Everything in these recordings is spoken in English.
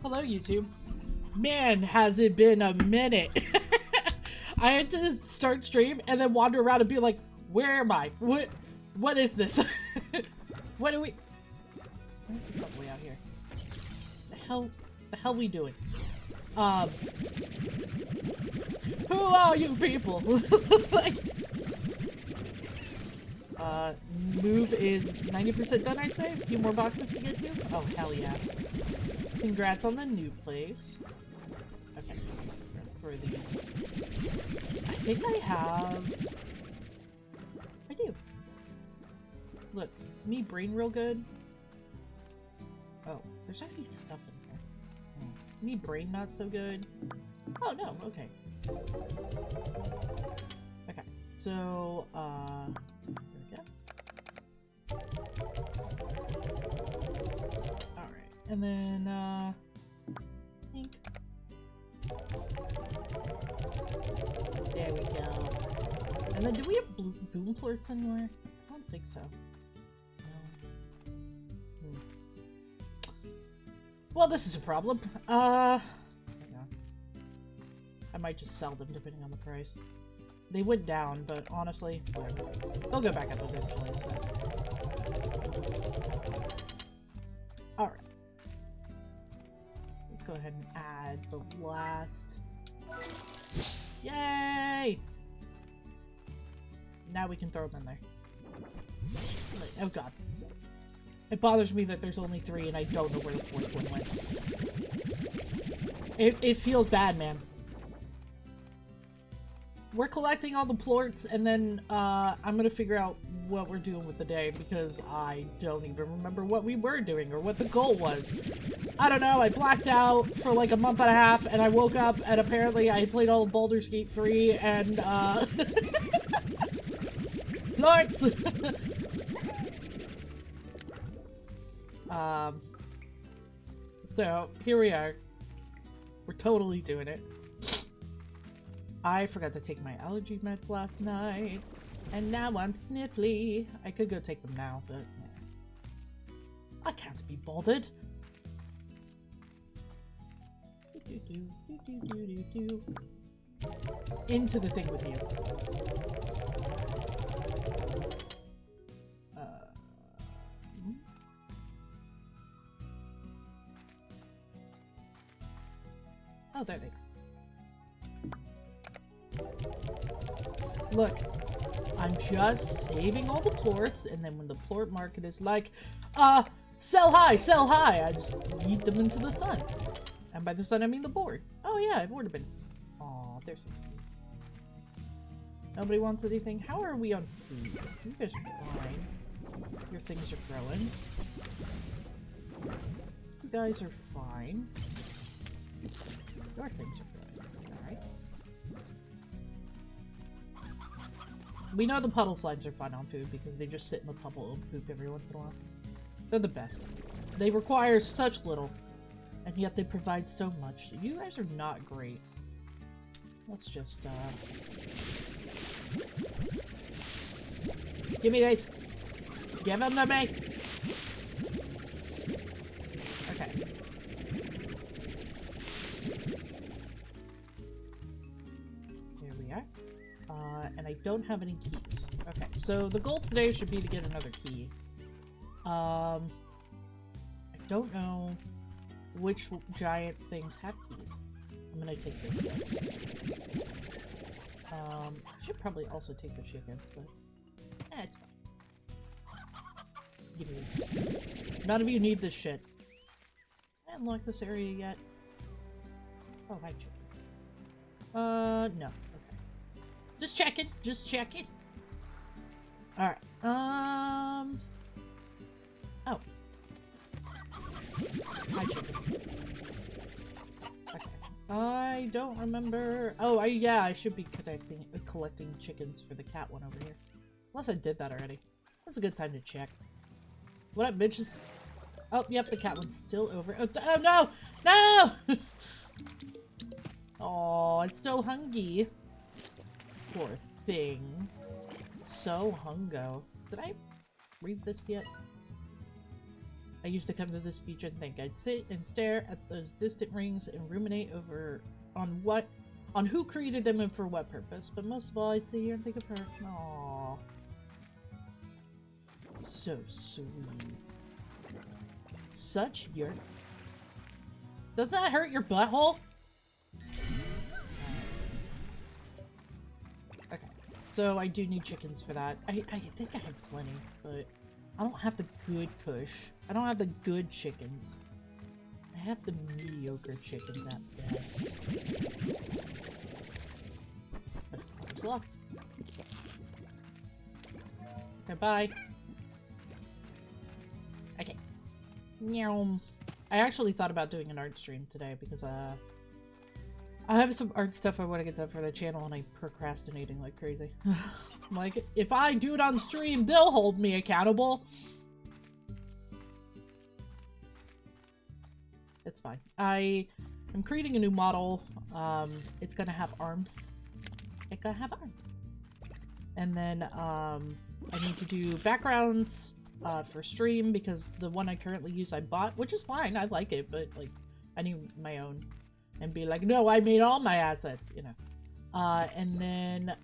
Hello, YouTube. Man, has it been a minute. I had to start stream and then wander around and be like, where am I? What is this? What do we... What is this up way out here? The hell we doing? Who are you people? Like, move is 90% done, I'd say. A few more boxes to get to. Oh, hell yeah. Congrats on the new place. Okay, for these. I think I have... I do. Look, me brain real good. Oh, there's actually stuff in here. Oh. Me brain not so good. Oh, no, okay. Okay, so, there we go. Alright, and then, pink. There we go. And then, do we have boom plorts anywhere? I don't think so. No. Well, this is a problem. Hang on. I might just sell them depending on the price. They went down, but honestly, whatever. They'll go back up eventually, so. Alright. Let's go ahead and add the last. Yay! Now we can throw them in there. Excellent. Oh god. It bothers me that there's only 3 and I don't know where the 4th one went. It feels bad, man. We're collecting all the plorts, and then I'm gonna figure out what we're doing with the day, because I don't even remember what we were doing or what the goal was. I don't know, I blacked out for like a month and a half, and I woke up, and apparently I played all of Baldur's Gate 3, and plorts! So, here we are. We're totally doing it. I forgot to take my allergy meds last night, and now I'm sniffly. I could go take them now, but I can't be bothered. Into the thing with you. Oh, there they go. Look, I'm just saving all the plorts, and then when the plort market is like, sell high, I just yeet them into the sun. And by the sun, I mean the board. Oh yeah, I've ordered bins. Aw, there's some food. Nobody wants anything? How are we on food? You guys are fine. Your things are growing. You guys are fine. Your things are growing. Alright. We know the puddle slimes are fun on food because they just sit in the puddle and poop every once in a while. They're the best. They require such little, and yet they provide so much. You guys are not great. Let's just, give me these! Give them to me! Okay. Here we are. And I don't have any keys. Okay, so the goal today should be to get another key. I don't know which giant things have keys. I'm gonna take this thing. I should probably also take the chickens, but it's fine. Give me this. None of you need this shit. I haven't unlocked this area yet. Oh, hi, chicken. No. Okay. Just checking. Just checking. Alright. Oh. Hi, chicken. Okay. I don't remember. Oh, yeah, I should be collecting chickens for the cat one over here. Unless I did that already. That's a good time to check. What up, bitches? Oh, yep, the cat one's still over. Oh no! No! Oh, it's so hungry. Poor thing. So hungo. Did I read this yet? I used to come to this beach and think. I'd sit and stare at those distant rings and ruminate over on who created them and for what purpose. But most of all, I'd sit here and think of her. Aww. So sweet. Such your... Does that hurt your butthole? Okay. So I do need chickens for that. I think I have plenty, but I don't have the good kush. I don't have the good chickens. I have the mediocre chickens at best. But it's locked. Okay, bye. Okay. Meow. I actually thought about doing an art stream today because I have some art stuff I want to get done for the channel and I'm procrastinating like crazy. Like, if I do it on stream, they'll hold me accountable. It's fine. I am creating a new model. It's gonna have arms. It's gonna have arms. And then I need to do backgrounds for stream because the one I currently use I bought, which is fine. I like it, but like I need my own. And be like, no, I made all my assets, you know. And then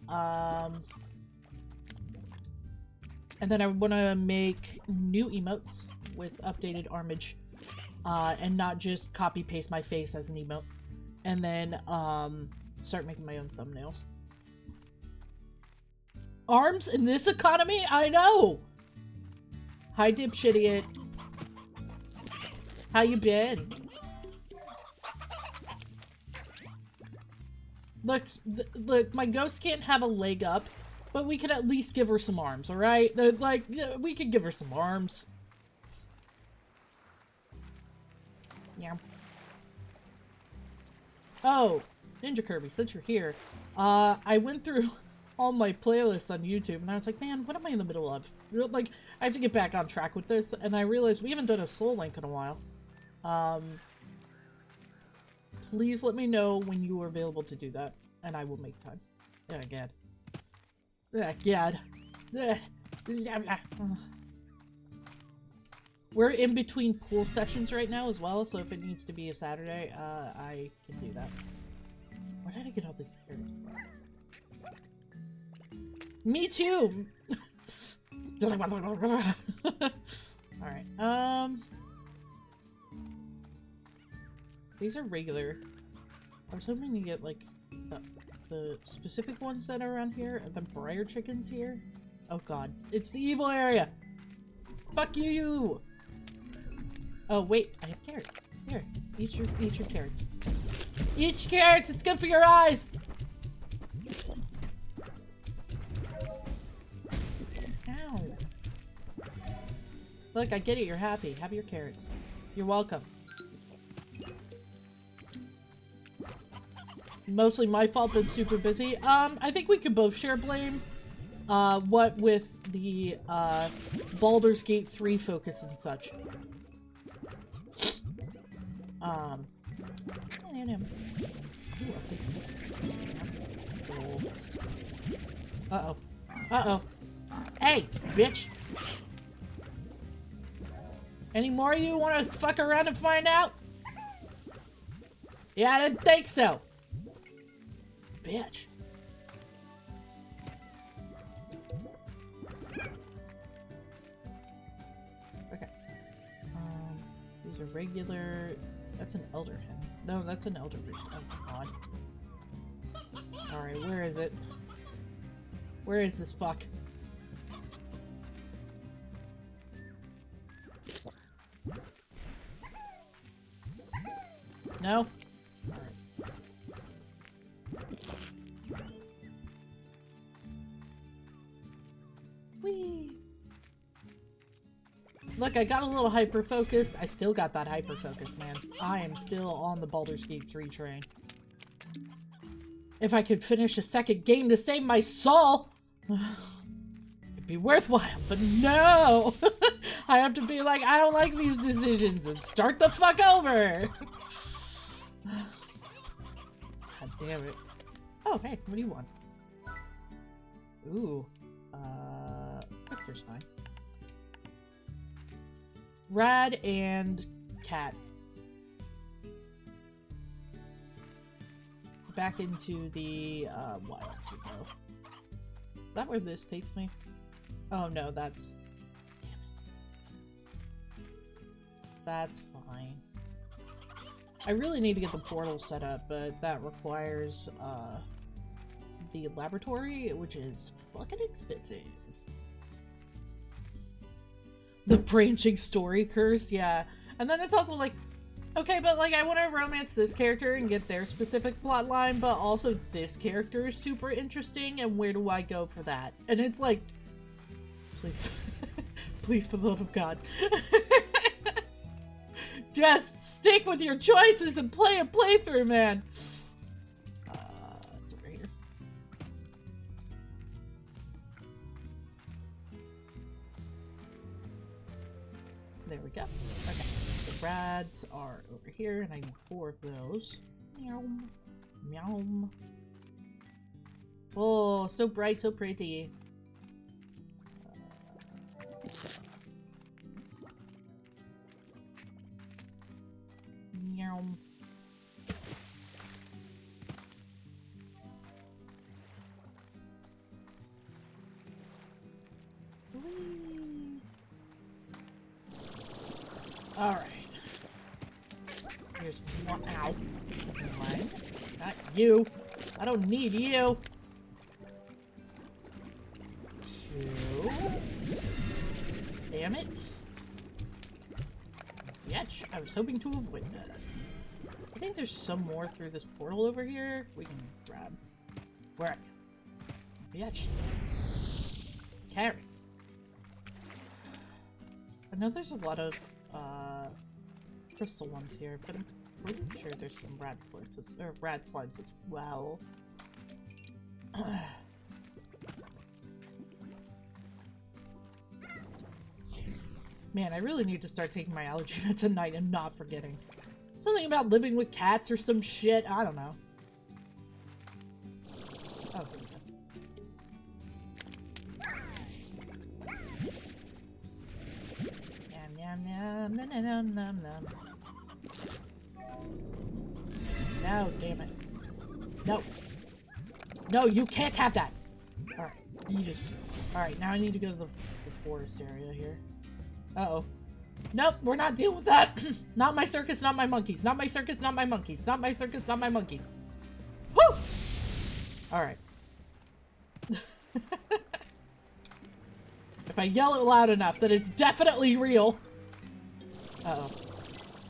I want to make new emotes with updated armage, and not just copy paste my face as an emote. And then start making my own thumbnails. Arms in this economy? I know. Hi, dipshitiot. How you been? Look, my ghost can't have a leg up, but we can at least give her some arms, alright? Like, we can give her some arms. Yeah. Oh, Ninja Kirby, since you're here, I went through all my playlists on YouTube, and I was like, man, what am I in the middle of? Like, I have to get back on track with this, and I realized we haven't done a Soul Link in a while. Please let me know when you are available to do that, and I will make time. Oh, God. Oh, God. We're in between pool sessions right now as well, so if it needs to be a Saturday, I can do that. Where did I get all these carrots from? Me too! Alright, these are regular. I was hoping to get, like, the specific ones that are around here. The briar chickens here. Oh god. It's the evil area! Fuck you! Oh, wait. I have carrots. Here. Eat your carrots. Eat your carrots! It's good for your eyes! Ow. Look, I get it. You're happy. Have your carrots. You're welcome. Mostly my fault, been super busy. I think we could both share blame. What with the, Baldur's Gate 3 focus and such. I don't know. Ooh, I'll take this. Oh. Uh-oh. Uh-oh. Hey, bitch! Any more of you wanna fuck around and find out? Yeah, I didn't think so. Bitch. Okay. These are regular. That's an elder hen. No, that's an elder roost. Oh god. Alright, where is it? Where is this fuck? No? Alright. Whee! Look, I got a little hyper-focused. I still got that hyper-focus, man. I am still on the Baldur's Gate 3 train. If I could finish a second game to save my soul, it'd be worthwhile, but no! I have to be like, I don't like these decisions, and start the fuck over! God damn it. Oh, hey, what do you want? Ooh. Victor's fine. Rad and cat. Back into the wilds we go. Is that where this takes me? Oh no, that's... That's fine. I really need to get the portal set up, but that requires the laboratory, which is fucking expensive. The branching story curse, yeah. And then it's also like, okay, but like I want to romance this character and get their specific plot line, but also this character is super interesting, and where do I go for that? And it's like, please, please, for the love of God. Just stick with your choices and play a playthrough, man. It's over here. There we go. Okay, the rads are over here, and I need 4 of those. Meow, meow. Oh, so bright, so pretty. Meow. Alright. Here's one. Ow. One. Not you. I don't need you. 2. Damn it. Yetch. I was hoping to avoid that. I think there's some more through this portal over here we can grab. Where are you? Yetch. Carrots. I know there's a lot of crystal ones here, but I'm pretty sure there's some rad slimes as well. Man, I really need to start taking my allergy meds at night and not forgetting. Something about living with cats or some shit. I don't know. Oh, here we go. Yum, yum, yum, nom, nom, nom, nom. No, damn it. No. No, you can't have that! Alright, you just... Alright, now I need to go to the forest area here. Uh-oh. Nope, we're not dealing with that! Not my circus, not my monkeys. Not my circus, not my monkeys. Not my circus, not my monkeys. Woo! Alright. If I yell it loud enough, then it's definitely real! Uh-oh.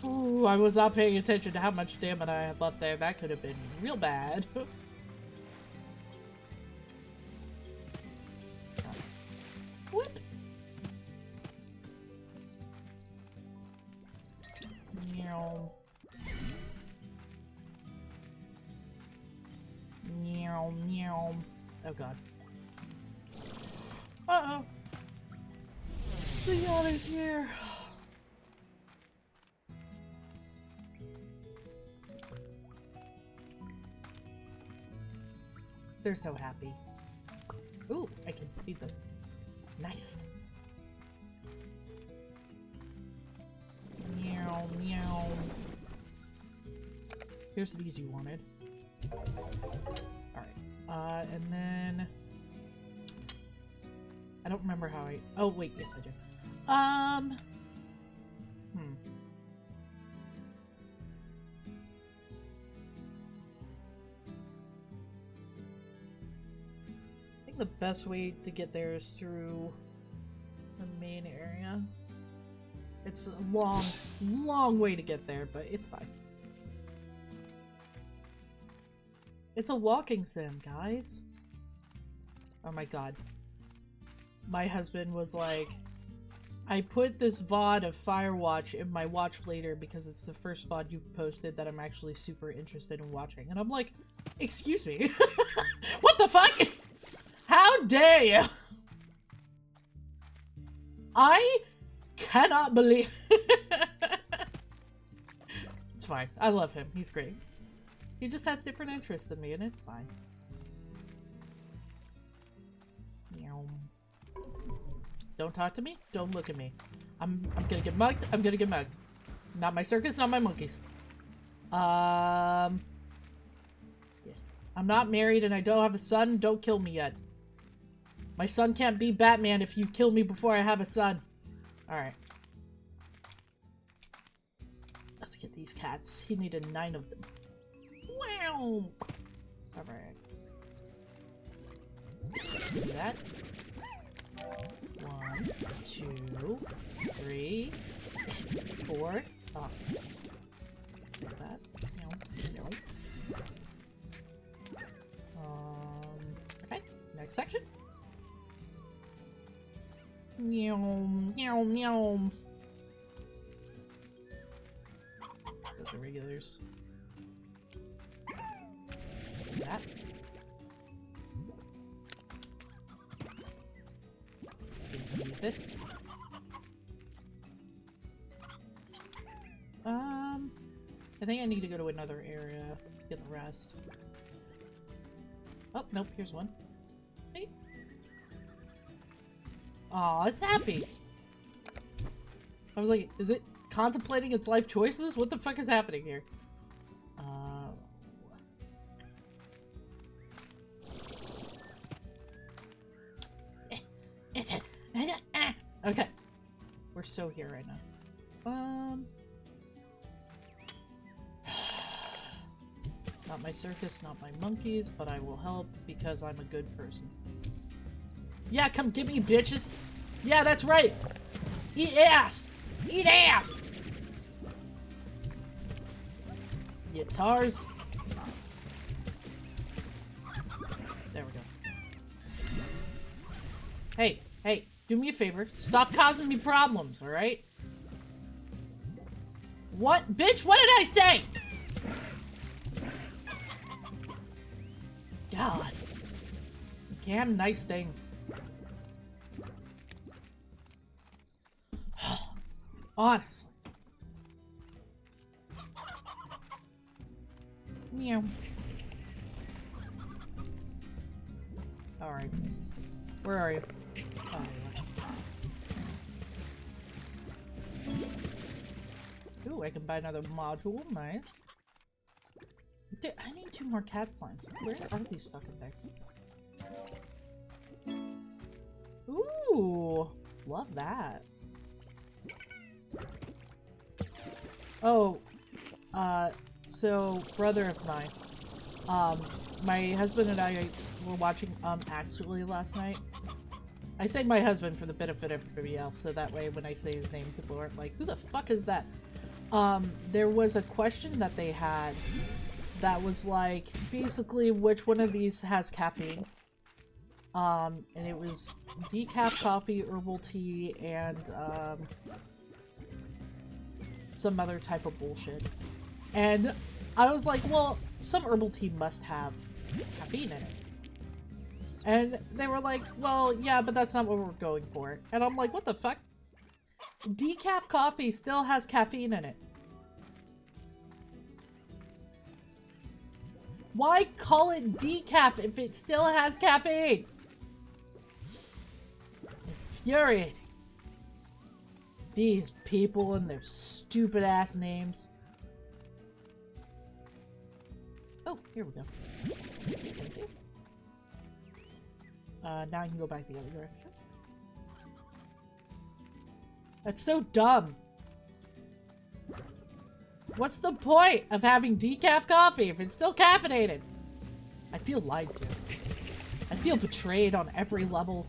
Ooh, I was not paying attention to how much stamina I had left there. That could have been real bad. Whoop! Meow. Meow, meow. Oh god. Uh-oh. The other's here. They're so happy. Ooh, I can feed them. Nice. Meow, meow. Here's these you wanted. Alright. And then... I don't remember how I... Oh, wait, yes I do. I think the best way to get there is through the main area. It's a long, long way to get there, but it's fine. It's a walking sim, guys. Oh my god. My husband was like, I put this VOD of Firewatch in my watch later because it's the first VOD you've posted that I'm actually super interested in watching. And I'm like, excuse me? What the fuck? How dare you? I cannot believe It's fine. I love him. He's great. He just has different interests than me, and it's fine. Meow. Don't talk to me. Don't look at me. I'm gonna get mugged. I'm gonna get mugged. Not my circus, not my monkeys. Yeah. I'm not married and I don't have a son. Don't kill me yet. My son can't be Batman if you kill me before I have a son. Alright. Let's get these cats. He needed 9 of them. Wow! Alright. Do that. 1, 2, 3, 4. Oh. Like that. No. Okay. Next section. Meow, meow, meow. Those are regulars. That. Need this. I think I need to go to another area to get the rest. Oh, nope, here's one. Hey. Aw, it's happy. I was like, is it contemplating its life choices? What the fuck is happening here? Okay. We're so here right now. Not my circus, not my monkeys, but I will help because I'm a good person. Yeah, come get me, bitches! Yeah, that's right! Eat ass! Eat ass! You tars. There we go. Hey, hey, do me a favor. Stop causing me problems, alright? What? Bitch, what did I say? God. Damn nice things. Honestly. Meow. Alright. Where are you? Oh, yeah. Ooh, I can buy another module. Nice. Dude, I need 2 more cat slimes. Where are these fucking things? Ooh. Love that. Oh. So, brother of mine. My husband and I were watching, Actually last night. I say my husband for the benefit of everybody else, so that way when I say his name, people aren't like, who the fuck is that? There was a question that they had that was like, basically, which one of these has caffeine? And it was decaf coffee, herbal tea, and, some other type of bullshit. And I was like, well, some herbal tea must have caffeine in it. And they were like, well, yeah, but that's not what we're going for. And I'm like, what the fuck? Decaf coffee still has caffeine in it. Why call it decaf if it still has caffeine? Infuriating. These people and their stupid ass names. Oh, here we go. Thank you. Now I can go back the other direction. That's so dumb. What's the point of having decaf coffee if it's still caffeinated? I feel lied to. I feel betrayed on every level.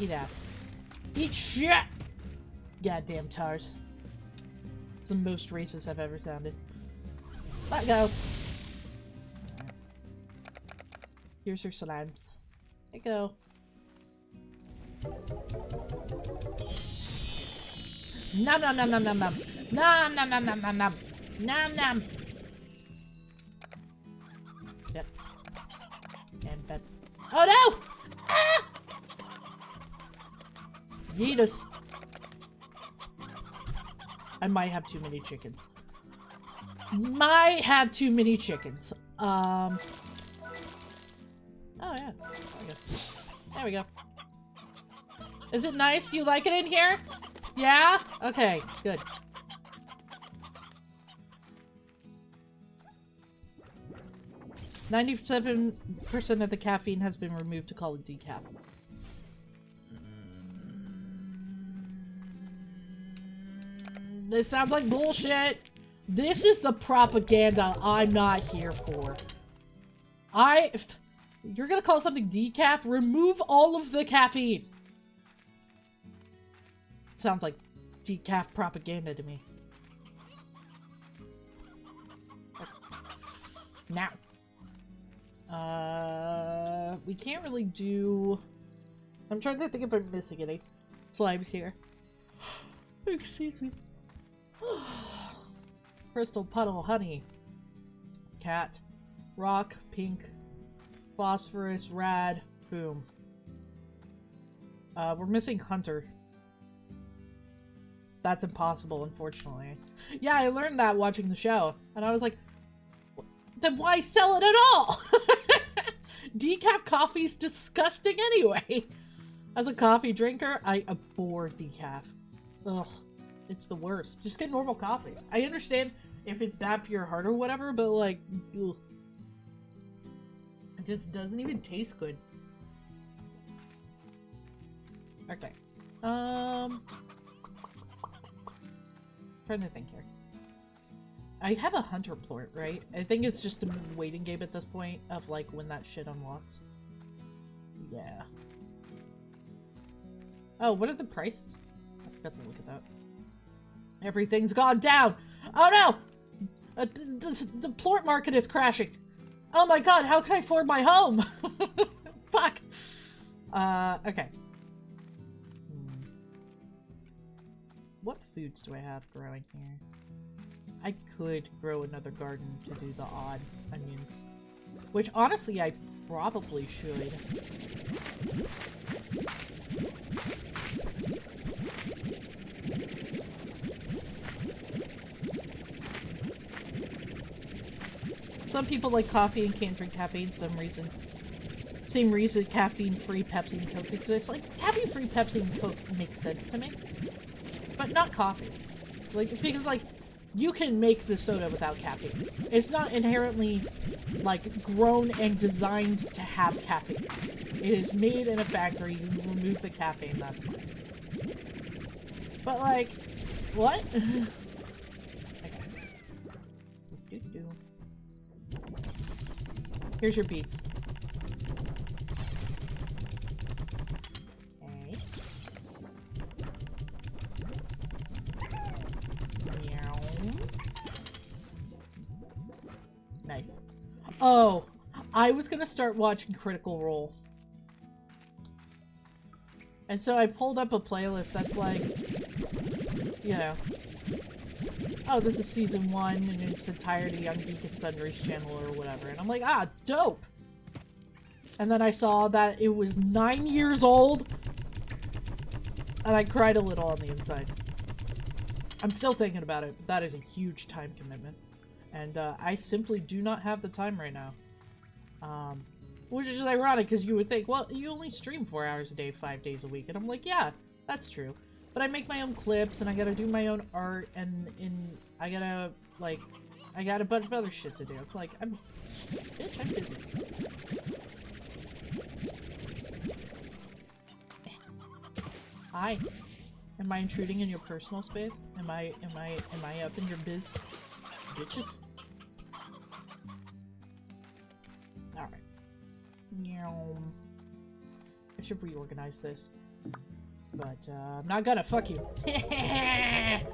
Eat ass. Eat shit! Goddamn tars. It's the most racist I've ever sounded. Let go. Here's her slimes. There you go. Nom nom nom nom nom nom. Nom nom nom nom nom nom. Nom nom. Yep. And bed. Oh no! Ah! Yeetus. I might have too many chickens. Might have too many chickens. Oh yeah. There we go. Is it nice? Do you like it in here? Yeah? Okay, good. %of the caffeine has been removed to call it decaf. This sounds like bullshit. This is the propaganda I'm not here for. You're gonna call something decaf? Remove all of the caffeine. Sounds like decaf propaganda to me. Now. We can't really do... I'm trying to think if I'm missing any slimes here. Excuse me. Crystal, puddle, honey. Cat. Rock, pink. Phosphorus, rad, boom. We're missing hunter. That's impossible, unfortunately. Yeah, I learned that watching the show. And I was like, then why sell it at all? Decaf coffee's disgusting anyway. As a coffee drinker, I abhor decaf. Ugh, it's the worst. Just get normal coffee. I understand if it's bad for your heart or whatever, but like, ugh. It just doesn't even taste good. Okay. Trying to think here. I have a hunter plort, right? I think it's just a waiting game at this point of like when that shit unlocks. Yeah. Oh, what are the prices? I forgot to look at that. Everything's gone down! Oh no! The plort market is crashing! Oh my god, how can I afford my home? Fuck! Okay. What foods do I have growing here? I could grow another garden to do the odd onions. Which, honestly, I probably should. Some people like coffee and can't drink caffeine for some reason. Same reason caffeine-free Pepsi and Coke exists. Like, caffeine-free Pepsi and Coke makes sense to me. But not coffee. Like, because, like, you can make the soda without caffeine. It's not inherently, like, grown and designed to have caffeine. It is made in a factory, you remove the caffeine, that's fine. But, like, what? Okay. Here's your beets. Okay. Nice. Oh, I was gonna start watching Critical Role. And so I pulled up a playlist that's like, you know, oh, this is season 1 in its entirety on Geek and Sundry's channel or whatever. And I'm like, ah, dope! And then I saw that it was 9 years old. And I cried a little on the inside. I'm still thinking about it, but that is a huge time commitment. And I simply do not have the time right now. Which is ironic, because you would think, well, you only stream 4 hours a day, 5 days a week. And I'm like, yeah, that's true. But I make my own clips, and I gotta do my own art, and I gotta, like, I got a bunch of other shit to do. Like, bitch, I'm busy. Hi. Am I intruding in your personal space? Am I up in your biz? Bitches? Alright. I should reorganize this. But, I'm not gonna. Fuck you. Alright.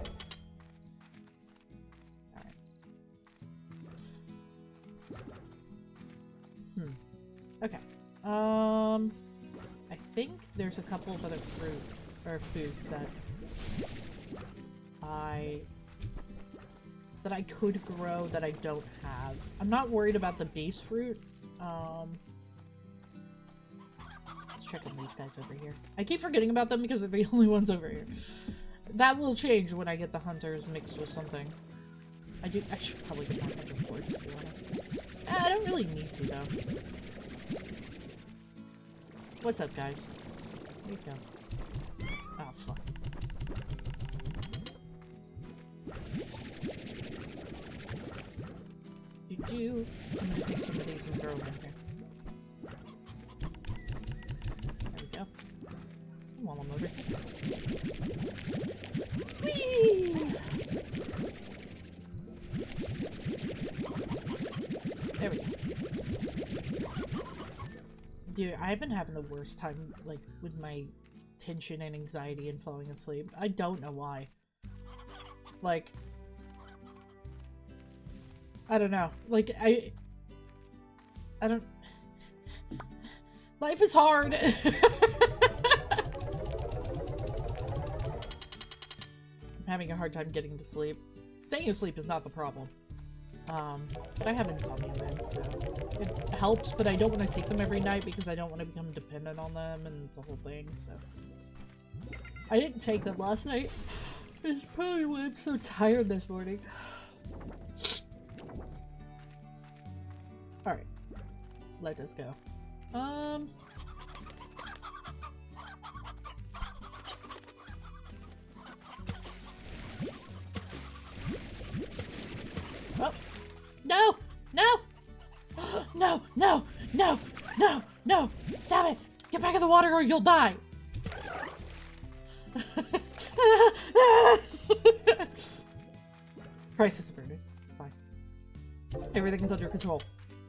Okay. I think there's a couple of other fruit, or foods that I could grow that I don't have. I'm not worried about the base fruit. Let's check on these guys over here. I keep forgetting about them because they're the only ones over here. That will change when I get the hunters mixed with something. I should probably get more hundred boards, to be honest. I don't really need to, though. What's up, guys? There you go. Oh, fuck. I'm gonna take some of these and throw them in here. There we go. While I'm over here. Whee! There we go. Dude, I've been having the worst time, like, with my tension and anxiety and falling asleep. I don't know why. Like, I don't know. Like, I don't... Life is hard! I'm having a hard time getting to sleep. Staying asleep is not the problem. But I have insomnia meds, so it helps, but I don't want to take them every night because I don't want to become dependent on them, and it's a whole thing, so. I didn't take them last night. It's probably why I'm so tired this morning. Alright. Let us go. Oh! No! No! No! No! No! No! No! Stop it! Get back in the water or you'll die! Crisis averted. It's fine. Everything is under control.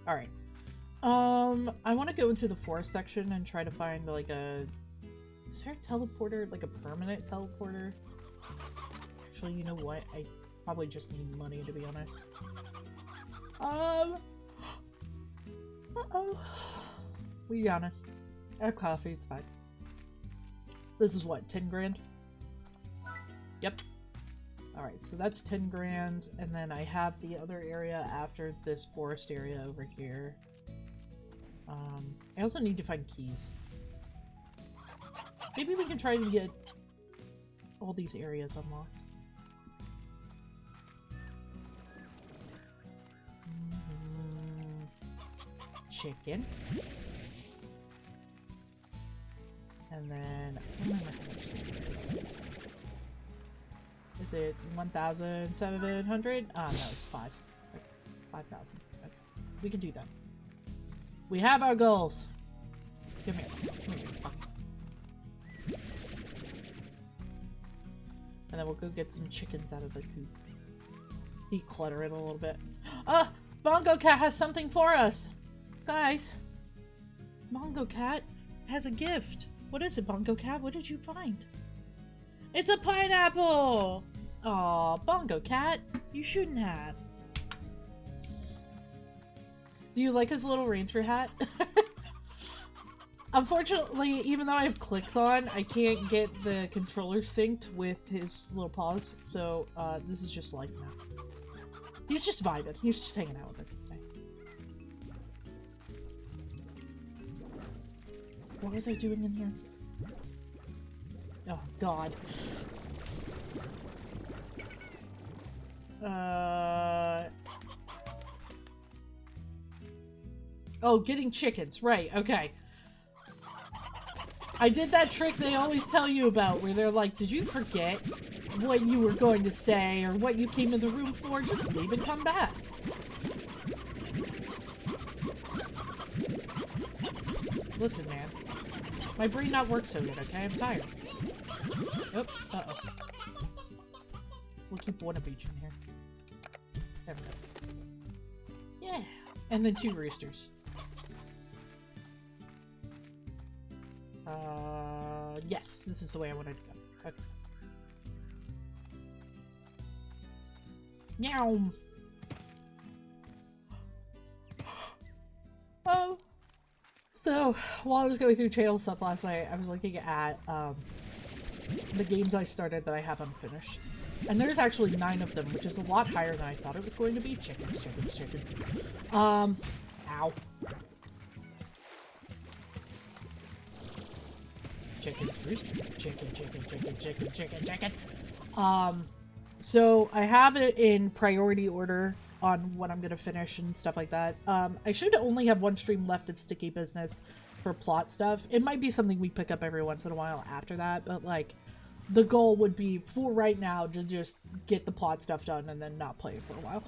Alright. I want to go into the forest section and try to find, like, a... Is there a teleporter? Like, a permanent teleporter? Actually, you know what? I probably just need money, to be honest. Uh-oh. We gonna. I have coffee, it's fine. This is what, 10 grand? Yep. Alright, so that's 10 grand, and then I have the other area after this forest area over here. I also need to find keys. Maybe we can try to get all these areas unlocked. Chicken. And then, I don't remember how much this is. Is it 1,700? No, it's 5. 5,000. Okay. We can do that. We have our goals. Come here. Come here. And then we'll go get some chickens out of the coop. Declutter it a little bit. Ah! Bongo Cat has something for us! Guys! Bongo Cat has a gift. What is it, Bongo Cat? What did you find? It's a pineapple! Aw, Bongo Cat. You shouldn't have. Do you like his little rancher hat? Unfortunately, even though I have clicks on, I can't get the controller synced with his little paws, so this is just life now. He's just vibing. He's just hanging out with us today. What was I doing in here? Oh, God. Oh, getting chickens. Right, okay. I did that trick they always tell you about, where they're like, did you forget what you were going to say or what you came in the room for? Just leave and come back. Listen, man. My brain not work so good, okay? I'm tired. Oh, uh-oh. We'll keep one of each in here. There we go. Yeah. And then 2 roosters. Yes, this is the way I wanted to go. Okay. Meow. Oh. So, while I was going through channel stuff last night, I was looking at, the games I started that I have unfinished. And there's actually 9 of them, which is a lot higher than I thought it was going to be. Chickens, chickens, chickens. Ow. Chickens, rooster. Chicken, chicken, chicken, chicken, chicken, chicken. So I have it in priority order on what I'm gonna finish and stuff like that. I should only have one stream left of Sticky Business for plot stuff. It might be something we pick up every once in a while after that, but like the goal would be for right now to just get the plot stuff done and then not play it for a while.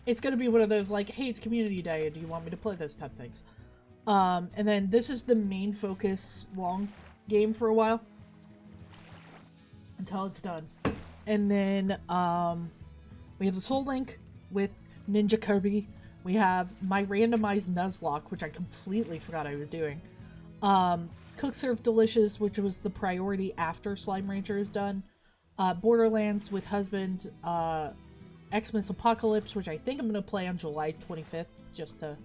It's gonna be one of those like, hey, it's community day, do you want me to play those type things? And then this is the main focus long game for a while until it's done. And then we have the Soul Link with Ninja Kirby. We have my randomized Nuzlocke, which I completely forgot I was doing. Cook Serve Delicious, which was the priority after Slime Rancher is done. Borderlands with Husband. Xmas Apocalypse, which I think I'm going to play on July 25th, just to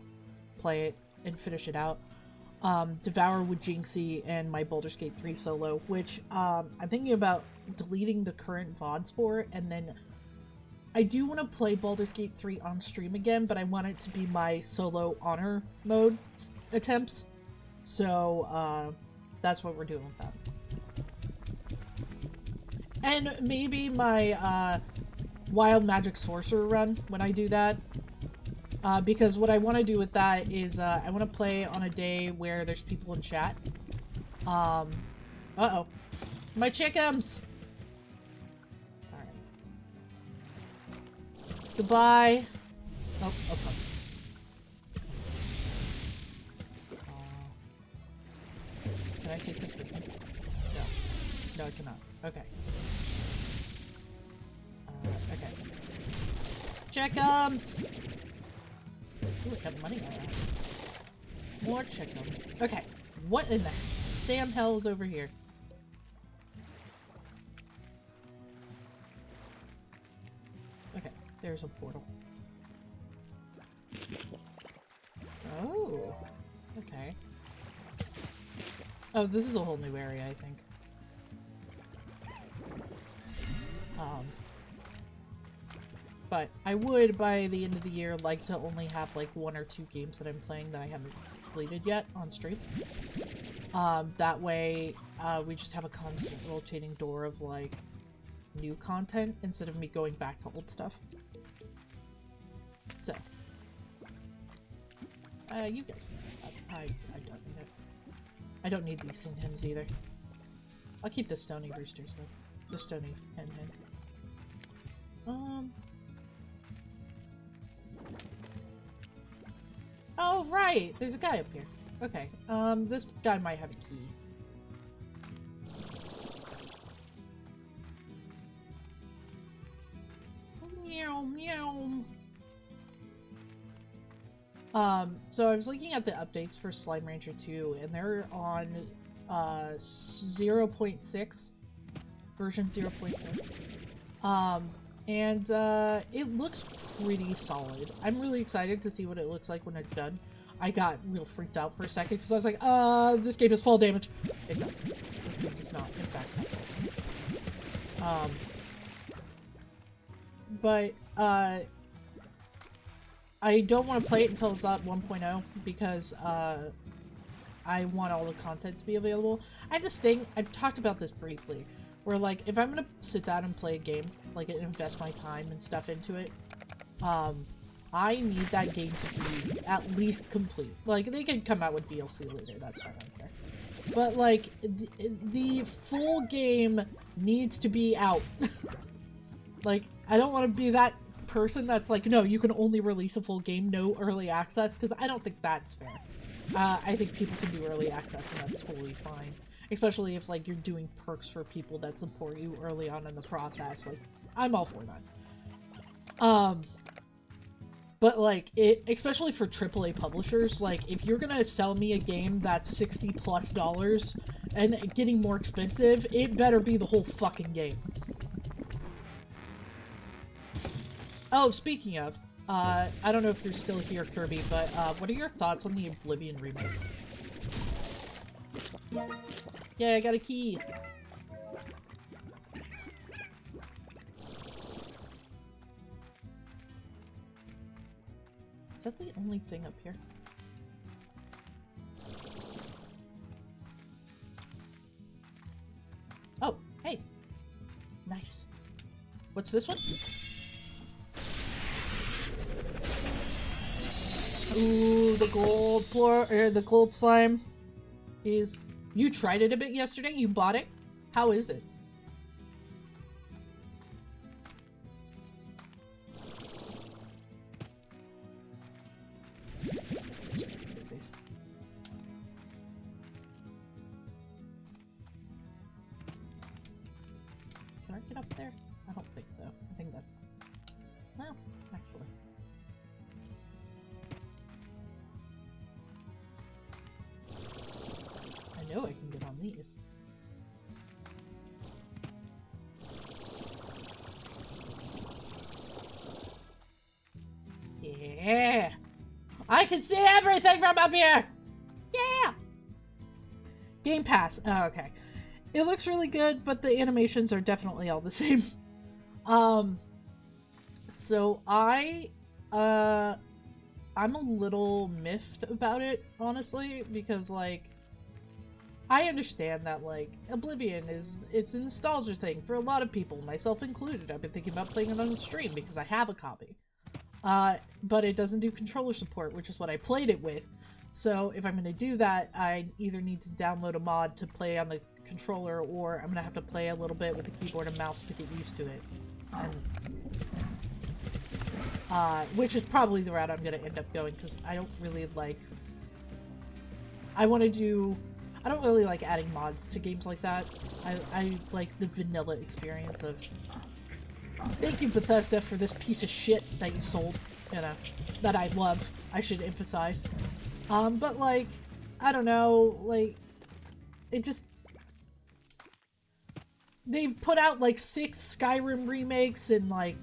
play it and finish it out. Devour with Jinxie, and my Baldur's Gate 3 solo, which I'm thinking about deleting the current VODs for, and then I do want to play Baldur's Gate 3 on stream again, but I want it to be my solo honor mode attempts. So that's what we're doing with that. And maybe my Wild Magic Sorcerer run when I do that. Because what I want to do with that is I want to play on a day where there's people in chat. Uh-oh. My chickens! Alright. Goodbye. Oh, okay. Can I take this with me? No. No, I cannot. Okay. Okay. Chickens! Ooh, I have money on that. More chickens. Okay. What in the Sam hell is over here? Okay. There's a portal. Oh. Okay. Oh, this is a whole new area, I think. But I would, by the end of the year, like to only have like 1 or 2 games that I'm playing that I haven't completed yet on stream. That way, we just have a constant rotating door of like new content instead of me going back to old stuff. So, you guys, I don't need it. I don't need these hens either. I'll keep the stony roosters though. The stony hens. Oh, right! There's a guy up here. Okay, this guy might have a key. Meow, meow. So I was looking at the updates for Slime Rancher 2, and they're on, 0.6. Version 0.6. And it looks pretty solid. I'm really excited to see what it looks like when it's done. I got real freaked out for a second because I was like, this game is fall damage. It doesn't. This game does not, in fact, have fall damage. But, I don't want to play it until it's at 1.0 because, I want all the content to be available. I have this thing, I've talked about this briefly, where like, if I'm gonna sit down and play a game, like invest my time and stuff into it, I need that game to be at least complete. Like, they can come out with DLC later, that's fine, I don't care. But like, the full game needs to be out. Like, I don't want to be that person that's like, no, you can only release a full game, no early access, because I don't think that's fair. I think people can do early access and that's totally fine. Especially if, like, you're doing perks for people that support you early on in the process. Like, I'm all for that. But, like, especially for AAA publishers, like, if you're gonna sell me a game that's $60+ and getting more expensive, it better be the whole fucking game. Oh, speaking of, I don't know if you're still here, Kirby, but, what are your thoughts on the Oblivion remake? Yeah, I got a key. Is that the only thing up here? Oh, hey. Nice. What's this one? Ooh, the the gold slime is... You tried it a bit yesterday? You bought it? How is it? Can I get up there? I don't think so. I think that's... Well, actually. I know I can get on these. Yeah! I can see everything from up here! Yeah! Game Pass. Oh, okay. It looks really good, but the animations are definitely all the same. So I'm a little miffed about it, honestly, because, like, I understand that, like, Oblivion it's a nostalgia thing for a lot of people, myself included. I've been thinking about playing it on stream because I have a copy. But it doesn't do controller support, which is what I played it with. So if I'm gonna do that, I either need to download a mod to play on the controller, or I'm gonna have to play a little bit with the keyboard and mouse to get used to it. And, which is probably the route I'm gonna end up going, because I don't really like... I don't really like adding mods to games like that. I like the vanilla experience of... Thank you, Bethesda, for this piece of shit that you sold. You know, that I love, I should emphasize. But, like, I don't know, like, it just... They've put out, like, 6 Skyrim remakes and, like,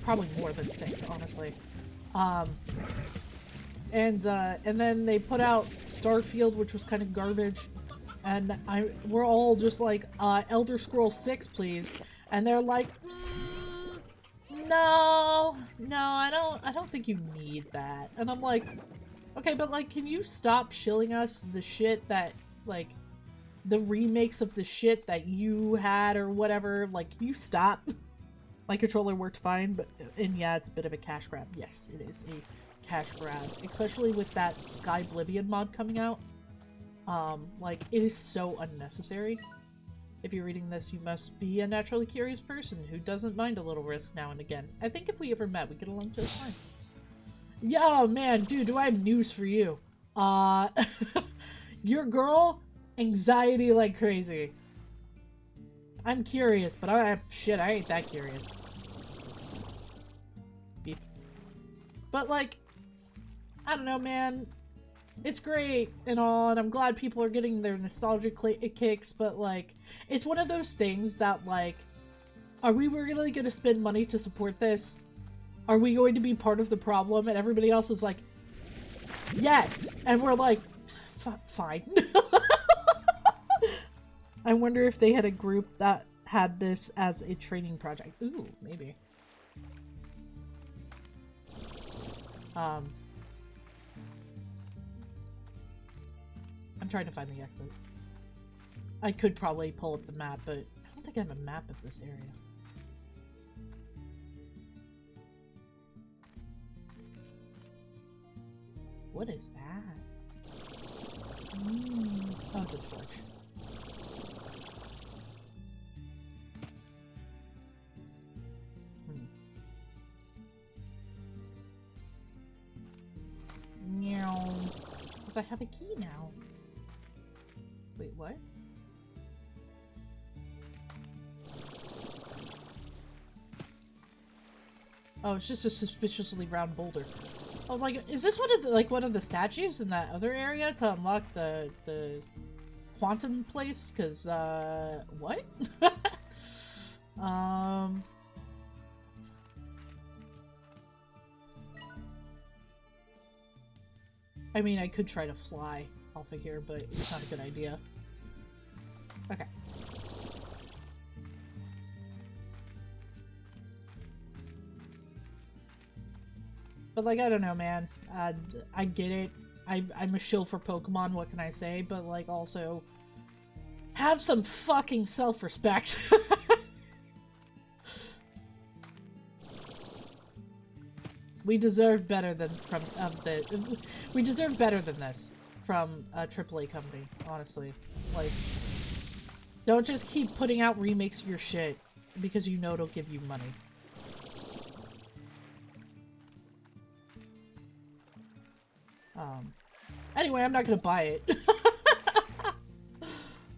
probably more than 6, honestly. And then they put out Starfield, which was kind of garbage. And we're all just like, Elder Scrolls 6, please. And they're like, no, I don't think you need that. And I'm like, okay, but, like, can you stop shilling us the shit that, like, the remakes of the shit that you had or whatever? Like, can you stop? My controller worked fine, but, and yeah, it's a bit of a cash grab. Yes, it is a cash grab, especially with that Sky Oblivion mod coming out. Like, it is so unnecessary. If you're reading this, you must be a naturally curious person who doesn't mind a little risk now and again. I think if we ever met, we'd get along just fine. Yeah, oh man, dude, do I have news for you? Your girl, anxiety like crazy. I'm curious, but I ain't that curious. Beep. But, like, I don't know, man. It's great and all, and I'm glad people are getting their nostalgia kicks, but, like, it's one of those things that, like, are we really gonna spend money to support this? Are we going to be part of the problem? And everybody else is like, yes! And we're like, fine. I wonder if they had a group that had this as a training project. Ooh, maybe. I'm trying to find the exit. I could probably pull up the map, but I don't think I have a map of this area. What is that? Oh, it's a torch. Meow. Because I have a key now. Wait, what? Oh, it's just a suspiciously round boulder. I was like, is this one of the statues in that other area to unlock the quantum place? Cause what? I mean, I could try to fly off of here, but it's not a good idea. Okay. But, like, I don't know, man. I get it. I'm a shill for Pokemon, what can I say? But, like, also, have some fucking self-respect. We deserve better than we deserve better than this from a AAA company, honestly. Like, don't just keep putting out remakes of your shit because you know it'll give you money. Anyway, I'm not gonna buy it.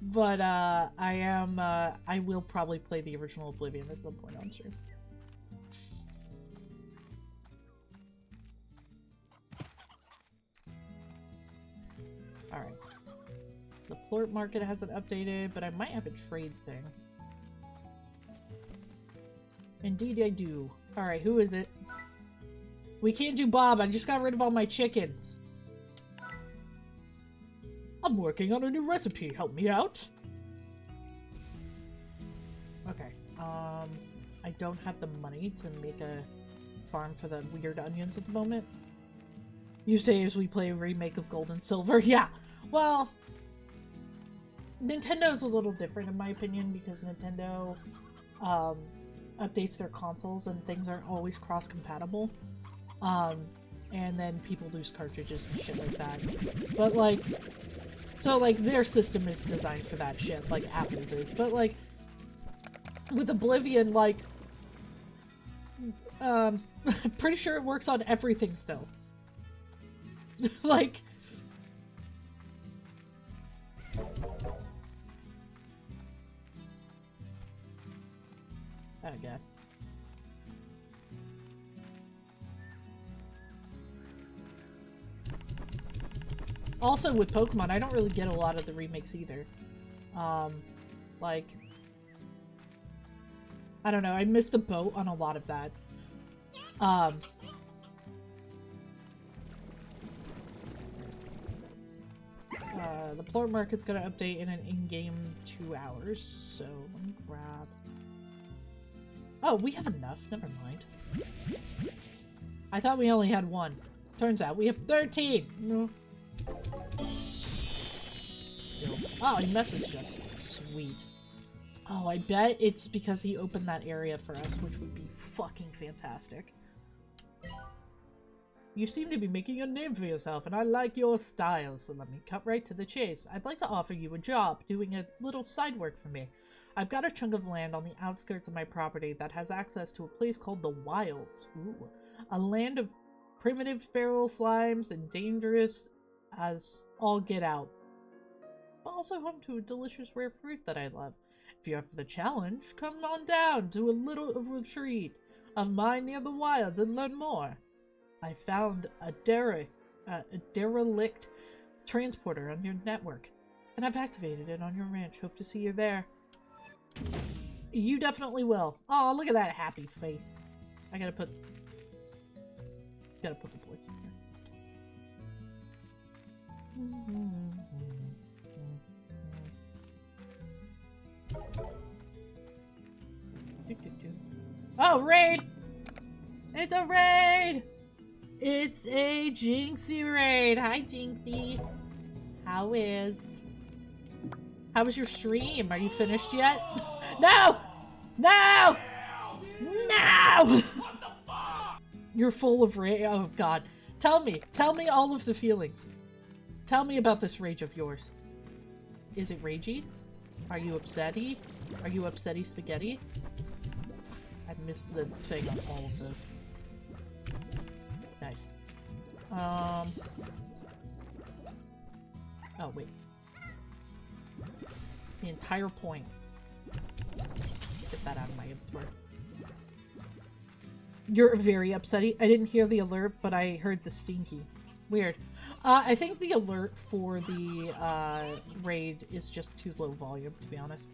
But, I will probably play the original Oblivion at some point on stream. Alright. The plort market hasn't updated, but I might have a trade thing. Indeed I do. Alright, who is it? We can't do Bob, I just got rid of all my chickens. I'm working on a new recipe, help me out. Okay, I don't have the money to make a farm for the weird onions at the moment. You say as we play a remake of Gold and Silver. Yeah, well, Nintendo's a little different in my opinion because Nintendo updates their consoles and things aren't always cross-compatible. And then people lose cartridges and shit like that. But like, so like their system is designed for that shit, like Apple's is. But like, with Oblivion, like, pretty sure it works on everything still. Like, oh god. Also with Pokemon, I don't really get a lot of the remakes either. Like, I don't know, I missed the boat on a lot of that. The plort market's gonna update in an in-game 2 hours, so let me grab... Oh, we have enough, never mind. I thought we only had 1. Turns out we have 13! No. Oh, he messaged us. Sweet. Oh, I bet it's because he opened that area for us, which would be fucking fantastic. You seem to be making a name for yourself, and I like your style, so let me cut right to the chase. I'd like to offer you a job, doing a little side work for me. I've got a chunk of land on the outskirts of my property that has access to a place called the Wilds. Ooh. A land of primitive feral slimes and dangerous as all get out. But also home to a delicious rare fruit that I love. If you're up for the challenge, come on down to a little retreat of mine near the Wilds and learn more. I found a derelict transporter on your network, and I've activated it on your ranch. Hope to see you there. You definitely will. Oh, look at that happy face. I gotta put the bullets in here. Oh, raid! It's a raid! It's a Jinxie raid! Hi, Jinxie. How was your stream? Are you finished yet? No! No! No! What the fuck? You're full of rage. Oh, God. Tell me all of the feelings. Tell me about this rage of yours. Is it ragey? Are you upsetty? Are you upsetty spaghetti? I missed the thing on all of those. Nice. Oh, wait. The entire point. Get that out of my inventory. You're very upsetty. I didn't hear the alert, but I heard the stinky. Weird. I think the alert for the raid is just too low volume, to be honest.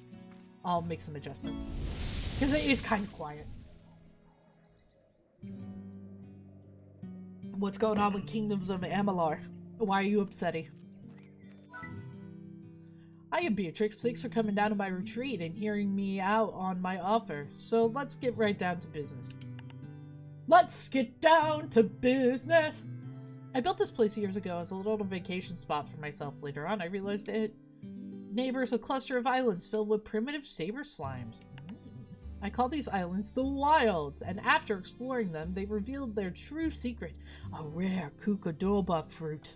I'll make some adjustments. Because it is kind of quiet. What's going on with Kingdoms of Amalur? Why are you upsetty? Hiya, Beatrix. Thanks for coming down to my retreat and hearing me out on my offer. So let's get right down to business. Let's get down to business! I built this place years ago as a little vacation spot for myself. Later on, I realized it neighbors a cluster of islands filled with primitive saber slimes. I call these islands the Wilds, and after exploring them, they revealed their true secret, a rare Kukudoba fruit.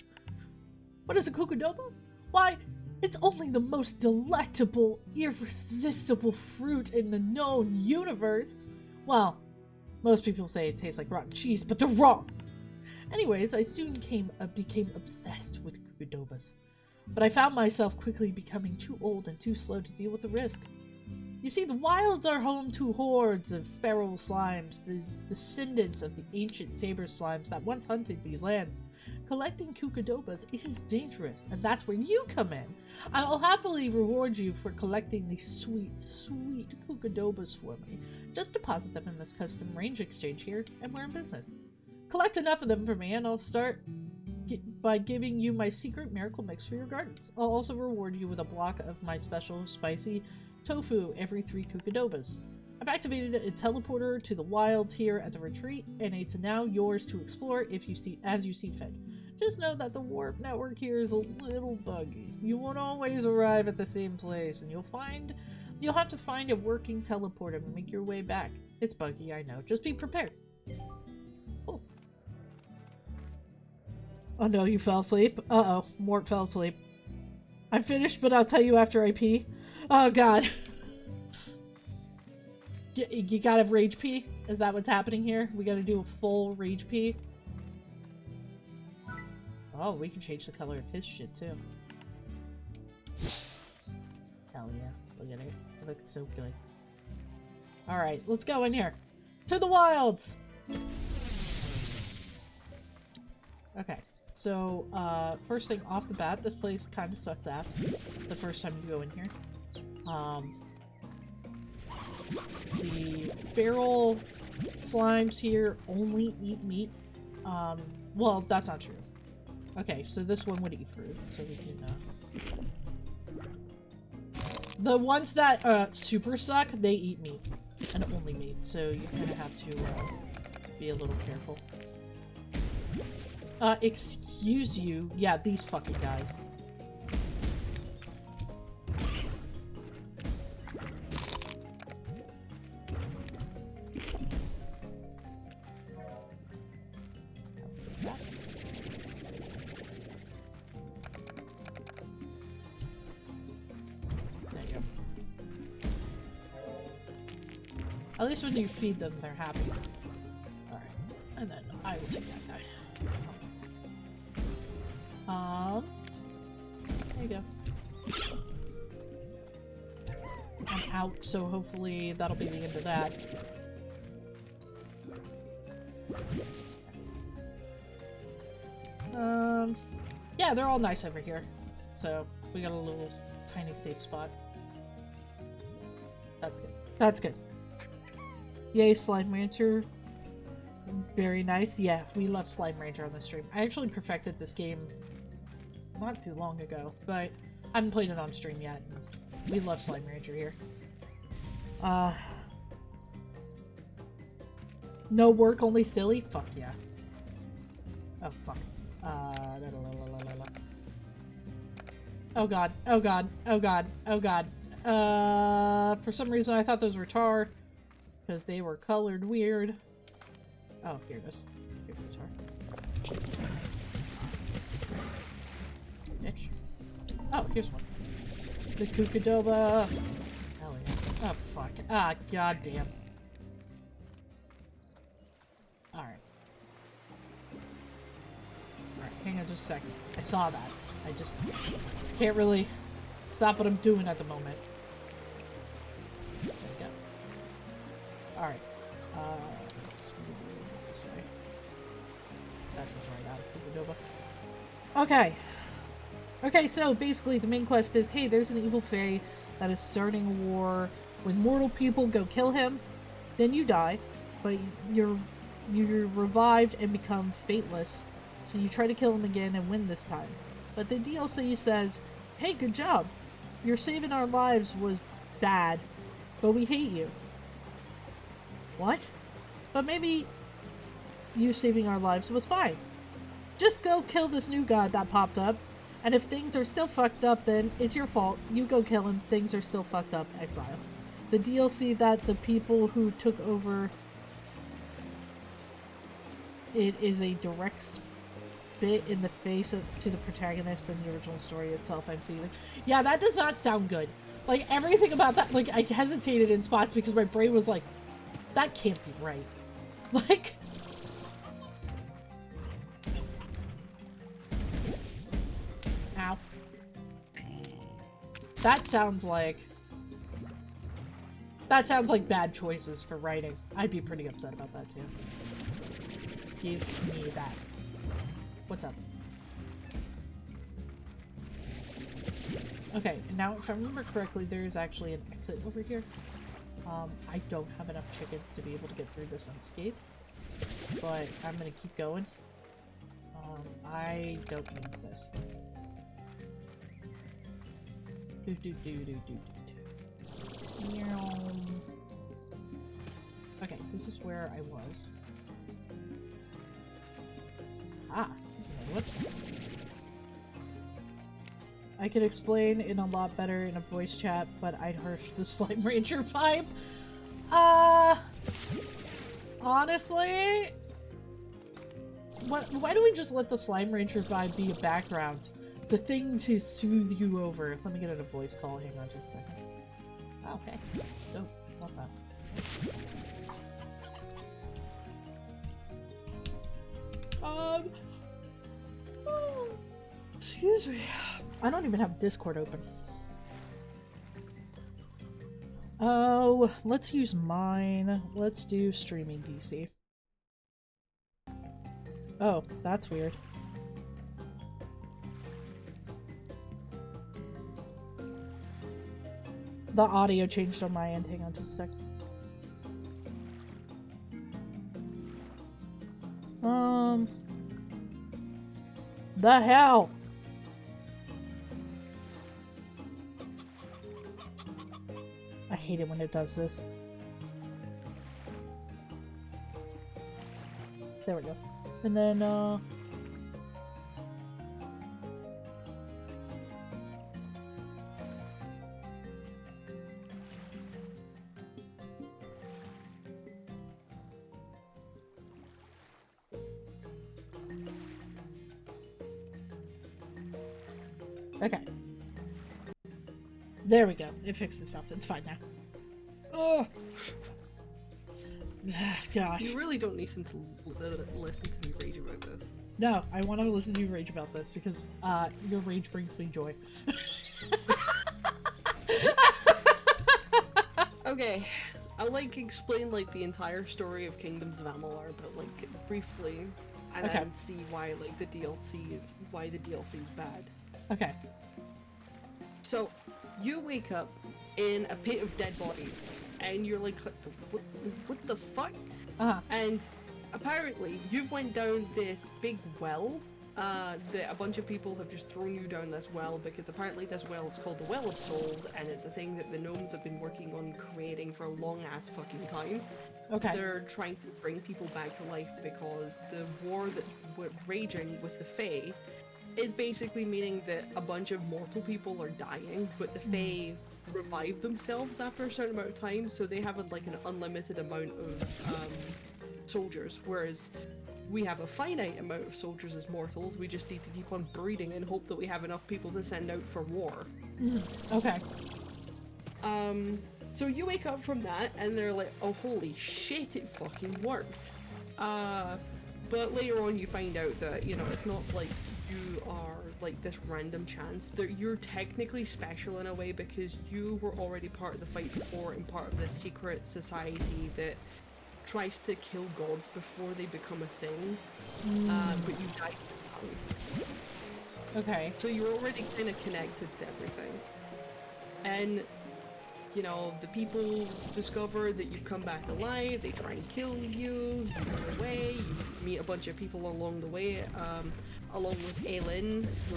What is a Kukudoba? Why, it's only the most delectable, irresistible fruit in the known universe. Well, most people say it tastes like rotten cheese, but they're wrong. Anyways, I soon became obsessed with Kukudobas, but I found myself quickly becoming too old and too slow to deal with the risk. You see, the Wilds are home to hordes of feral slimes, the descendants of the ancient saber slimes that once hunted these lands. Collecting Kukudobas is dangerous, and that's where you come in. I'll happily reward you for collecting these sweet, sweet Kukudobas for me. Just deposit them in this custom range exchange here, and we're in business. Collect enough of them for me, and I'll start by giving you my secret miracle mix for your gardens. I'll also reward you with a block of my special spicy tofu every 3 Kukudobas. I've activated a teleporter to the Wilds here at the retreat, and it's now yours to explore as you see fit. Just know that the warp network here is a little buggy. You won't always arrive at the same place, and you'll have to find a working teleporter to make your way back. It's buggy, I know. Just be prepared. Oh. Oh no, you fell asleep? Uh-oh, Mort fell asleep. I'm finished, but I'll tell you after I pee. Oh god. You gotta rage pee? Is that what's happening here? We gotta do a full rage pee? Oh, we can change the color of his shit too. Hell yeah. Look at it. It looks so good. Alright, let's go in here. To the Wilds! Okay. So, first thing off the bat, this place kind of sucks ass the first time you go in here. The feral slimes here only eat meat. Well, that's not true. Okay, so this one would eat fruit, so we can, the ones that, super suck, they eat meat. And only meat, so you kind of have to, be a little careful. Excuse you. Yeah, these fucking guys. At least when you feed them, they're happy. Alright. And then I will take that guy. There you go. I'm out, so hopefully that'll be the end of that. Yeah, they're all nice over here. So, we got a little tiny safe spot. That's good. That's good. Yay, Slime Rancher. Very nice. Yeah, we love Slime Rancher on the stream. I actually perfected this game not too long ago, but I haven't played it on stream yet. We love Slime Rancher here. No work, only silly? Fuck yeah. Oh, fuck. Oh god, oh god, oh god, oh god. For some reason I thought those were tar, because they were colored weird. Oh, here it is. Here's the tar. Bitch. Oh, here's one. The Kukudoba. Hell yeah. Oh, fuck. Ah, goddamn. Alright. Alright, hang on just a second. I saw that. I just can't really stop what I'm doing at the moment. There we go. Alright. Let's move this way. That is right out of Kukudoba. Okay. Okay, so basically the main quest is, hey, there's an evil fae that is starting a war with mortal people, go kill him. Then you die, but you're revived and become fateless. So you try to kill him again and win this time. But the DLC says, hey, good job. Your saving our lives was bad, but we hate you. What? But maybe you saving our lives was fine. Just go kill this new god that popped up, and if things are still fucked up, then it's your fault. You go kill him. Things are still fucked up. Exile. The DLC that the people who took over it is a direct spit in the face to the protagonist and the original story itself. I'm seeing. Yeah, that does not sound good. Like, everything about that, like, I hesitated in spots because my brain was like, that can't be right. Like... Ow. That sounds like bad choices for writing. I'd be pretty upset about that, too. Give me that. What's up? Okay, now if I remember correctly, there's actually an exit over here. I don't have enough chickens to be able to get through this unscathed, but I'm gonna keep going. I don't need this. Okay, this is where I was. Ah, what? I could explain in a lot better in a voice chat, but I'd hurt the Slime Ranger vibe. Honestly, why don't we just let the Slime Ranger vibe be a background? The thing to soothe you over. Let me get in a voice call. Hang on just a second. Okay. Nope, not that. Excuse me. I don't even have Discord open. Oh, let's use mine. Let's do streaming DC. Oh, that's weird. The audio changed on my end. Hang on just a sec. The hell? I hate it when it does this. There we go. And then, okay. There we go. It fixed itself. It's fine now. Oh! Gosh. You really don't listen to me rage about this. No, I want to listen to you rage about this because your rage brings me joy. Okay, I'll explain the entire story of Kingdoms of Amalur, but briefly, and then see why the DLC is bad. Okay. So, you wake up in a pit of dead bodies, and you're like, what the fuck? And apparently, you've went down this big well, that a bunch of people have just thrown you down this well, because apparently this well is called the Well of Souls, and it's a thing that the gnomes have been working on creating for a long-ass fucking time. Okay. They're trying to bring people back to life because the war that's raging with the Fae is basically meaning that a bunch of mortal people are dying, but the Fae revive themselves after a certain amount of time, so they have an unlimited amount of soldiers, whereas we have a finite amount of soldiers as mortals. We just need to keep on breeding and hope that we have enough people to send out for war. Okay. So you wake up from that, and they're like, oh holy shit, it fucking worked. But later on you find out that, it's not like you are this random chance. You're technically special in a way because you were already part of the fight before and part of this secret society that tries to kill gods before they become a thing. But you died in time. Okay. So you're already kind of connected to everything. And the people discover that you've come back alive, they try and kill you, you run away, you meet a bunch of people along the way, along with Aelin, who,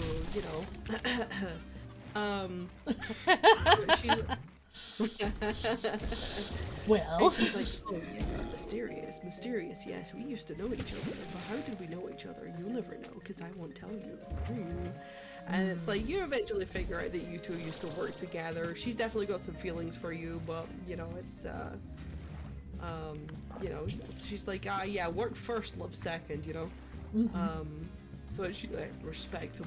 well, she's like, oh yes, mysterious, yes, we used to know each other, but how did we know each other? You'll never know, because I won't tell you. And it's like, you eventually figure out that you two used to work together. She's definitely got some feelings for you, but, you know, it's, you know, she's like, yeah, work first, love second, you know? So she's like, respectable.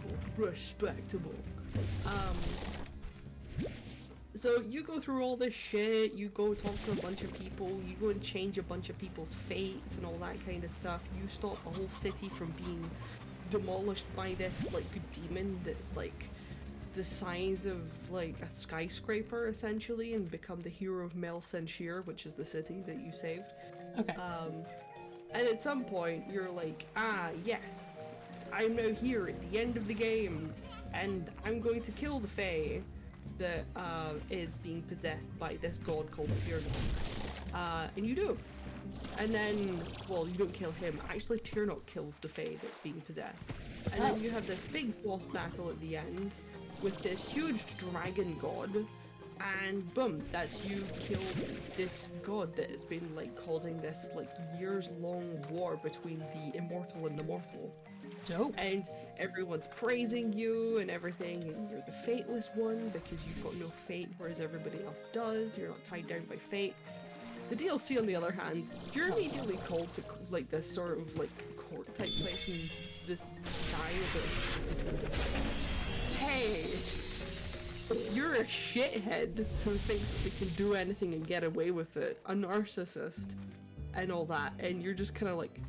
So you go through all this shit, you go talk to a bunch of people, you go and change a bunch of people's fates and all that kind of stuff. You stop a whole city from being demolished by this, like, demon that's, like, the size of, like, a skyscraper, essentially, and become the hero of Mel Senshir, which is the city that you saved. Okay. And at some point, you're like, yes, I'm now here at the end of the game, and I'm going to kill the Fae that is being possessed by this god called Tyrnot. And you do. And then, well, you don't kill him. Actually, Tyrnot kills the Fae that's being possessed. And then you have this big boss battle at the end with this huge dragon god. And boom, that's you killed this god that has been, like, causing this, like, years-long war between the immortal and the mortal. Dope. And everyone's praising you and everything, and you're the fateless one because you've got no fate, whereas everybody else does. You're not tied down by fate. The DLC, on the other hand, you're immediately called to, like, this sort of, like, court type place, and this guy with a hey, you're a shithead who thinks that they can do anything and get away with it, a narcissist, and all that, and you're just kind of like,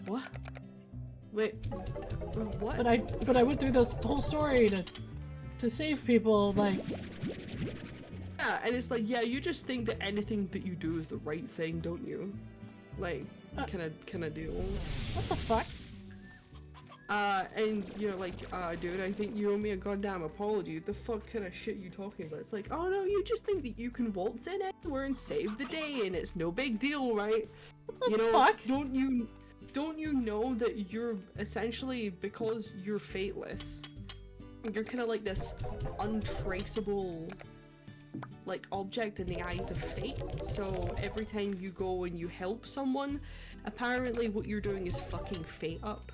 what? Wait, what? But I went through this whole story to save people, like. Yeah, and it's like, yeah, you just think that anything that you do is the right thing, don't you? Like, can I do? What the fuck? And you're like, dude, I think you owe me a goddamn apology. The fuck kind of shit you talking about? It's like, oh no, you just think that you can waltz in anywhere and save the day, and it's no big deal, right? What the fuck? Don't you know that you're essentially, because you're fateless, you're kind of like this untraceable, like, object in the eyes of fate. So every time you go and you help someone, apparently what you're doing is fucking fate up.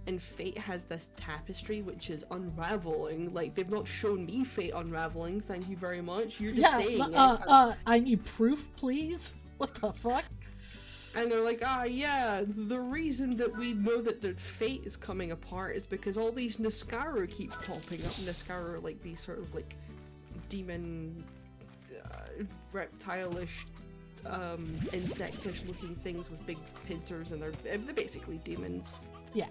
And fate has this tapestry which is unraveling. Like, they've not shown me fate unraveling, thank you very much. You're just saying it. I need proof, please. What the fuck? And they're like, yeah, the reason that we know that the fate is coming apart is because all these Niskaru keep popping up. Niskaru are like these sort of like demon, reptile-ish, insectish looking things with big pincers, and they're basically demons. Yeah.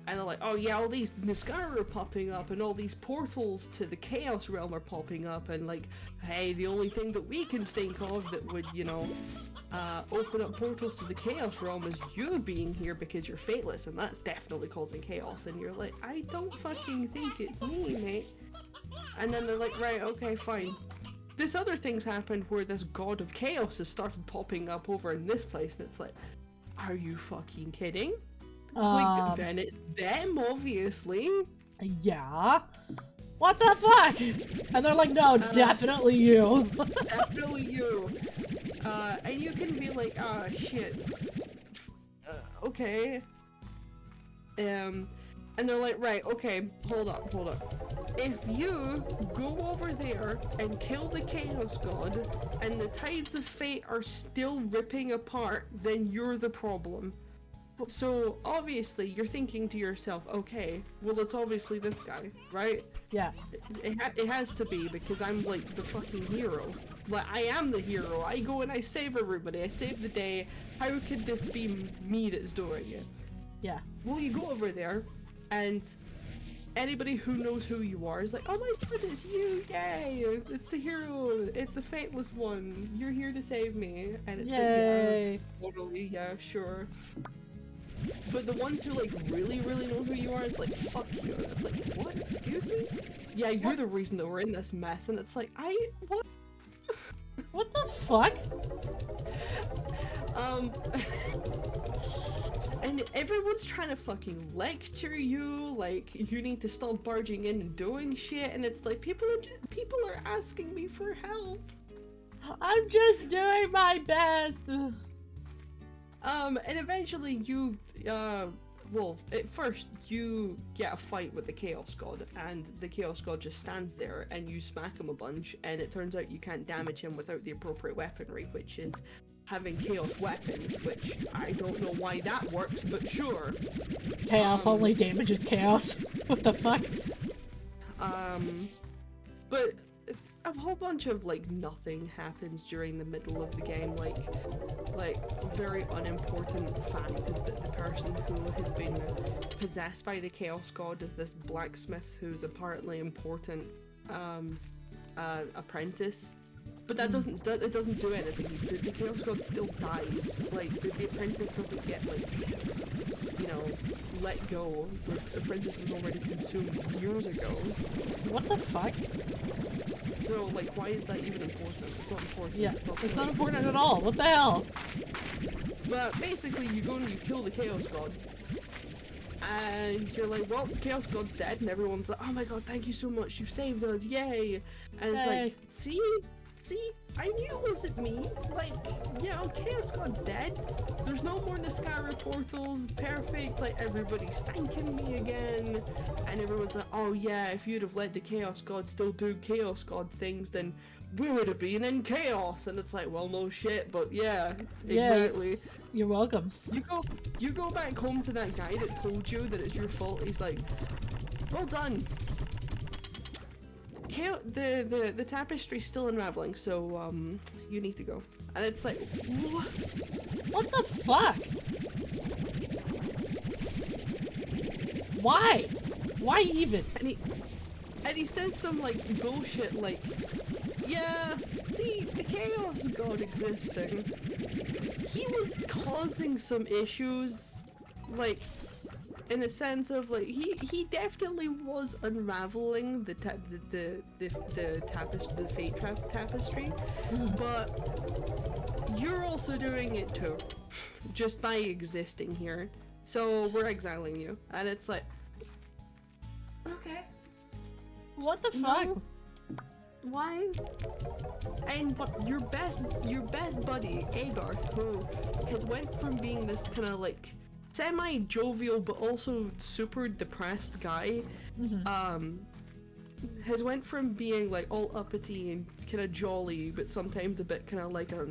And they're like, oh yeah, all these Niskaru are popping up, and all these portals to the Chaos Realm are popping up, and like, hey, the only thing that we can think of that would, you know, open up portals to the Chaos Realm is you being here because you're fateless, and that's definitely causing chaos. And you're like, I don't fucking think it's me, mate. And then they're like, right, okay, fine. This other thing's happened where this god of chaos has started popping up over in this place, and it's like, are you fucking kidding? Like, then it's them, obviously. Yeah. What the fuck? And they're like, no, it's definitely you. Definitely you. And you can be like, shit. Okay. And they're like, right, okay, hold up. If you go over there and kill the Chaos God, and the Tides of Fate are still ripping apart, then you're the problem. So, obviously, you're thinking to yourself, okay, well, it's obviously this guy, right? Yeah. It has to be, because I'm, like, the fucking hero. Like, I am the hero. I go and I save everybody. I save the day. How could this be me that's doing it? Yeah. Well, you go over there, and anybody who knows who you are is like, oh my god, it's you, yay! It's the hero, it's the fateless one. You're here to save me. And it's Yay. like, yeah, totally, yeah, sure. But the ones who, like, really know who you are is like, fuck you. And it's like, what? Excuse me? Yeah, you're the reason that we're in this mess. And it's like, what? What the fuck? And everyone's trying to fucking lecture you, like, you need to stop barging in and doing shit, and it's like, people are asking me for help. I'm just doing my best. And eventually you, well, at first you get a fight with the Chaos God, and the Chaos God just stands there, and you smack him a bunch, and it turns out you can't damage him without the appropriate weaponry, which is having Chaos weapons, which I don't know why that works, but sure. Chaos only damages chaos. What the fuck? But a whole bunch of like nothing happens during the middle of the game. Like very unimportant fact is that the person who has been possessed by the Chaos God is this blacksmith who's apparently important apprentice. But that doesn't do anything. The Chaos God still dies. Like the apprentice doesn't get like, you know, let go. The apprentice was already consumed years ago. What the fuck? So like, why is that even important? It's not important. Yeah, it's not important at all. What the hell? But basically, you go and you kill the Chaos God. And you're like, well, the Chaos God's dead, and everyone's like, oh my god, thank you so much, you've saved us, yay! And it's like, see, I knew it wasn't me. Like, you know, Chaos God's dead. There's no more Niskara portals. Perfect. Like, everybody's thanking me again. And everyone's like, oh yeah, if you'd have let the Chaos God still do Chaos God things, then we would have been in chaos. And it's like, well, no shit, but yeah, exactly. Yeah, you're welcome. You go back home to that guy that told you that it's your fault. He's like, well done. The tapestry's still unraveling, so you need to go. And it's like, what the fuck? Why? Why even? And he says some like bullshit like, yeah, see, the Chaos God existing, he was causing some issues, like, in the sense of like he definitely was unraveling the fate tapestry, but you're also doing it too, just by existing here. So we're exiling you, and it's like, okay, what the fuck? No. Why? And your best buddy Agarth, who has went from being this kind of like semi-jovial but also super depressed guy, has went from being like all uppity and kind of jolly but sometimes a bit kind of like a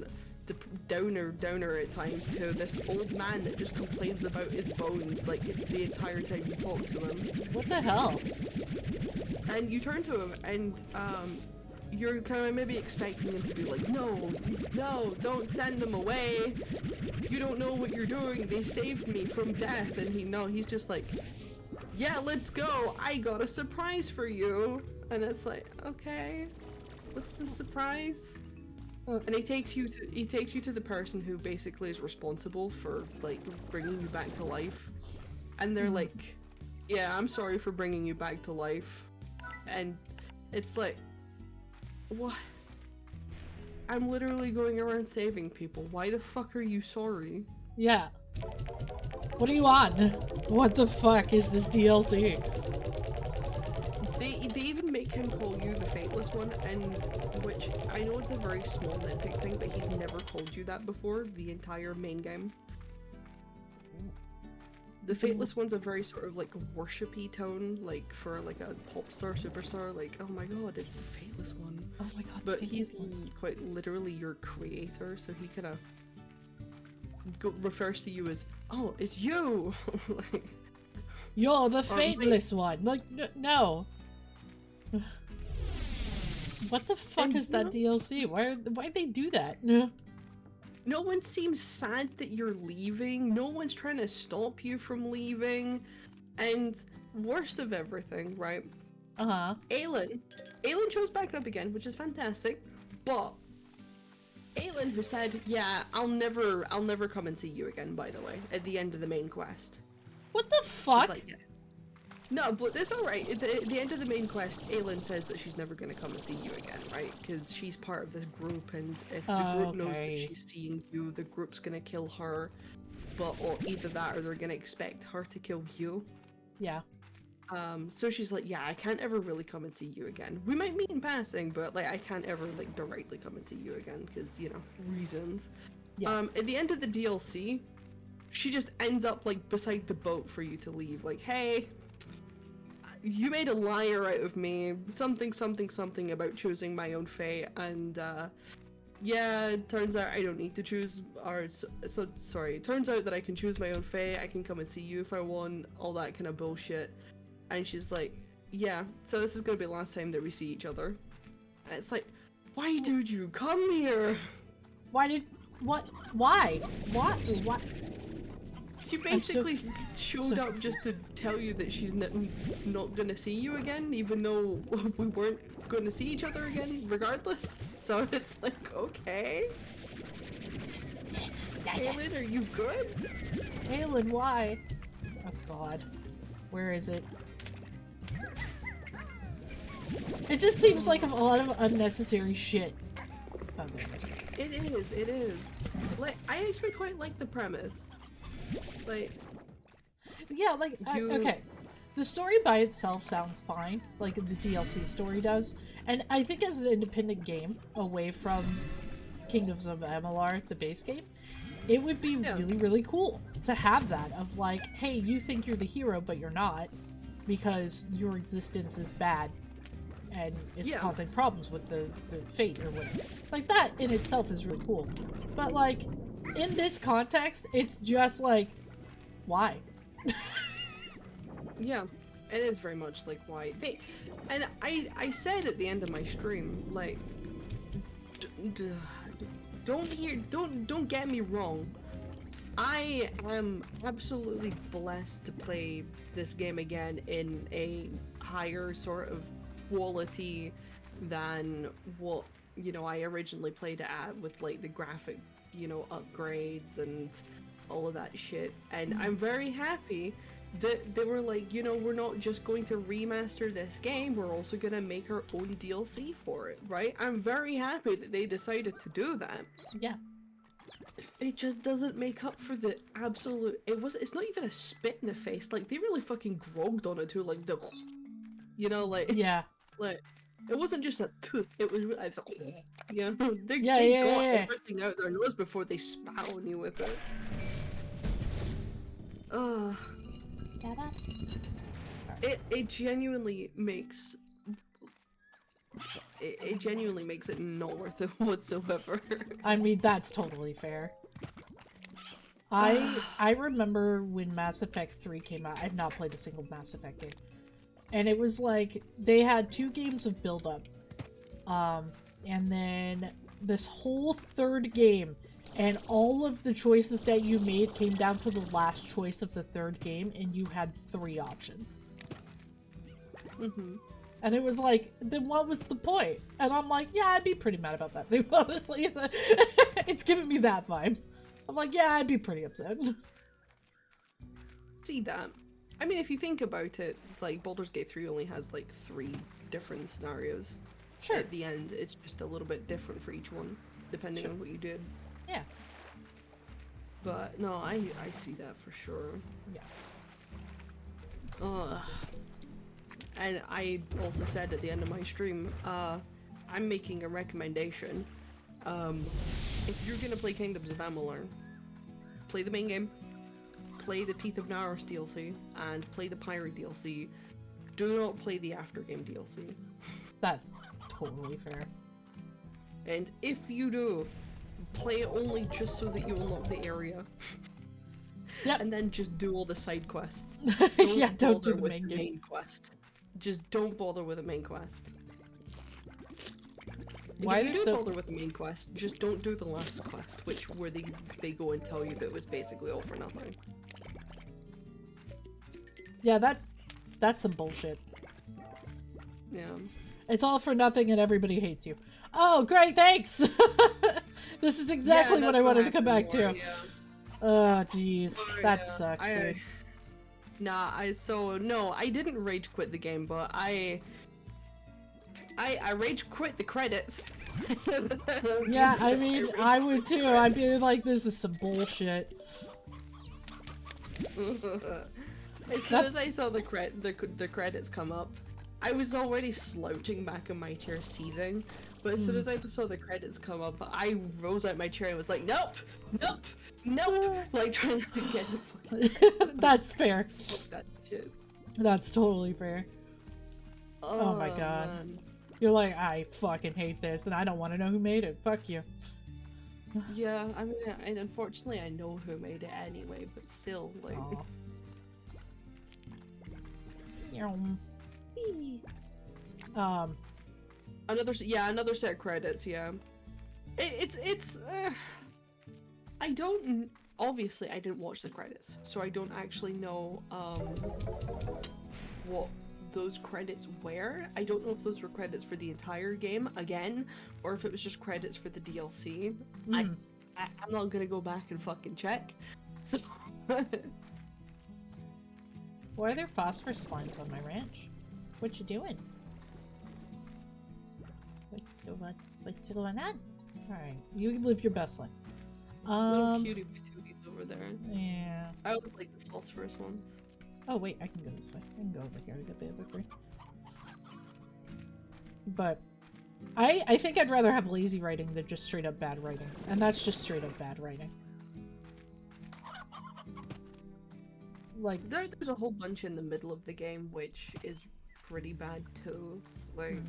downer at times, to this old man that just complains about his bones like the entire time you talk to him. What the hell? And you turn to him and you're kind of maybe expecting him to be like, no, don't send them away. You don't know what you're doing. They saved me from death. And he's just like, yeah, let's go. I got a surprise for you. And it's like, okay, what's the surprise? And he takes you to the person who basically is responsible for like bringing you back to life. And they're like, yeah, I'm sorry for bringing you back to life. And it's like, what? I'm literally going around saving people. Why the fuck are you sorry? Yeah. What are you on? What the fuck is this DLC? They even make him call you the Fateless One, and which I know it's a very small nitpick thing, but he's never called you that before the entire main game. The Fateless One's a very sort of like worshipy tone, like for like a pop star, superstar, like, oh my god, it's the Fateless One. Oh my god, but he's quite literally your creator, so he kind of refers to you as, oh, it's you! Like, you're the Fateless One! Like, no! What the fuck is that DLC? Why'd they do that? No one seems sad that you're leaving. No one's trying to stop you from leaving. And worst of everything, right? Aelin shows back up again, which is fantastic. But Aelin, who said, yeah, I'll never come and see you again, by the way, at the end of the main quest. What the fuck? Like, yeah. No, but it's alright. At the end of the main quest, Aelin says that she's never gonna come and see you again, right? Because she's part of this group, and if the group knows that she's seeing you, the group's gonna kill her. Or either that, or they're gonna expect her to kill you. Yeah. So she's like, yeah, I can't ever really come and see you again. We might meet in passing, but like I can't ever like directly come and see you again, because, you know, reasons. Yeah. At the end of the DLC, she just ends up like beside the boat for you to leave. Like, hey, you made a liar out of me. Something, something, something about choosing my own fate, and yeah, it turns out I don't need to choose, or sorry, it turns out that I can choose my own fate, I can come and see you if I want, all that kind of bullshit. And she's like, yeah, so this is gonna be the last time that we see each other. And it's like, why did you come here? Why? What? She basically showed up just to tell you that she's not gonna see you again, even though we weren't going to see each other again regardless. So it's like, okay. Aylin, are you good? Aylin, why? Oh god. Where is it? It just seems like a lot of unnecessary shit. Oh, there it is. It is. Like, I actually quite like the premise. Like, yeah, like, okay. The story by itself sounds fine, like the DLC story does, and I think as an independent game, away from Kingdoms of Amalur, the base game, it would be really, really cool to have that, of like, hey, you think you're the hero, but you're not, because your existence is bad, and it's causing problems with the fate or whatever. Like, that in itself is really cool. But, like, in this context, it's just like, why? yeah, it is very much like why they, and I said at the end of my stream, like, don't get me wrong, I am absolutely blessed to play this game again in a higher sort of quality than what, you know, I originally played it at, with like the graphic, you know, upgrades and all of that shit. And I'm very happy that they were like, you know, we're not just going to remaster this game, we're also gonna make our own DLC for it, right? I'm very happy that they decided to do that. Yeah. It just doesn't make up for the absolute, it's not even a spit in the face, like they really fucking grogged on it too, like the, you know, like, yeah, like, it wasn't just a poof, it was like, you know, they got everything out their nose before they spat on you with it. It genuinely makes it not worth it whatsoever. I mean, that's totally fair. I remember when Mass Effect 3 came out. I've not played a single Mass Effect game. And it was like, they had 2 games of build-up. And then this whole 3rd game, and all of the choices that you made came down to the last choice of the 3rd game, and you had 3 options. And it was like, then what was the point? And I'm like, yeah, I'd be pretty mad about that too, honestly. It's giving me that vibe. I'm like, yeah, I'd be pretty upset. See that. I mean, if you think about it, like, Baldur's Gate 3 only has, like, 3 different scenarios. Sure. At the end, it's just a little bit different for each one, depending on what you did. Yeah. But, no, I see that for sure. Yeah. And I also said at the end of my stream, I'm making a recommendation. If you're gonna play Kingdoms of Amalur, play the main game, play the Teeth of Naros DLC, and play the Pirate DLC. Do not play the aftergame DLC. That's totally fair. And if you do, play it only just so that you unlock the area. Yep. And then just do all the side quests. Don't do the main quest. Just don't bother with the main quest. Why if you do so bother with the main quest, just don't do the last quest, where they go and tell you that it was basically all for nothing. Yeah, that's some bullshit. Yeah. It's all for nothing and everybody hates you. Oh, great, thanks! This is exactly what I wanted to come back to. Yeah. Oh, jeez. That sucks, dude. No, I didn't rage quit the game, but I rage quit the credits. Yeah, I mean, I would too. I'd be like, this is some bullshit. As soon as I saw the credits come up, I was already slouching back in my chair seething But as soon as I saw the credits come up, I rose out my chair and was like, nope, nope, nope, like trying to get the fucking That's fair. Fuck that shit. That's totally fair. Oh my god. Man. You're like, I fucking hate this, and I don't want to know who made it. Fuck you. Yeah, I mean, and unfortunately I know who made it anyway, but still, like... Another set of credits, yeah. I don't... Obviously, I didn't watch the credits, so I don't actually know, what those credits were. I don't know if those were credits for the entire game, again, or if it was just credits for the DLC. I'm not gonna go back and fucking check, so... Why are there phosphorus slimes on my ranch? What you doing? What's going on? Alright, you live your best life. Little cutie patooties over there. Yeah. I always like the phosphorus ones. Oh wait, I can go this way. I can go over here to get the other three. But I think I'd rather have lazy writing than just straight up bad writing. And that's just straight up bad writing. Like there's a whole bunch in the middle of the game which is pretty bad too. Like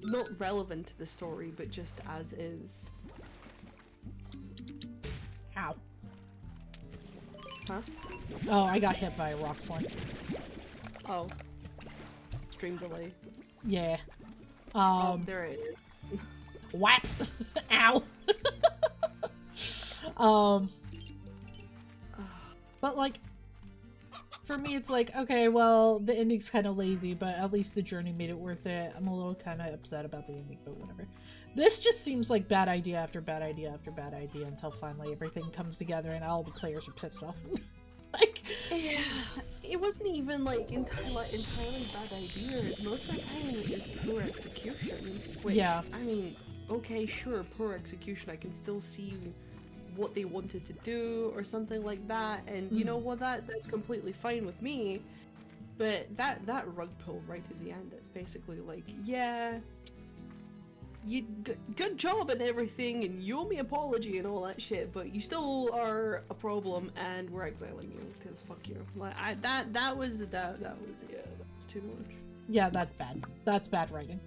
not relevant to the story, but just as is. Ow. Huh? Oh, I got hit by a rock slime. Oh. Stream delay. Yeah. Oh, there it is. Whap! Ow! But like, for me it's like, okay, well, the ending's kind of lazy, but at least the journey made it worth it. I'm a little kind of upset about the ending, but whatever. This just seems like bad idea after bad idea after bad idea until finally everything comes together and all the players are pissed off. Like, yeah, it wasn't even like entirely bad ideas. Most of the time it is poor execution. Which, yeah. I mean, okay, sure, poor execution. I can still see what they wanted to do or something like that, and you know what, that's completely fine with me. But that rug pull right at the end, it's basically like, yeah, you good job and everything, and you owe me apology and all that shit, but you still are a problem, and we're exiling you because fuck you. Like that was too much. Yeah, that's bad. That's bad writing.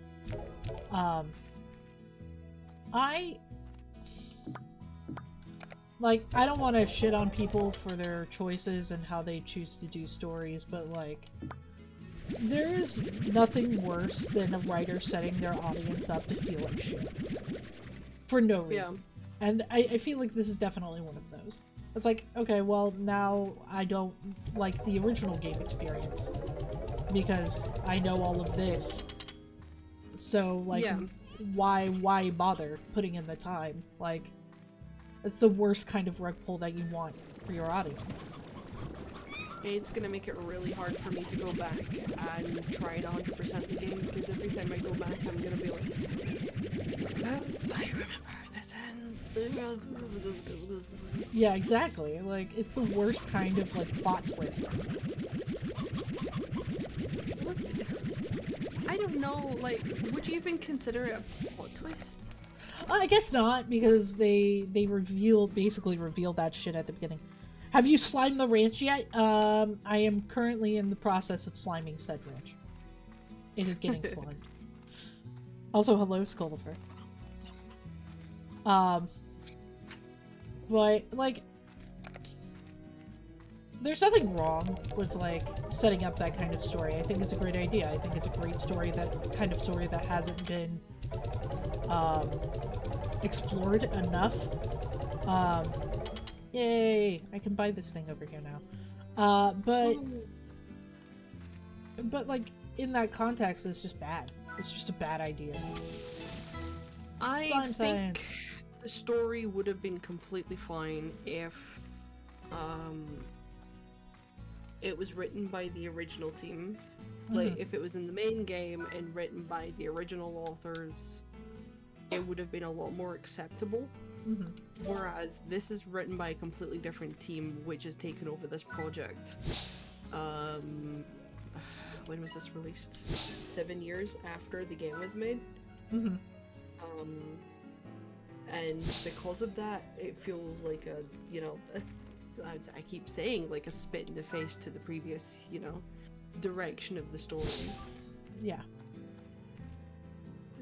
I don't want to shit on people for their choices and how they choose to do stories, but like, there's nothing worse than a writer setting their audience up to feel like shit. For no reason. Yeah. And I feel like this is definitely one of those. It's like, okay, well, now I don't like the original game experience because I know all of this. So, like, why bother putting in the time? Like, it's the worst kind of rug pull that you want for your audience. It's gonna make it really hard for me to go back and try and 100% the game, because every time I go back I'm gonna be like, oh, I remember this ends. Yeah, exactly. Like, it's the worst kind of, like, plot twist. I don't know, like, would you even consider it a plot twist? I guess not, because they basically reveal that shit at the beginning. Have you slimed the ranch yet? I am currently in the process of sliming said ranch. It is getting slimed. Also, hello, Skullifer. But, like, there's nothing wrong with, like, setting up that kind of story. I think it's a great idea. I think it's a great story, that kind of story that hasn't been, explored enough. Yay! I can buy this thing over here now. But like, in that context, it's just bad. It's just a bad idea. I think the story would have been completely fine if, it was written by the original team. Like, if it was in the main game and written by the original authors, it would have been a lot more acceptable. Whereas this is written by a completely different team which has taken over this project. When was this released? 7 years after the game was made. Mm-hmm. And because of that, it feels like a, you know, I keep saying like a spit in the face to the previous, you know, direction of the story. Yeah.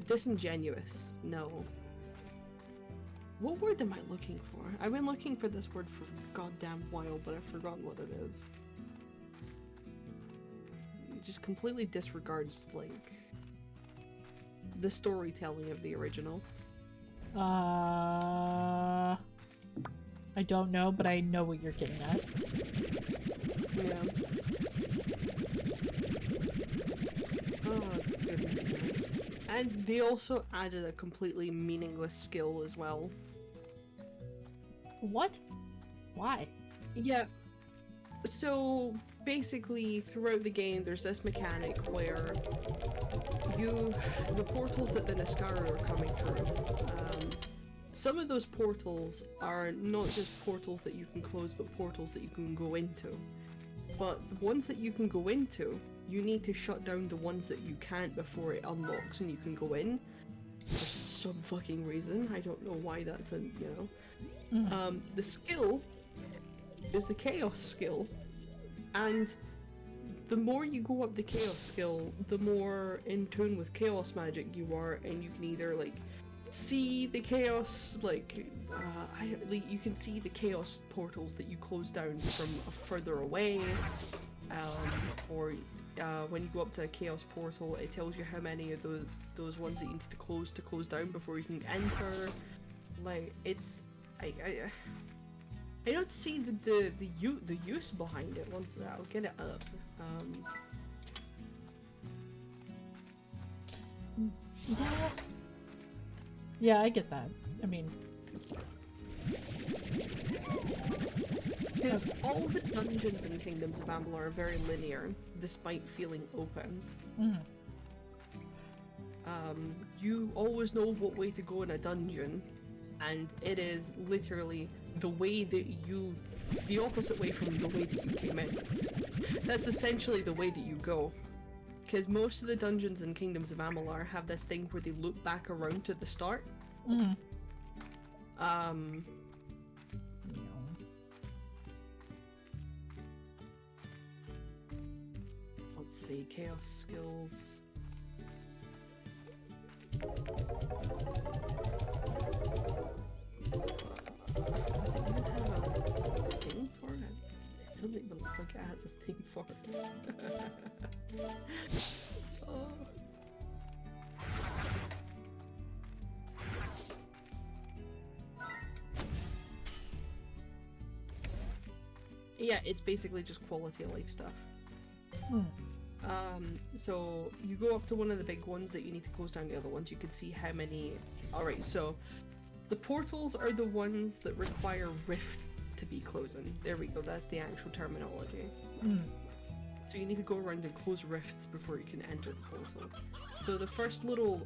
Disingenuous. No. What word am I looking for? I've been looking for this word for a goddamn while, but I've forgotten what it is. It just completely disregards, like, the storytelling of the original. I don't know, but I know what you're getting at. Yeah. Oh, goodness me. And they also added a completely meaningless skill as well. What? Why? Yeah. So, basically, throughout the game, there's this mechanic where the portals that the Niskaru are coming through, some of those portals are not just portals that you can close, but portals that you can go into. But the ones that you can go into, you need to shut down the ones that you can't before it unlocks and you can go in. For some fucking reason. I don't know why that's a, you know. The skill is the Chaos skill. And the more you go up the Chaos skill, the more in tune with Chaos magic you are, and you can either, like, see the Chaos, like, you can see the Chaos portals that you close down from further away, or when you go up to a Chaos portal, it tells you how many of those ones that you need to close down before you can enter. Like, it's, I don't see the use behind it. Once I'll get it up. Yeah. Yeah, I get that. I mean, because all the dungeons in Kingdoms of Amalur are very linear, despite feeling open. You always know what way to go in a dungeon, and it is literally the way that the opposite way from the way that you came in. That's essentially the way that you go. Because most of the dungeons in Kingdoms of Amalur have this thing where they loop back around to the start. Let's see, Chaos skills. Does it even have a thing for it? It doesn't even look like it has a thing for it. Oh. Yeah, it's basically just quality of life stuff. So you go up to one of the big ones that you need to close down the other ones. You can see how many. Alright, so the portals are the ones that require rift to be closing. There we go, that's the actual terminology. So you need to go around and close rifts before you can enter the portal. So the first little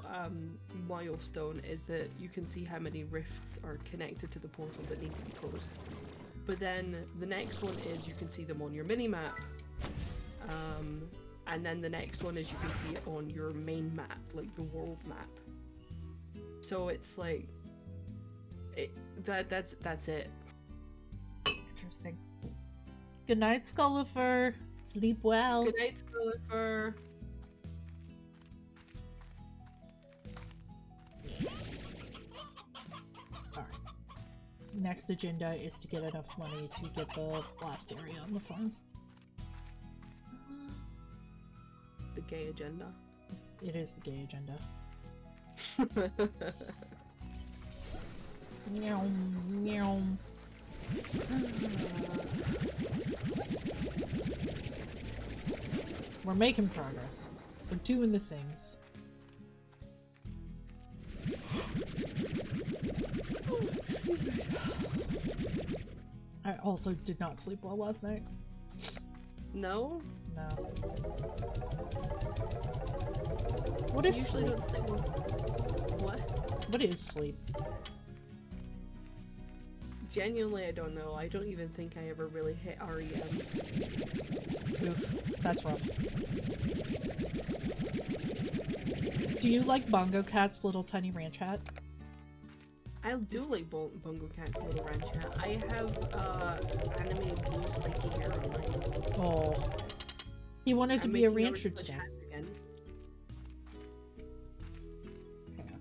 milestone is that you can see how many rifts are connected to the portal that need to be closed. But then the next one is you can see them on your mini-map. And then the next one is you can see it on your main map, like the world map. So it's like that's it. Interesting. Good night, Skullifer. Sleep well. Good night, Skullifer. Alright. Next agenda is to get enough money to get the last area on the farm. It's the gay agenda. It is the gay agenda. Meow, meow. We're making progress. We're doing the things. Oh, excuse me. I also did not sleep well last night. No? No. What is sleep? Don't sleep well. What? What is sleep? Genuinely, I don't know. I don't even think I ever really hit REM. Oof. That's rough. Do you like Bongo Cat's little tiny ranch hat? I do like Bungo Cat's little ranch hat. I have animated blue spiky hair on mine. Oh. He wanted to I'm be a making rancher touch today. hands again. Hang on.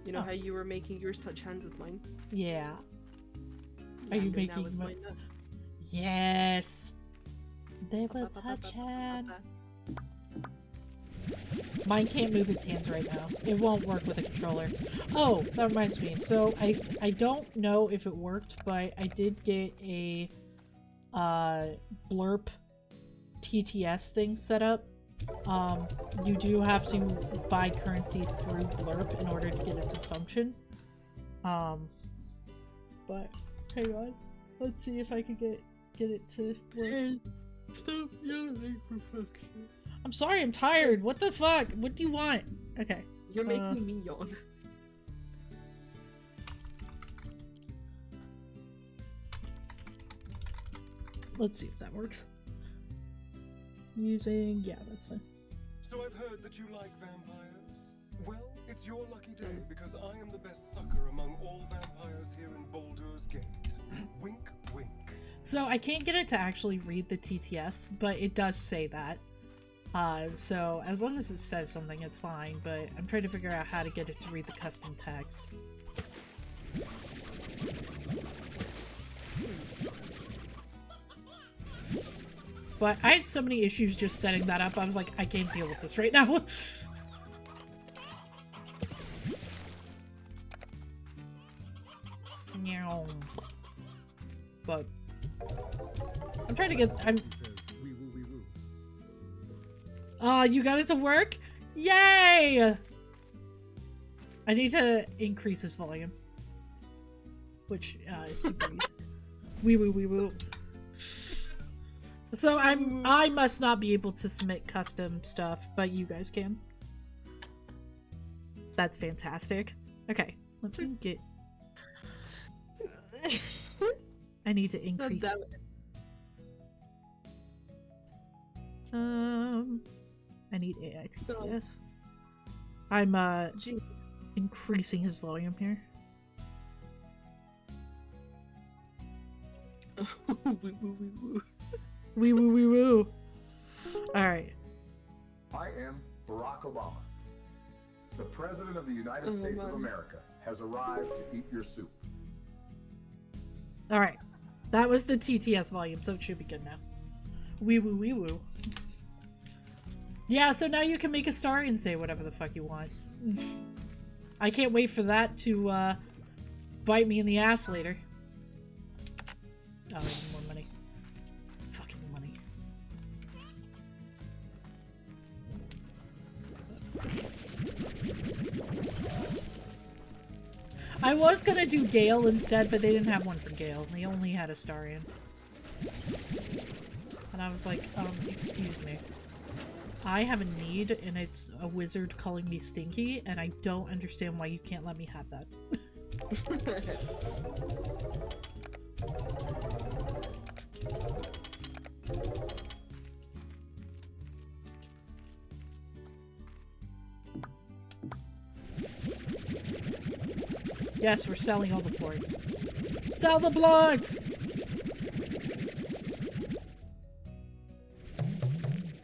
You know Oh. how you were making yours touch hands with mine? Yeah. Yeah, Are you I'm doing that making with my- mine now. Yes. They will touch hands. Mine can't move its hands right now. It won't work with a controller. Oh, that reminds me. So I don't know if it worked, but I did get a blurp TTS thing set up. You do have to buy currency through blurp in order to get it to function. But hang on. Let's see if I can get it to work. Stop yelling for fuck's sake. I'm sorry, I'm tired. What the fuck? What do you want? Okay. You're making me yawn. Let's see if that works. Using... yeah, that's fine. So I've heard that you like vampires. Well, it's your lucky day because I am the best sucker among all vampires here in Baldur's Gate. Wink, wink. So I can't get it to actually read the TTS, but it does say that. So as long as it says something, it's fine, but I'm trying to figure out how to get it to read the custom text. But I had so many issues just setting that up, I was like, I can't deal with this right now. Meow. But I'm trying to get... you got it to work? Yay! I need to increase this volume. Which is super easy. Wee woo wee woo. So I must not be able to submit custom stuff, but you guys can. That's fantastic. Okay, let's get... I need to increase... I need AITTS. I'm increasing his volume here. Wee woo wee woo. Wee woo wee woo. Alright. I am Barack Obama. The President of the United States of America has arrived to eat your soup. Alright. That was the TTS volume, so it should be good now. Wee woo wee woo. Yeah, so now you can make a story and say whatever the fuck you want. I can't wait for that to bite me in the ass later. Oh, I need more money. Fucking money. I was gonna do Gale instead, but they didn't have one for Gale. They only had Astarion. And I was like, excuse me. I have a need, and it's a wizard calling me stinky, and I don't understand why you can't let me have that. Yes, we're selling all the boards. Sell the boards!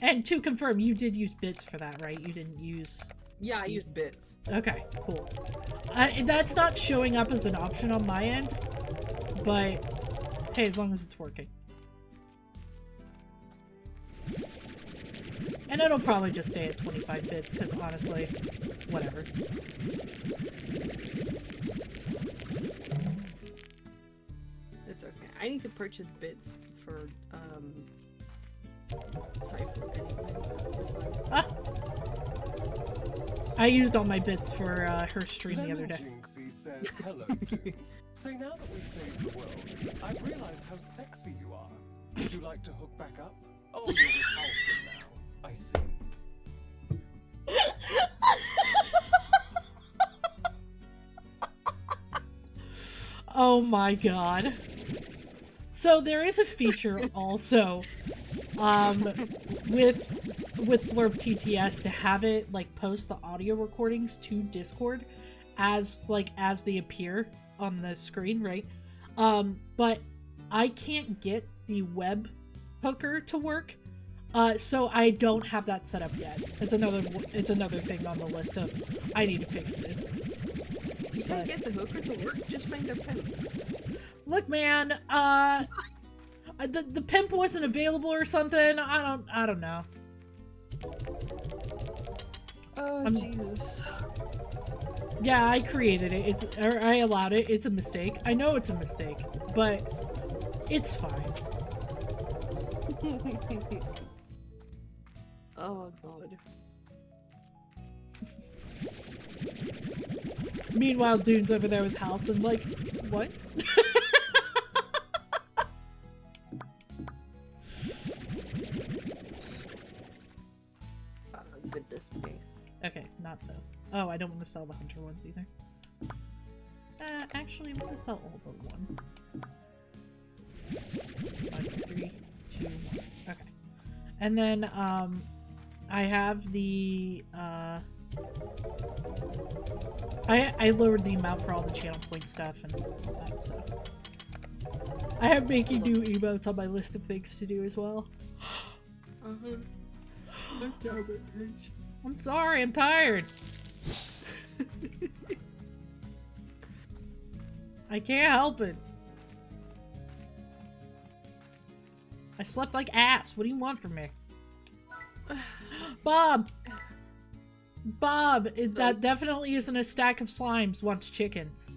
And to confirm, you did use bits for that, right? You didn't use... Yeah, I used bits. Okay, cool. That's not showing up as an option on my end, but hey, as long as it's working. And it'll probably just stay at 25 bits, because honestly, whatever. It's okay. I need to purchase bits for, Cypher anyway. Ah! I used all my bits for her stream the other day. Jinxie says hello to. Say, now that we've saved the world, I've realized how sexy you are. Would you like to hook back up? Oh, you're repulsive now. I see. Oh my god. So there is a feature also with Blurb TTS to have it like post the audio recordings to Discord as they appear on the screen, right? But I can't get the web hooker to work. So I don't have that set up yet. It's another thing on the list of I need to fix this. You can't get the hooker to work, just find a pimp. Look, man, the pimp wasn't available or something. I don't know. Oh, Jesus. Yeah, I created it. I allowed it. It's a mistake. I know it's a mistake, but it's fine. Oh, God. Meanwhile, Dune's over there with House and like, what? Goodness me. Okay, not those. Oh, I don't want to sell the hunter ones either. Actually, I'm gonna sell all but one. 5, 3, 2, 1. Okay. And then, I have the, I lowered the amount for all the channel point stuff and that, so. I have making new emotes on my list of things to do as well. I'm sorry, I'm tired. I can't help it. I slept like ass. What do you want from me? Bob! Bob, that definitely isn't a stack of slimes wants chickens.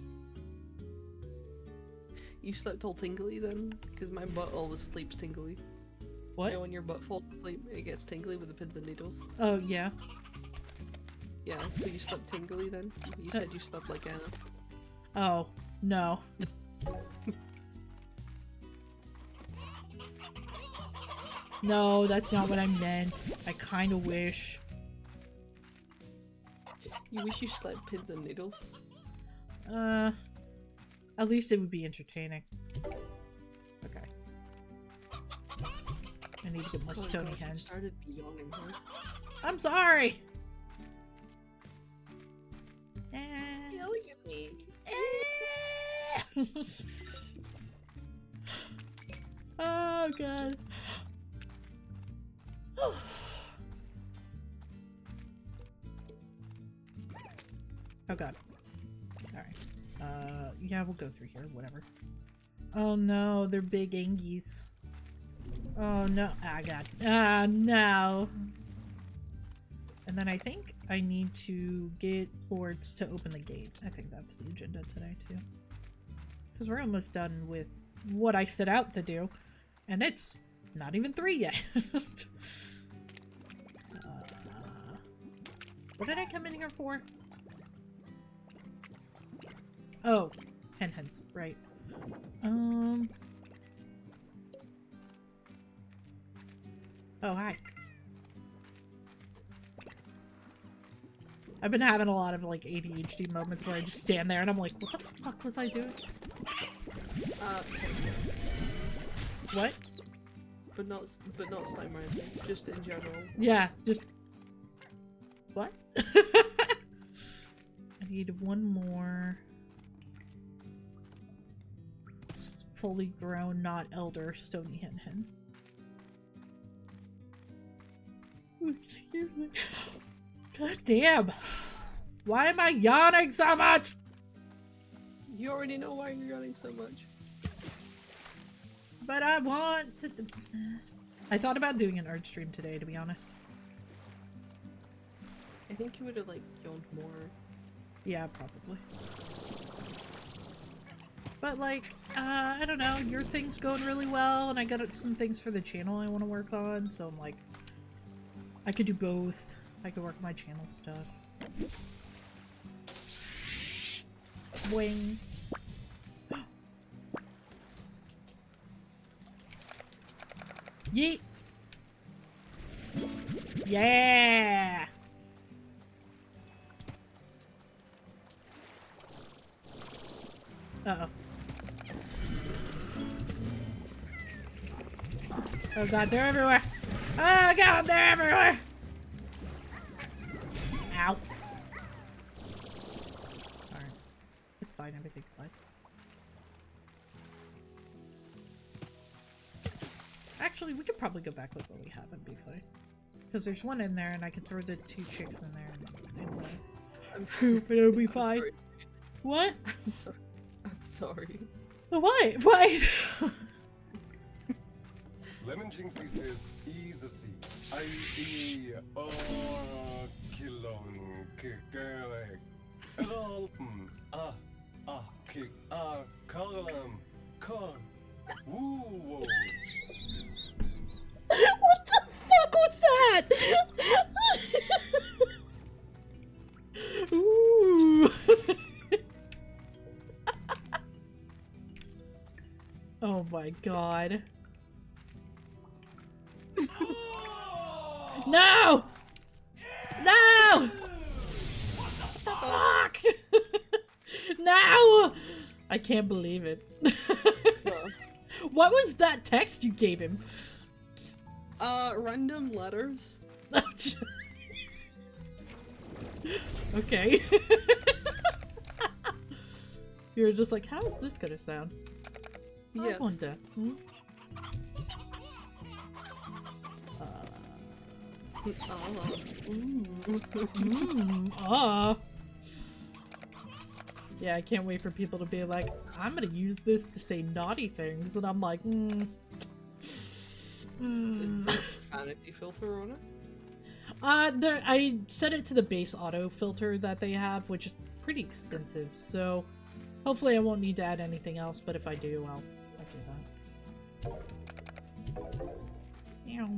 You slept all tingly then? Because my butt always sleeps tingly. What? You know, when your butt falls asleep, it gets tingly with the pins and needles. Oh, yeah. Yeah, so you slept tingly then? You said you slept like ass. Oh, no. No, that's not what I meant. I kinda wish. You wish you slept pins and needles? At least it would be entertaining. Okay. I need to get more stony God, you hens. started yawning, huh? I'm sorry! Yelling at me. Oh god. Oh god. Alright. Yeah, we'll go through here, whatever. Oh no, they're big Angies. Oh no. Ah, god. Ah, no. And then I think I need to get Plords to open the gate. I think that's the agenda today, too. Because we're almost done with what I set out to do. And it's not even 3 yet. What did I come in here for? Oh, hens, right. Oh, hi. I've been having a lot of like ADHD moments where I just stand there and I'm like, what the fuck was I doing? What? But not slime rising, just in general. Yeah, just what? I need one more fully grown, not elder stony hen. Excuse me. God damn! Why am I yawning so much? You already know why you're yawning so much. But I want to. I thought about doing an art stream today, to be honest. I think you would have like yawned more. Yeah, probably. But like, I don't know, your thing's going really well, and I got some things for the channel I want to work on, so I'm like, I could do both. I could work on my channel stuff. Wing. Yeet! Yeah! Uh-oh. Oh god, they're everywhere! Oh god, they're everywhere! Ow. Alright. It's fine, everything's fine. Actually, we could probably go back with what we have and be fine. Because there's one in there and I could throw the 2 chicks in there and poop and it'll be fine. Sorry. What? I'm sorry. I'm sorry. What? What? Lemon Jinxie says easy. I kilon kick kick kalam kar woo. What the fuck was that? Ooh. Oh my god. No! No! What the fuck? No! I can't believe it. What was that text you gave him? Random letters. Okay. You were just like, how is this gonna sound? I Yes. wonder. Hmm? Yeah, I can't wait for people to be like, I'm gonna use this to say naughty things, and I'm like, Is there a profanity filter on it? I set it to the base auto filter that they have, which is pretty extensive, so hopefully I won't need to add anything else, but if I do, I'll do that. Meow.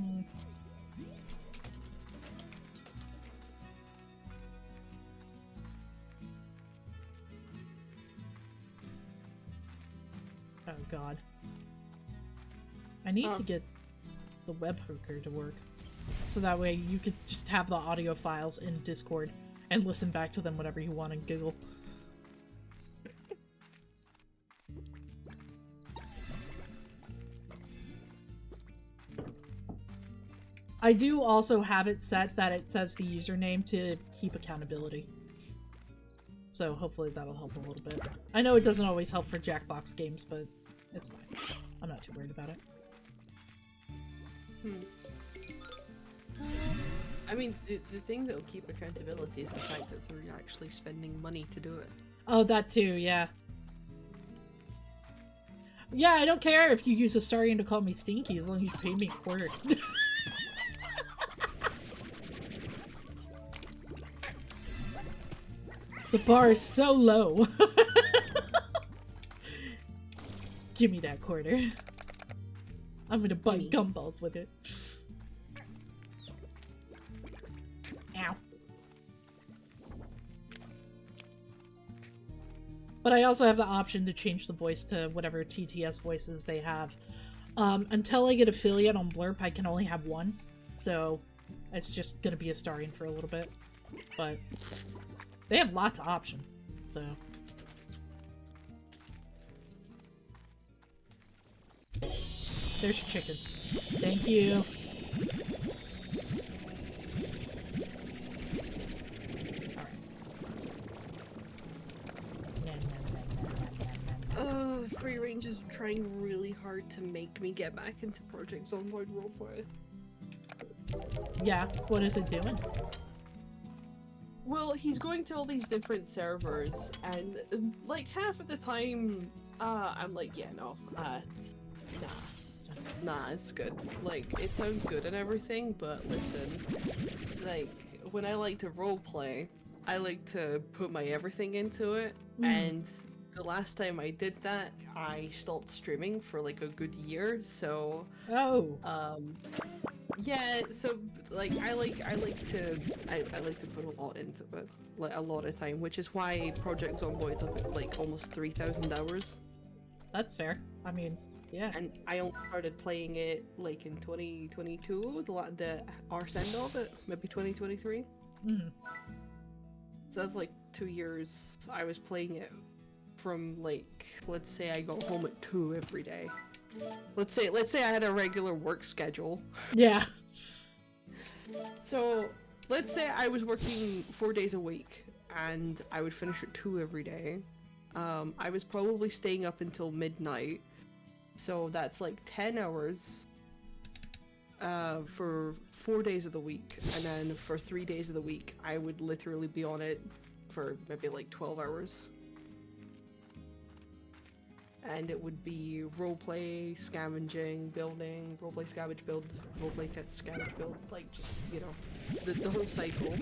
Oh god. I need to get the webhooker to work. So that way you could just have the audio files in Discord and listen back to them whenever you want and giggle. I do also have it set that it says the username to keep accountability. So hopefully that'll help a little bit. I know it doesn't always help for Jackbox games, but it's fine. I'm not too worried about it. I mean, the thing that'll keep accountability is the fact that they're actually spending money to do it. Oh, that too, yeah. Yeah, I don't care if you use Astarian to call me Stinky as long as you pay me a quarter. The bar is so low. Give me that quarter. I'm gonna buy gumballs with it. Ow. But I also have the option to change the voice to whatever TTS voices they have. Until I get affiliate on Blurp, I can only have one. So it's just gonna be Astarian for a little bit. But they have lots of options, so. There's your chickens. Thank you. Free Range is trying really hard to make me get back into Project Zomboid roleplay. Yeah, what is it doing? Well, he's going to all these different servers, and like half of the time, I'm like, yeah, no, nah, it's good. Like, it sounds good and everything, but listen, like, when I like to roleplay, I like to put my everything into it, and the last time I did that, I stopped streaming for like a good year, so... Oh. Yeah, so like I like to put a lot into it, like a lot of time, which is why Project Zomboid is up at like almost 3,000 hours. That's fair. I mean, yeah. And I only started playing it like in 2022, the arse end of it, maybe 2023. So that's like 2 years. I was playing it from like, let's say I go home at 2 every day. let's say I had a regular work schedule. Yeah. So let's say I was working 4 days a week and I would finish at 2 every day. I was probably staying up until midnight. So that's like 10 hours for 4 days of the week. And then for 3 days of the week, I would literally be on it for maybe like 12 hours. And it would be roleplay, scavenging, building, roleplay, scavenge, build, roleplay, scavenge, build, like just, you know, the whole cycle.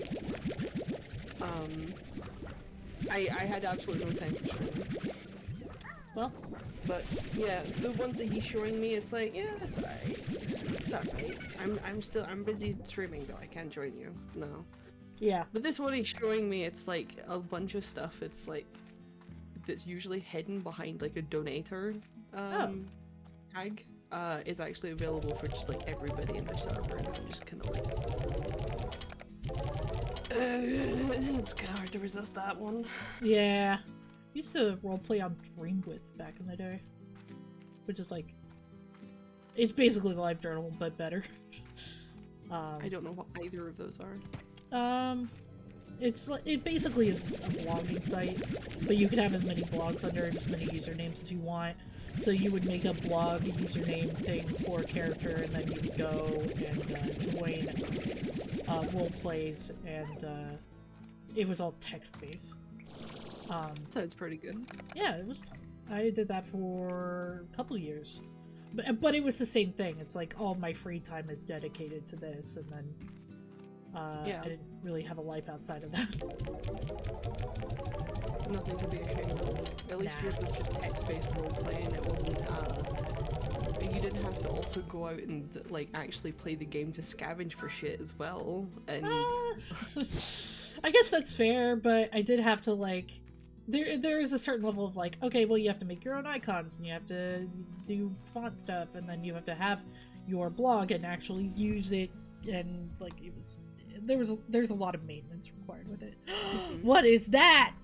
I had absolutely no time for streaming. Well, but yeah, the ones that he's showing me, it's like, yeah, it's alright. It's alright. I'm busy streaming though, I can't join you. No. yeah. But this one he's showing me, it's like a bunch of stuff, it's like, that's usually hidden behind like a donator tag is actually available for just like everybody in their server, and I'm just kind of like it's kind of hard to resist that one. Yeah. Used to roleplay on Dreamwith back in the day, which is like, it's basically the live journal but better. I don't know what either of those are. It basically is a blogging site, but you could have as many blogs under and as many usernames as you want. So you would make a blog username thing for a character, and then you would go and join role plays, and it was all text-based. Sounds pretty good. Yeah, it was fun. I did that for a couple years. But it was the same thing. It's like all my free time is dedicated to this, and then Yeah. I didn't really have a life outside of that. Nothing to be ashamed of. At least yours was just text-based roleplay, and it wasn't, you didn't have to also go out and, like, actually play the game to scavenge for shit as well, and... I guess that's fair, but I did have to, like... There is a certain level of, like, okay, well, you have to make your own icons, and you have to do font stuff, and then you have to have your blog and actually use it, and, like, it was... There's a lot of maintenance required with it. What is that?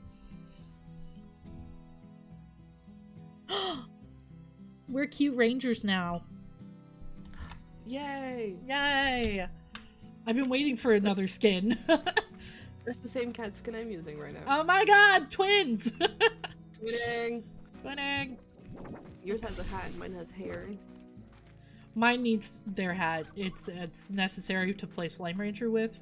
We're cute rangers now. Yay! Yay! I've been waiting for another skin. That's the same cat skin I'm using right now. Oh my god, twins! Twinning! Twinning! Yours has a hat, mine has hair. Mine needs their hat. It's necessary to play Slime Rancher with.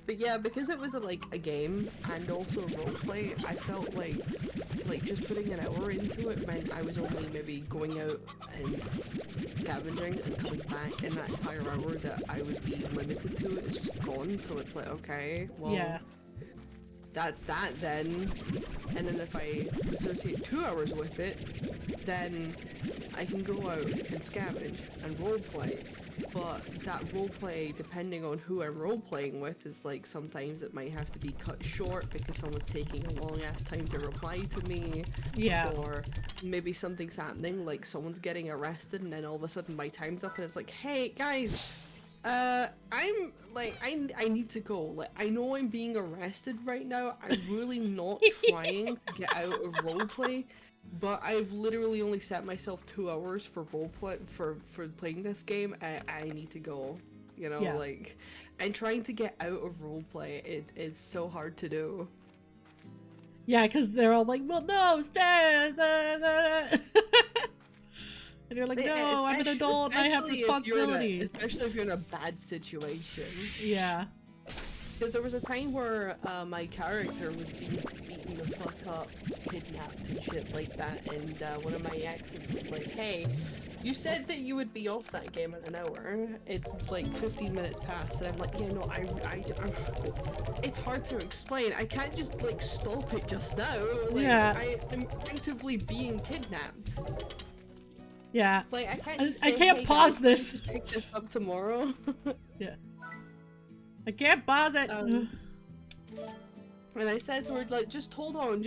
But yeah, because it was a game and also a roleplay, I felt like just putting an hour into it meant I was only maybe going out and scavenging and coming back, and that entire hour that I would be limited to is just gone. So it's like, okay, well, Yeah. that's that then. And then if I associate 2 hours with it, then I can go out and scavenge and roleplay. But that roleplay, depending on who I'm roleplaying with, is like sometimes it might have to be cut short because someone's taking a long ass time to reply to me. Yeah. Or maybe something's happening, like someone's getting arrested and then all of a sudden my time's up and it's like, hey guys, I'm like, I need to go. Like, I know I'm being arrested right now. I'm really not trying to get out of roleplay. But I've literally only set myself 2 hours for roleplay for playing this game. I need to go, you know, Yeah. like, and trying to get out of roleplay, it is so hard to do. Yeah, because they're all like, well, no, stay! And you're like, no, I'm an adult and I have responsibilities. Especially if you're in a bad situation. Yeah. Because there was a time where my character was being beaten the fuck up, kidnapped and shit like that, and one of my exes was like, hey, you said that you would be off that game in an hour. It's like 15 minutes past, and I'm like, yeah, no, it's hard to explain. I can't just like stop it just now. Like, Yeah. I'm actively being kidnapped. Yeah. Like, I can't. Just I say, can't hey, pause guys, this. Just pick this up tomorrow. Yeah. I can't pause it. And I said to her, like, just hold on,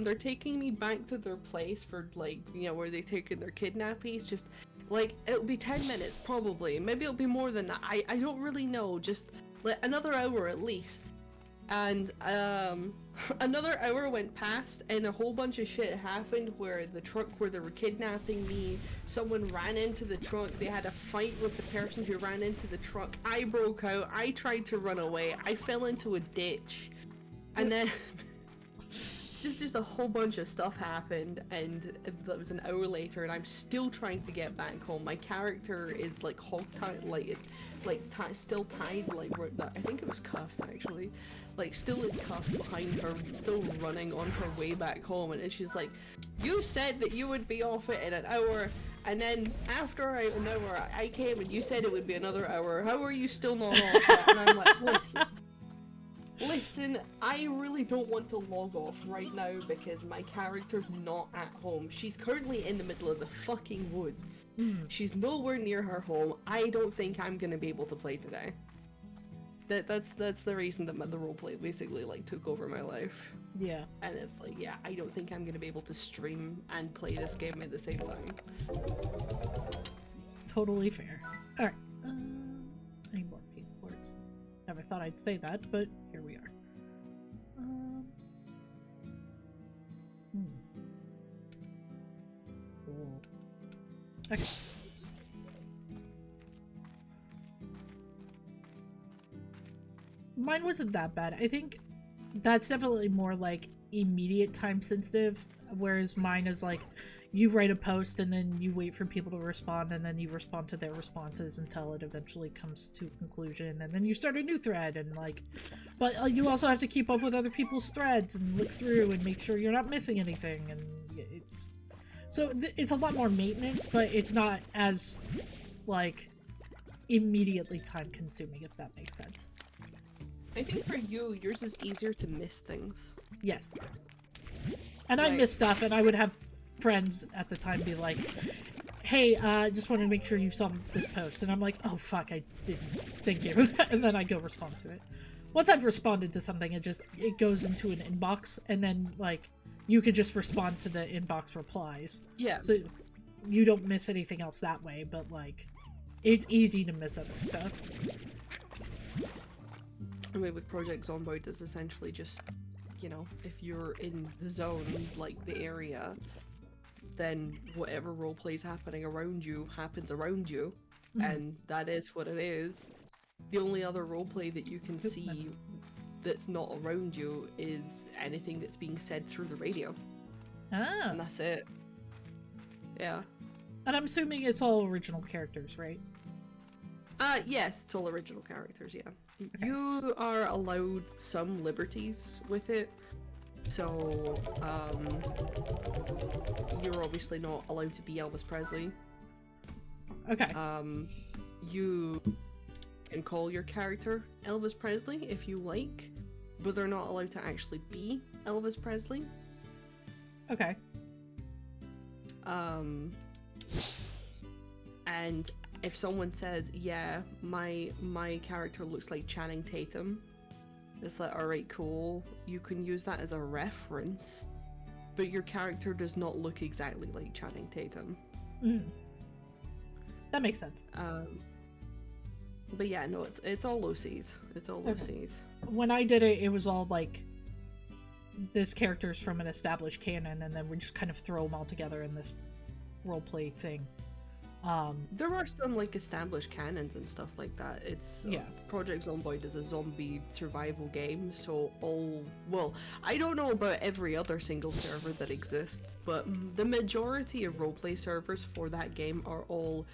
they're taking me back to their place for, like, you know, where they taken their kidnappies, just, like, it'll be 10 minutes, probably, maybe it'll be more than that, I don't really know, just, like, another hour at least, And another hour went past, and a whole bunch of shit happened where the truck where they were kidnapping me, someone ran into the truck, they had a fight with the person who ran into the truck, I broke out, I tried to run away, I fell into a ditch, and then just a whole bunch of stuff happened, and that was an hour later, and I'm still trying to get back home. My character is like hog-tied, still tied, like I think it was cuffs actually, like still in cuffs behind her, still running on her way back home, and she's like, "You said that you would be off it in an hour, and then after an hour I came and you said it would be another hour. How are you still not off it?" And I'm like, Listen, I really don't want to log off right now because my character's not at home. She's currently in the middle of the fucking woods. She's nowhere near her home. I don't think I'm gonna be able to play today. That's the reason that the roleplay basically like took over my life. Yeah. And it's like, yeah, I don't think I'm gonna be able to stream and play this game at the same time. Totally fair. Alright. I need more pink words. Never thought I'd say that, but here we are. Cool. Okay. Mine wasn't that bad. I think that's definitely more like immediate time sensitive, whereas mine is like you write a post and then you wait for people to respond and then you respond to their responses until it eventually comes to a conclusion, and then you start a new thread, and like, but you also have to keep up with other people's threads and look through and make sure you're not missing anything, and it's so it's a lot more maintenance, but it's not as like immediately time consuming, if that makes sense. I think for you, yours is easier to miss things. Yes. And I miss stuff, and I would have friends at the time be like, "Hey, just wanted to make sure you saw this post," and I'm like, "Oh fuck, I didn't. Thank you." And then I go respond to it. Once I've responded to something, it goes into an inbox, and then like you could just respond to the inbox replies. Yeah. So you don't miss anything else that way, but like it's easy to miss other stuff. I mean, with Project Zomboid, it's essentially just, you know, if you're in the zone, like the area, then whatever roleplay is happening around you happens around you, and that is what it is. The only other roleplay that you can see that's not around you is anything that's being said through the radio. Ah. And that's it. Yeah. And I'm assuming it's all original characters, right? Yes, it's all original characters, yeah. Okay. You are allowed some liberties with it. So, you're obviously not allowed to be Elvis Presley. Okay. You can call your character Elvis Presley if you like, but they're not allowed to actually be Elvis Presley. Okay. And if someone says, yeah, my character looks like Channing Tatum, it's like, alright, cool, you can use that as a reference, but your character does not look exactly like Channing Tatum. That makes sense. But yeah, no, it's all OCs. It's all OCs. When I did it, it was all like, this character's from an established canon, and then we just kind of throw them all together in this roleplay thing. There are some like established canons and stuff like that. It's Project Zomboid is a zombie survival game, so I don't know about every other single server that exists, but the majority of roleplay servers for that game are all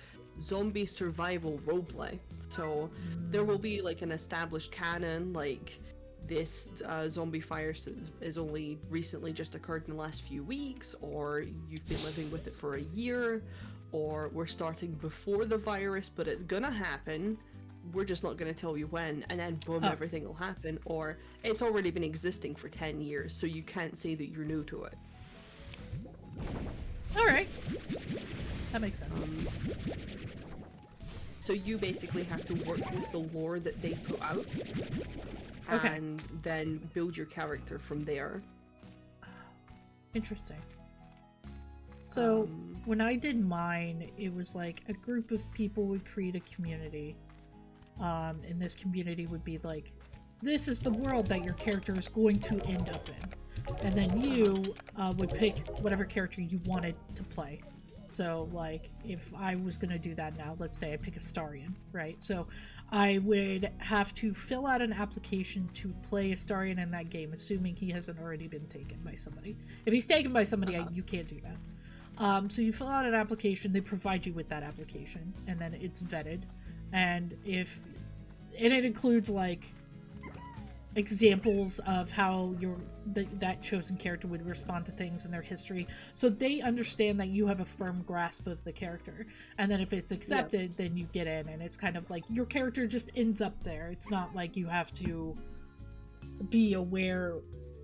zombie survival roleplay. So there will be like an established canon, like this zombie fire is only recently just occurred in the last few weeks, or you've been living with it for a year, or we're starting before the virus, but it's gonna happen, we're just not gonna tell you when, and then boom, everything will happen, or it's already been existing for 10 years, so you can't say that you're new to it. Alright. That makes sense. So you basically have to work with the lore that they put out, and then build your character from there. Interesting. So, when I did mine, it was like a group of people would create a community. And this community would be like, this is the world that your character is going to end up in. And then you would pick whatever character you wanted to play. So, like, if I was going to do that now, let's say I pick a Astarion, right? So I would have to fill out an application to play Astarion in that game, assuming he hasn't already been taken by somebody. If he's taken by somebody, you can't do that. So you fill out an application, they provide you with that application, and then it's vetted. And it includes, like, examples of how that chosen character would respond to things in their history, so they understand that you have a firm grasp of the character. And then if it's accepted, then you get in, and it's kind of like your character just ends up there. It's not like you have to be aware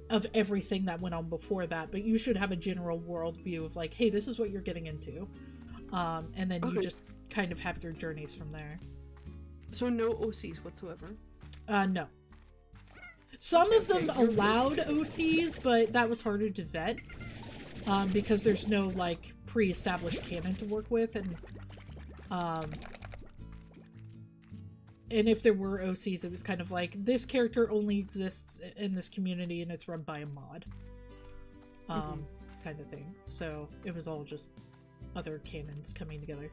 of everything that went on before that, but you should have a general world view of like, hey, this is what you're getting into, and then you just kind of have your journeys from there. So no OCs whatsoever? No. Some of them allowed OCs, but that was harder to vet, because there's no, like, pre-established canon to work with, and if there were OCs, it was kind of like, this character only exists in this community and it's run by a mod, kind of thing. So it was all just other canons coming together.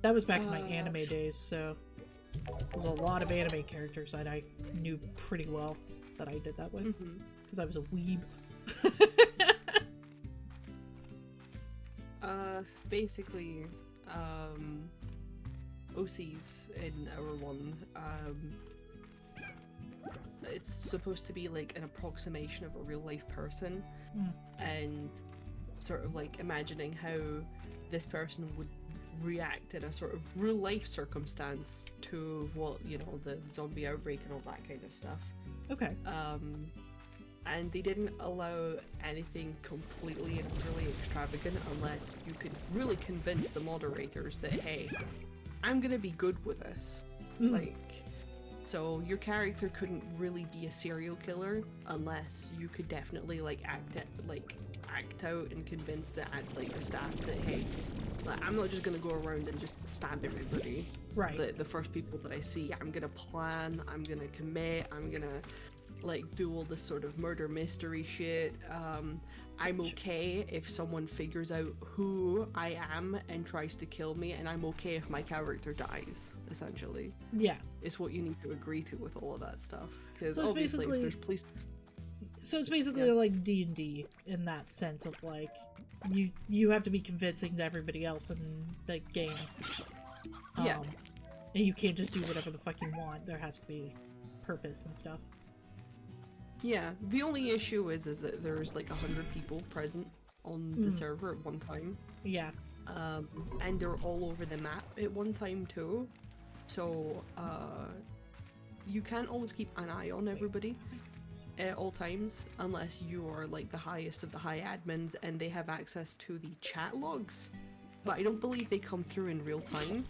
That was back in my anime days, so there's a lot of anime characters that I knew pretty well that I did that with, because I was a weeb. Basically, OCs in our one, it's supposed to be like an approximation of a real life person, and sort of like imagining how this person would react in a sort of real life circumstance to what, you know, the zombie outbreak and all that kind of stuff. Okay. And they didn't allow anything completely and utterly extravagant unless you could really convince the moderators that, hey, I'm gonna be good with this. Like, so your character couldn't really be a serial killer unless you could definitely like act out and convince the staff that, hey, like, I'm not just gonna go around and just stab everybody. Right. The first people that I see, I'm gonna plan, I'm gonna commit, I'm gonna like do all this sort of murder mystery shit. I'm okay if someone figures out who I am and tries to kill me, and I'm okay if my character dies, essentially. Yeah. It's what you need to agree to with all of that stuff. Because So it's obviously basically- if there's police... So it's basically like D&D in that sense of like, you have to be convincing to everybody else in the game. Yeah. And you can't just do whatever the fuck you want. There has to be purpose and stuff. Yeah, the only issue is that there's like 100 people present on the server at one time. Yeah. And they're all over the map at one time too. So, you can't always keep an eye on everybody at all times unless you are like the highest of the high admins and they have access to the chat logs. But I don't believe they come through in real time.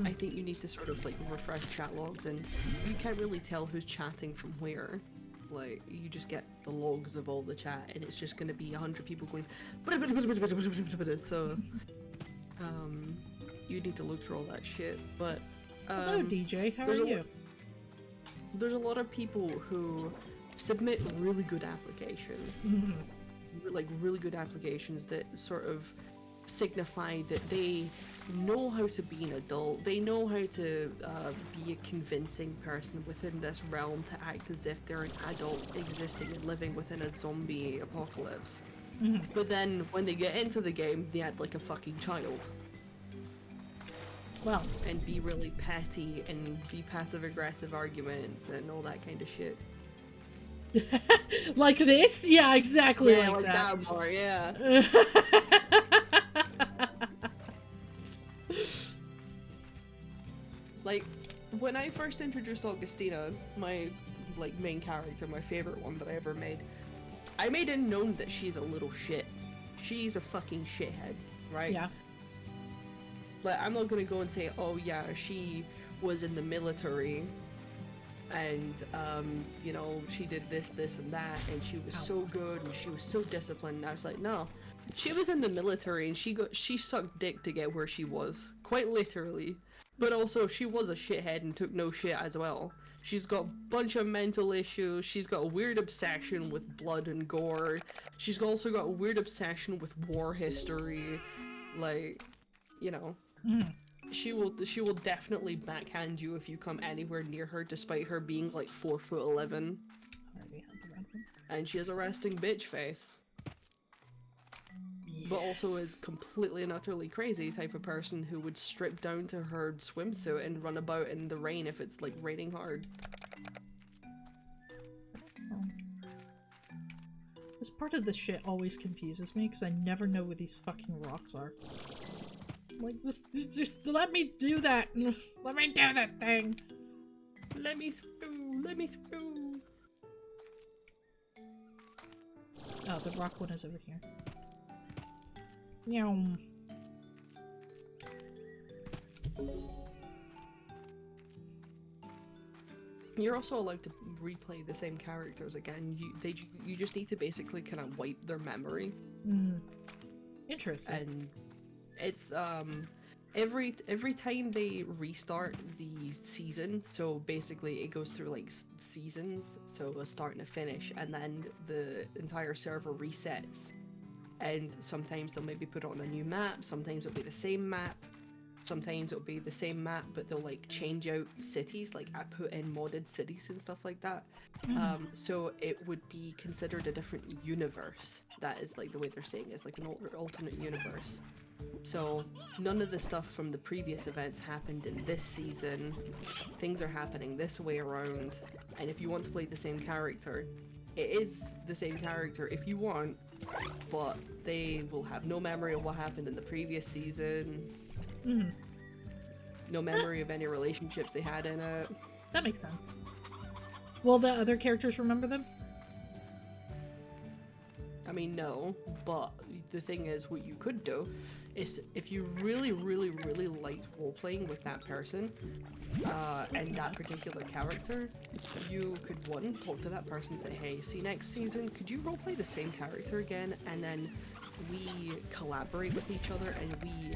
I think you need to sort of like refresh chat logs, and you can't really tell who's chatting from where. Like, you just get the logs of all the chat, and it's just gonna be 100 people going. So, you need to look through all that shit. But Hello, DJ. How are you? There's a lot of people who submit really good applications, like really good applications that sort of signify that they know how to be an adult, they know how to be a convincing person within this realm to act as if they're an adult existing and living within a zombie apocalypse. But then when they get into the game, they act like a fucking child. Well, and be really petty and be passive-aggressive arguments and all that kind of shit. like this? Yeah, exactly like that. that more, yeah. Like, when I first introduced Augustina, my like main character, my favorite one that I ever made, I made it known that she's a little shit. She's a fucking shithead, right? Yeah. Like, I'm not gonna go and say, oh yeah, she was in the military and you know, she did this, and that, and she was so good and she was so disciplined. And I was like, no, she was in the military and she sucked dick to get where she was, quite literally. But also, she was a shithead and took no shit as well. She's got a bunch of mental issues. She's got a weird obsession with blood and gore. She's also got a weird obsession with war history. Like, you know. Mm. She will definitely backhand you if you come anywhere near her, despite her being like 4'11". And she has a resting bitch face. Yes. But also is completely and utterly crazy type of person who would strip down to her swimsuit and run about in the rain if it's like raining hard. This part of the shit always confuses me because I never know where these fucking rocks are. Like, just let me do that! Let me do that thing! Let me through! Let me through! Oh, the rock one is over here. Meow. You're also allowed to replay the same characters again. You just need to basically kind of wipe their memory. Mm. Interesting. And it's every time they restart the season, so basically it goes through like seasons, so a start and a finish, and then the entire server resets. And sometimes they'll maybe put it on a new map, sometimes it'll be the same map, sometimes it'll be the same map, but they'll like change out cities, like I put in modded cities and stuff like that. So it would be considered a different universe. That is like the way they're saying it, it's like an alternate universe. So none of the stuff from the previous events happened in this season. Things are happening this way around, and if you want to play the same character, it is the same character if you want, but they will have no memory of what happened in the previous season. No memory of any relationships they had in it. That makes sense. Will the other characters remember them? I mean, no, but the thing is, what you could do is, if you really, really, really liked role-playing with that person, and that particular character, you could, one, talk to that person and say, hey, see, next season, could you roleplay the same character again? And then we collaborate with each other and we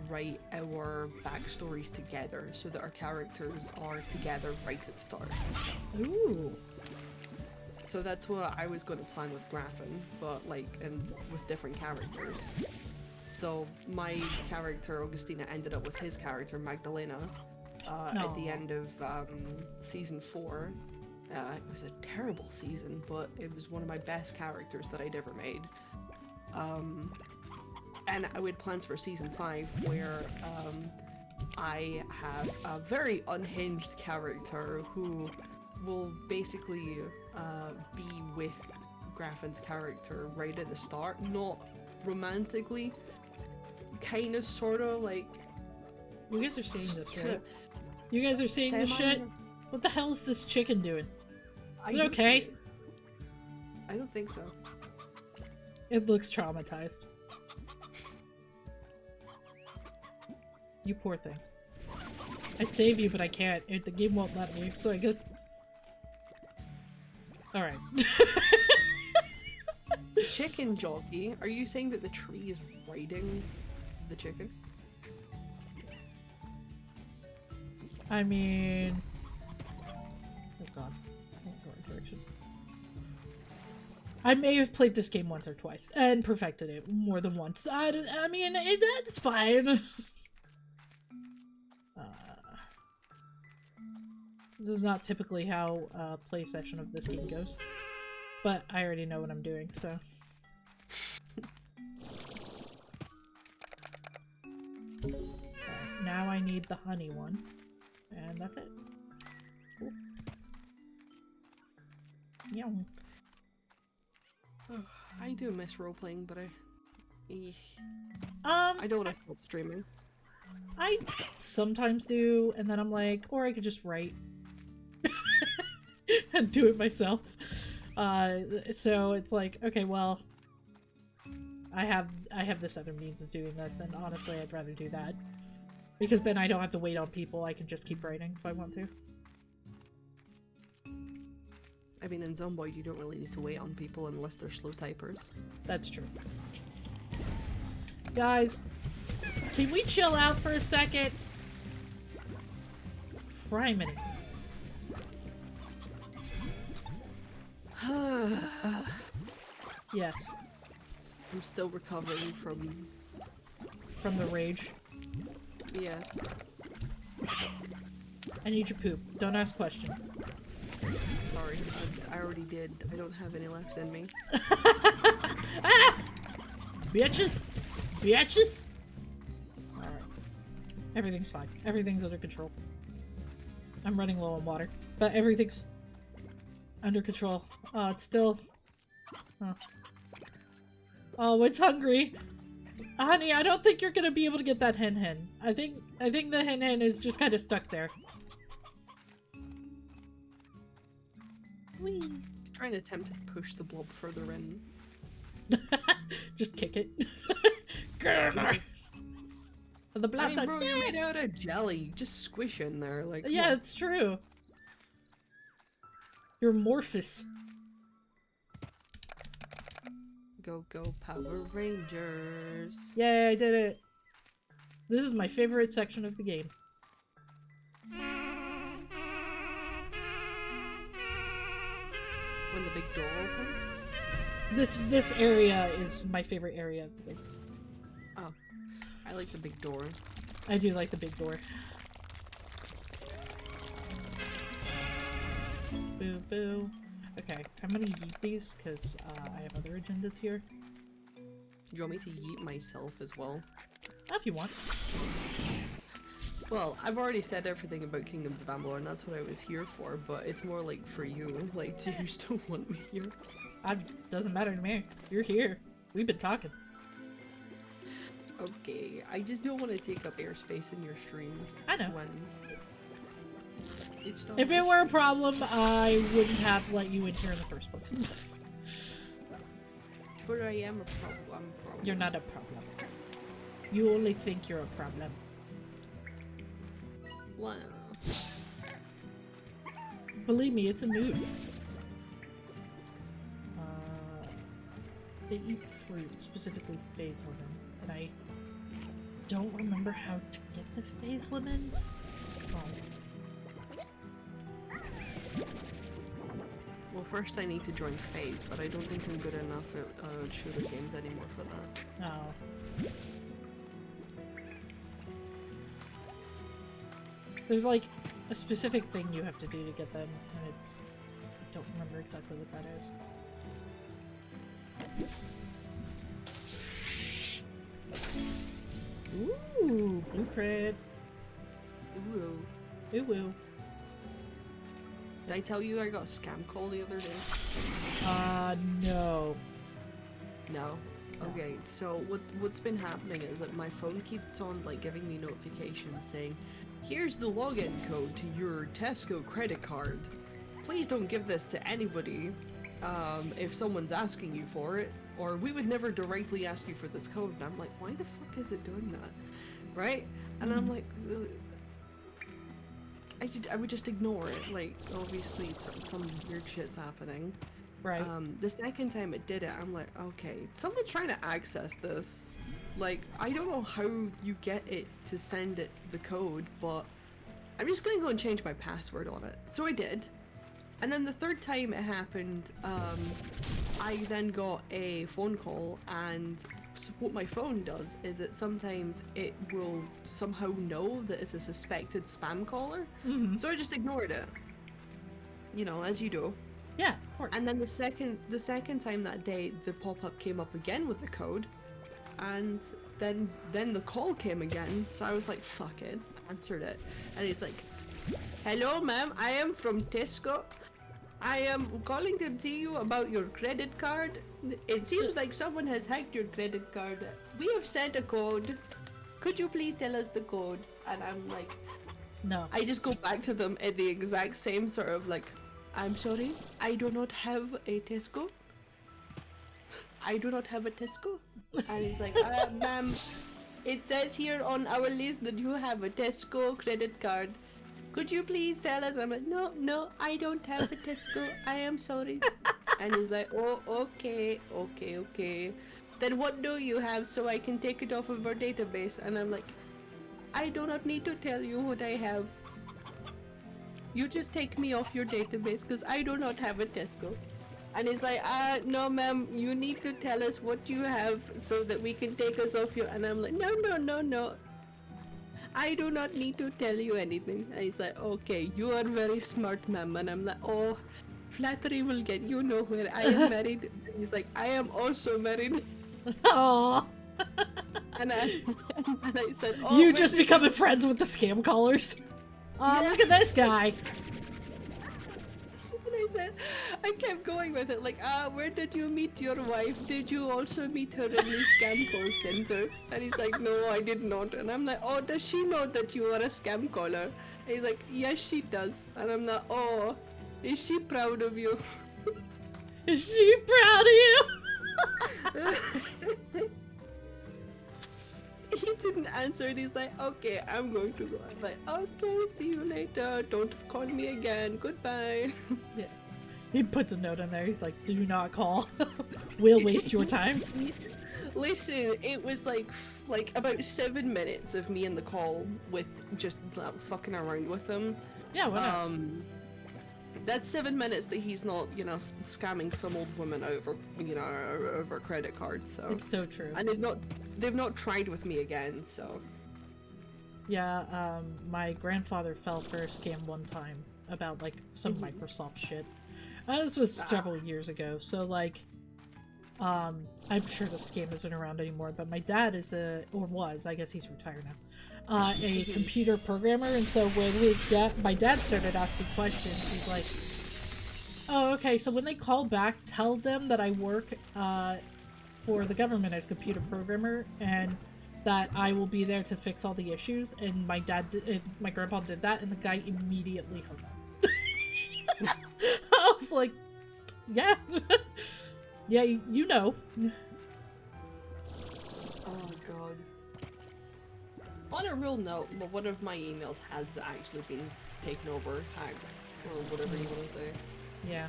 write our backstories together so that our characters are together right at the start. Ooh. So that's what I was going to plan with Graffin, but like, and with different characters. So my character, Augustina, ended up with his character, Magdalena, at the end of season 4. It was a terrible season, but it was one of my best characters that I'd ever made. And I had plans for season 5 where I have a very unhinged character who will basically be with Graffin's character right at the start, not romantically, kind of, sort of, like... You guys are seeing this, right? You guys are seeing this shit? What the hell is this chicken doing? Is it okay? I don't think so. It looks traumatized. You poor thing. I'd save you, but I can't. The game won't let me, so I guess... Alright. Chicken jockey? Are you saying that the tree is riding the chicken? I mean... Oh god. I won't go in direction. I may have played this game once or twice, and perfected it more than once. I mean, it's fine. This is not typically how a play session of this game goes. But I already know what I'm doing, so... Okay, now I need the honey one. And that's it. Cool. Meow. I do miss role-playing, but I don't want to stop streaming. I sometimes do, and then I'm like, or I could just write. And do it myself. So it's like, okay, well, I have this other means of doing this, and honestly, I'd rather do that. Because then I don't have to wait on people, I can just keep writing if I want to. I mean, in Zomboid, you don't really need to wait on people unless they're slow typers. That's true. Guys, can we chill out for a second? criminy. Yes, I'm still recovering from... from the rage. Yes. I need your poop. Don't ask questions. Sorry, I already did. I don't have any left in me. Ah! Bitches! Bitches! Alright. Everything's fine. Everything's under control. I'm running low on water. But everything's under control. Oh, it's still... Oh. Oh, it's hungry. Honey, I don't think you're gonna be able to get that hen. I think the hen is just kind of stuck there. Whee! Trying to attempt to push the blob further in. Just kick it. Get in there! And the I blob's mean, like, bro, you're made out of jelly. Just squish in there, like. Come yeah, on. it's true. You're amorphous. Go, Power Rangers. Yay, I did it. This is my favorite section of the game. When the big door opens? This area is my favorite area of the game. Oh. I like the big door. I do like the big door. Boo boo. Okay, I'm gonna yeet these because I have other agendas here. Do you want me to yeet myself as well? If you want. Well, I've already said everything about Kingdoms of Amalur, and that's what I was here for, but it's more like for you. Like, do you still want me here? Doesn't matter to me. You're here. We've been talking. Okay, I just don't want to take up airspace in your stream. I know. When it's not If it were a problem, I wouldn't have let you in here in the first place. But I am a problem. You're not a problem. You only think you're a problem. Wow. Believe me, it's a mood. They eat fruit, specifically phase lemons, and I don't remember how to get the phase lemons. Oh. Well, first I need to join FaZe, but I don't think I'm good enough at shooter games anymore for that. Oh. There's like a specific thing you have to do to get them, and it's... I don't remember exactly what that is. Ooh, blue cred. Ooh. Ooh woo. Did I tell you I got a scam call the other day? No. No. Okay, so what's been happening is that my phone keeps on like giving me notifications saying, here's the login code to your Tesco credit card. Please don't give this to anybody if someone's asking you for it, or we would never directly ask you for this code. And I'm like, why the fuck is it doing that? Right? And I'm like, I would just ignore it. Like, obviously some weird shit's happening. Right. The second time it did it, I'm like, okay, someone's trying to access this. Like, I don't know how you get it to send it the code, but I'm just gonna go and change my password on it. So I did. And then the third time it happened, I then got a phone call, and so what my phone does is that sometimes it will somehow know that it's a suspected spam caller. Mm-hmm. So I just ignored it. You know, as you do. Yeah, of course. And then the second time that day, the pop-up came up again with the code, and then the call came again. So I was like, fuck it, answered it, and it's like, hello ma'am, I am from Tesco. I am calling to see you about your credit card. It seems like someone has hacked your credit card. We have sent a code. Could you please tell us the code? And I'm like, no. I just go back to them at the exact same sort of like, I'm sorry, I do not have a Tesco. I do not have a Tesco. And he's like, ma'am, it says here on our list that you have a Tesco credit card. Could you please tell us? I'm like, no, I don't have a Tesco. I am sorry. And he's like, oh, okay. Then what do you have so I can take it off of our database? And I'm like, I do not need to tell you what I have. you just take me off your database because I do not have a Tesco. And he's like, no ma'am, you need to tell us what you have so that we can take us off your... And I'm like, no. I do not need to tell you anything. And he's like, okay, you are very smart, ma'am. And I'm like, oh, flattery will get you nowhere. I am married. And he's like, I am also married. Aww. And I said, oh, You just becoming friends with the scam callers. Oh, Yeah. look at this guy. And I said, I kept going with it, like, where did you meet your wife? Did you also meet her in the scam call center? And he's like, no, I did not. And I'm like, oh, does she know that you are a scam caller? And he's like, yes, she does. And I'm like, oh, is she proud of you? Is she proud of you? He didn't answer and he's like, okay, I'm going to go. I'm like, okay, see you later. Don't call me again. Goodbye. Yeah. He puts a note in there. He's like, do not call. We'll waste your time. Listen, it was like about 7 minutes of me in the call with just fucking around with him. Yeah, why not? That's 7 minutes that he's not, scamming some old woman over, over a credit card. So It's so true. and they've not tried with me again. So Yeah, my grandfather fell for a scam one time about, like, some Microsoft shit. This was several years ago, so, like, I'm sure the scam isn't around anymore, but my dad is I guess he's retired now, a computer programmer, and so when my dad started asking questions, he's like, oh, okay, so when they call back, tell them that I work, for the government as computer programmer, and that I will be there to fix all the issues, and my grandpa did that, and the guy immediately hung up. I was like, yeah. Yeah, you know. oh god. On a real note, one of my emails has actually been taken over, hacked, or whatever you want to say. Yeah.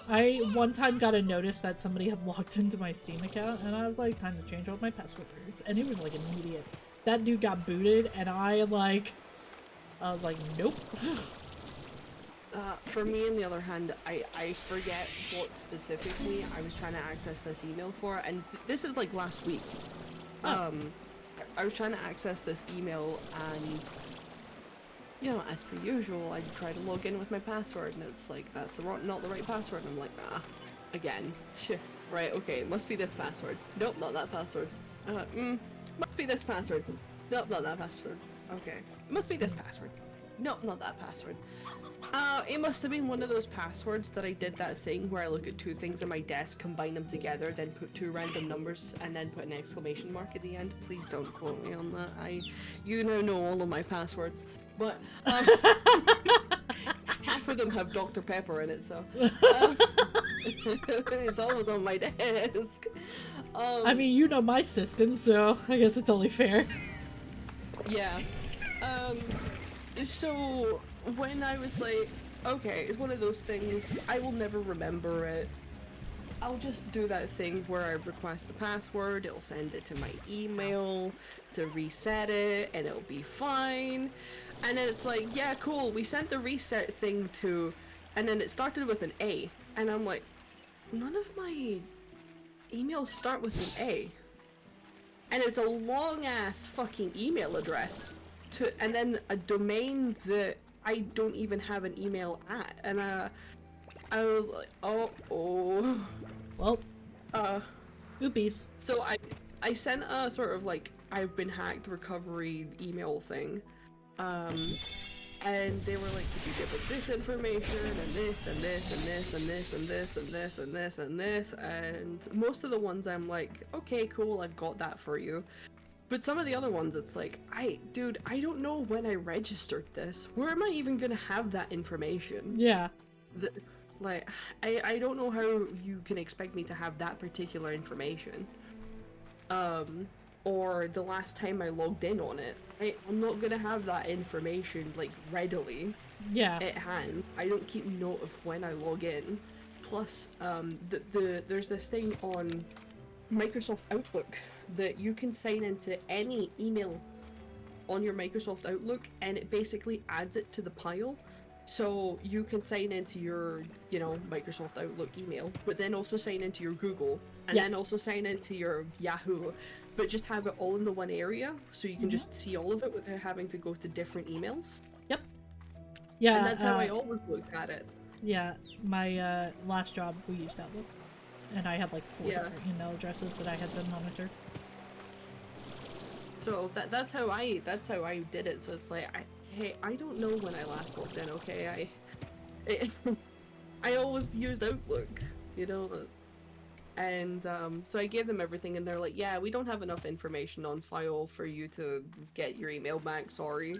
I one time got a notice that somebody had logged into my Steam account, and I was like, time to change all my passwords. And it was like immediate. That dude got booted, and I was like, nope. For me, on the other hand, I forget what specifically I was trying to access this email for, and this is like last week. Oh. I was trying to access this email, and as per usual, I try to log in with my password, and it's like, that's not the right password, and I'm like, again. Right, okay, it must be this password. Nope, not that password. Must be this password. Nope, not that password. Okay, it must be this password. Nope, not that password. It must have been one of those passwords that I did that thing where I look at two things on my desk, combine them together, then put two random numbers, and then put an exclamation mark at the end. Please don't quote me on that. You now know all of my passwords. But, half of them have Dr. Pepper in it, so. It's always on my desk. I mean, you know my system, so I guess it's only fair. Yeah. So when I was like, okay, it's one of those things, I will never remember it. I'll just do that thing where I request the password, it'll send it to my email to reset it, and it'll be fine. And then it's like, yeah, cool, we sent the reset thing to, and then it started with an A. And I'm like, none of my emails start with an A. And it's a long ass fucking email address. And then a domain that I don't even have an email at, and I was like, oh. Well, oopies. So I sent a sort of like, I've been hacked recovery email thing, and they were like, could you give us this information, and this, and this, and this, and this, and this, and this, and this, and this, and most of the ones I'm like, okay, cool, I've got that for you. But some of the other ones, it's like, dude, I don't know when I registered this. Where am I even gonna have that information? Yeah. I don't know how you can expect me to have that particular information. Or the last time I logged in on it. I'm not gonna have that information, like, readily Yeah. at hand. I don't keep note of when I log in. Plus, there's this thing on Microsoft Outlook that you can sign into any email on your Microsoft Outlook, and it basically adds it to the pile. So you can sign into your, Microsoft Outlook email, but then also sign into your Google, and Yes. then also sign into your Yahoo, but just have it all in the one area, so you can just see all of it without having to go to different emails. Yep. Yeah. And that's how I always looked at it. Yeah, my last job we used Outlook, and I had like 4 Yeah. different email addresses that I had to monitor. So that's how I did it. So it's like, hey, I don't know when I last logged in. Okay, I always used Outlook, and so I gave them everything, and they're like, yeah, we don't have enough information on file for you to get your email back. Sorry.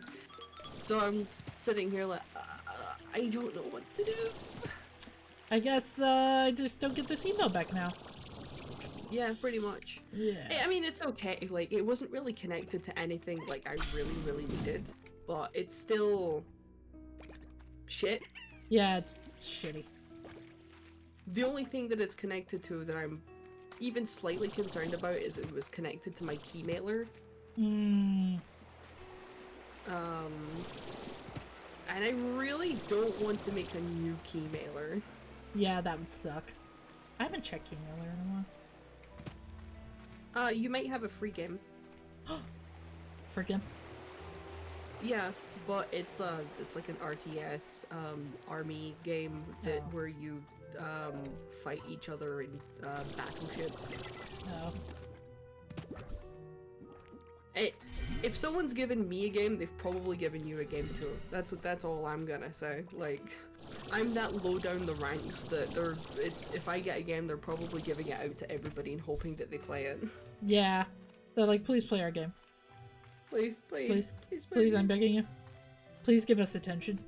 So I'm sitting here like, I don't know what to do. I guess I just don't get this email back now. Yeah, pretty much. Yeah. I mean, it's okay. Like, it wasn't really connected to anything like I really, really needed, but it's still shit. Yeah, it's shitty. The only thing that it's connected to that I'm even slightly concerned about is it was connected to my keymailer. And I really don't want to make a new keymailer. Yeah, that would suck. I haven't checked Keymailer in a while. You might have a free game. Freaking. Yeah, but it's like an RTS army game that where you fight each other in battleships. No. If someone's given me a game, they've probably given you a game too. That's all I'm gonna say. Like, I'm that low down the ranks that if I get a game, they're probably giving it out to everybody and hoping that they play it. Yeah. They're like, please play our game. Please, please, Please, I'm begging you. Please give us attention.